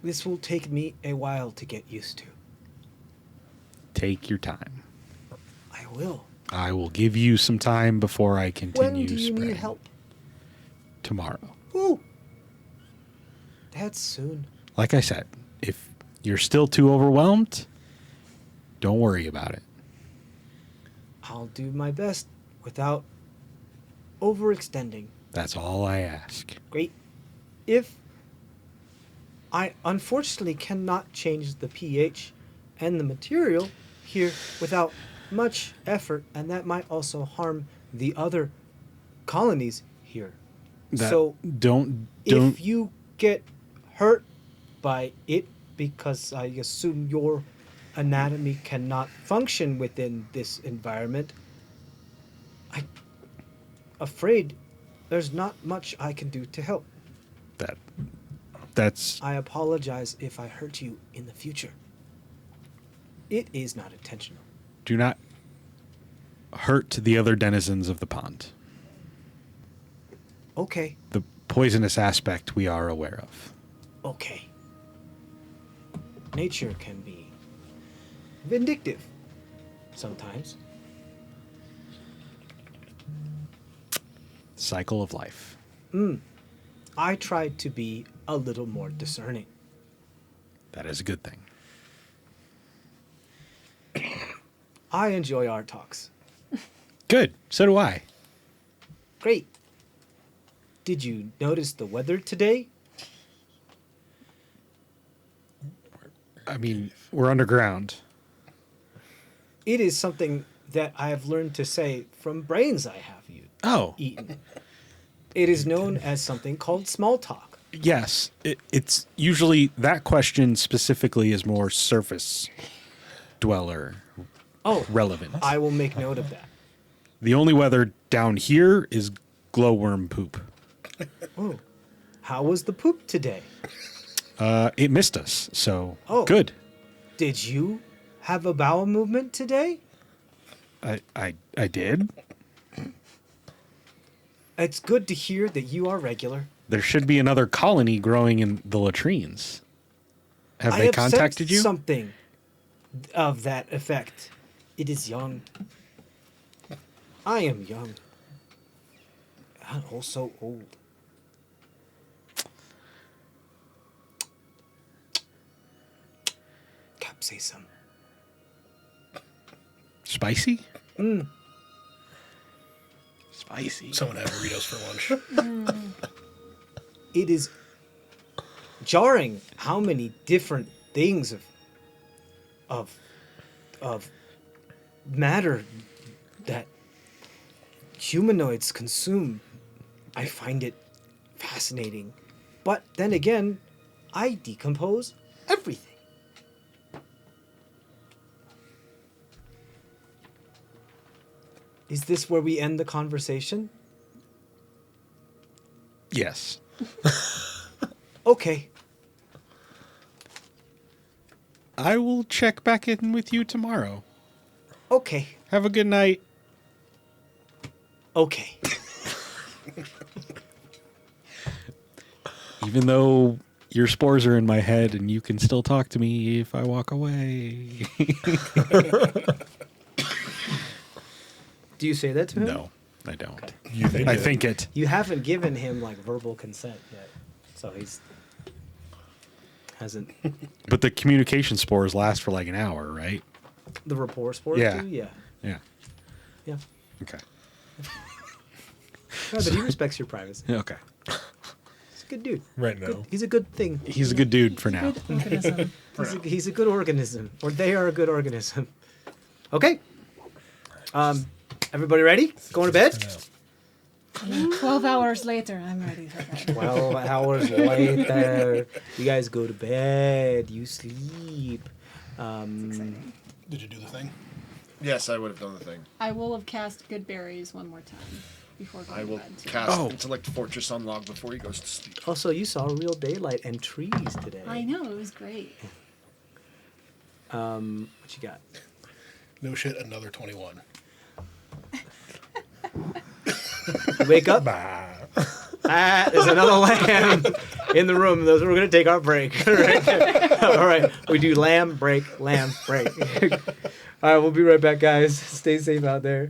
This will take me a while to get used to. Take your time. I will. I will give you some time before I continue When do you spreading. need help? Tomorrow. Ooh. That's soon. Like I said, if you're still too overwhelmed, don't worry about it. I'll do my best without overextending. That's all I ask. Great. If I unfortunately cannot change the pH and the material here without much effort, and that might also harm the other colonies here. So don't if you get hurt by it, because I assume your anatomy cannot function within this environment, I'm afraid there's not much I can do to help. that's I apologize if I hurt you in the future. It is not intentional. do not hurt the other denizens of the pond. Okay. The poisonous aspect we are aware of. Okay. Nature can be vindictive sometimes. Cycle of life. I try to be a little more discerning. That is a good thing. I enjoy our talks. Good. So do I. Great. Did you notice the weather today? I mean, we're underground. It is something that I have learned to say from brains I have Oh, eaten. It is known as something called small talk. yes. It's usually that question specifically is more surface dweller Oh, relevant. I will make note of that. The only weather down here is glowworm poop. Oh, how was the poop today? It missed us, so Oh. good. Did you have a bowel movement today? I did. It's good to hear that you are regular. There should be another colony growing in the latrines. Have I they have contacted sensed you? something of that effect. It is young. I am young. I'm also old. Capsaicin. Spicy? Spicy. Someone had burritos for lunch. It is jarring how many different things of matter that humanoids consume. I find it fascinating. But then again, I decompose everything. Is this where we end the conversation? Yes. Okay. I will check back in with you tomorrow. Okay. Have a good night. Okay. Even though your spores are in my head and you can still talk to me if I walk away. Do you say that to him? No, I don't. You think I it. think it. You haven't given him like verbal consent yet. So he's hasn't But the communication spores last for like an hour, right? the rapport sport Yeah. too? Yeah. Yeah. Yeah. Okay. No, but he respects your privacy. Okay. He's a good dude. Right now. Good, he's a good thing. He's a good dude for now. Good organism. He's a good organism. Or they are a good organism. Okay. Everybody ready? Going to bed? 12 hours later, I'm ready for that. 12 hours later. You guys go to bed. You sleep. Exciting. Did you do the thing? Yes, I would have done the thing. I will have cast Good Berries one more time before going I will to bed. too. cast Oh. Intellect Fortress on Log before he goes to sleep. Also, you saw real daylight and trees today. I know, it was great. What you got? No shit, another 21. You wake up. There's another lamb in the room. Those we're gonna take our break. All right, we do lamb break, lamb break. All right, we'll be right back, guys. Stay safe out there.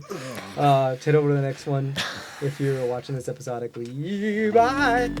Head over to the next one if you're watching this episodically. Bye.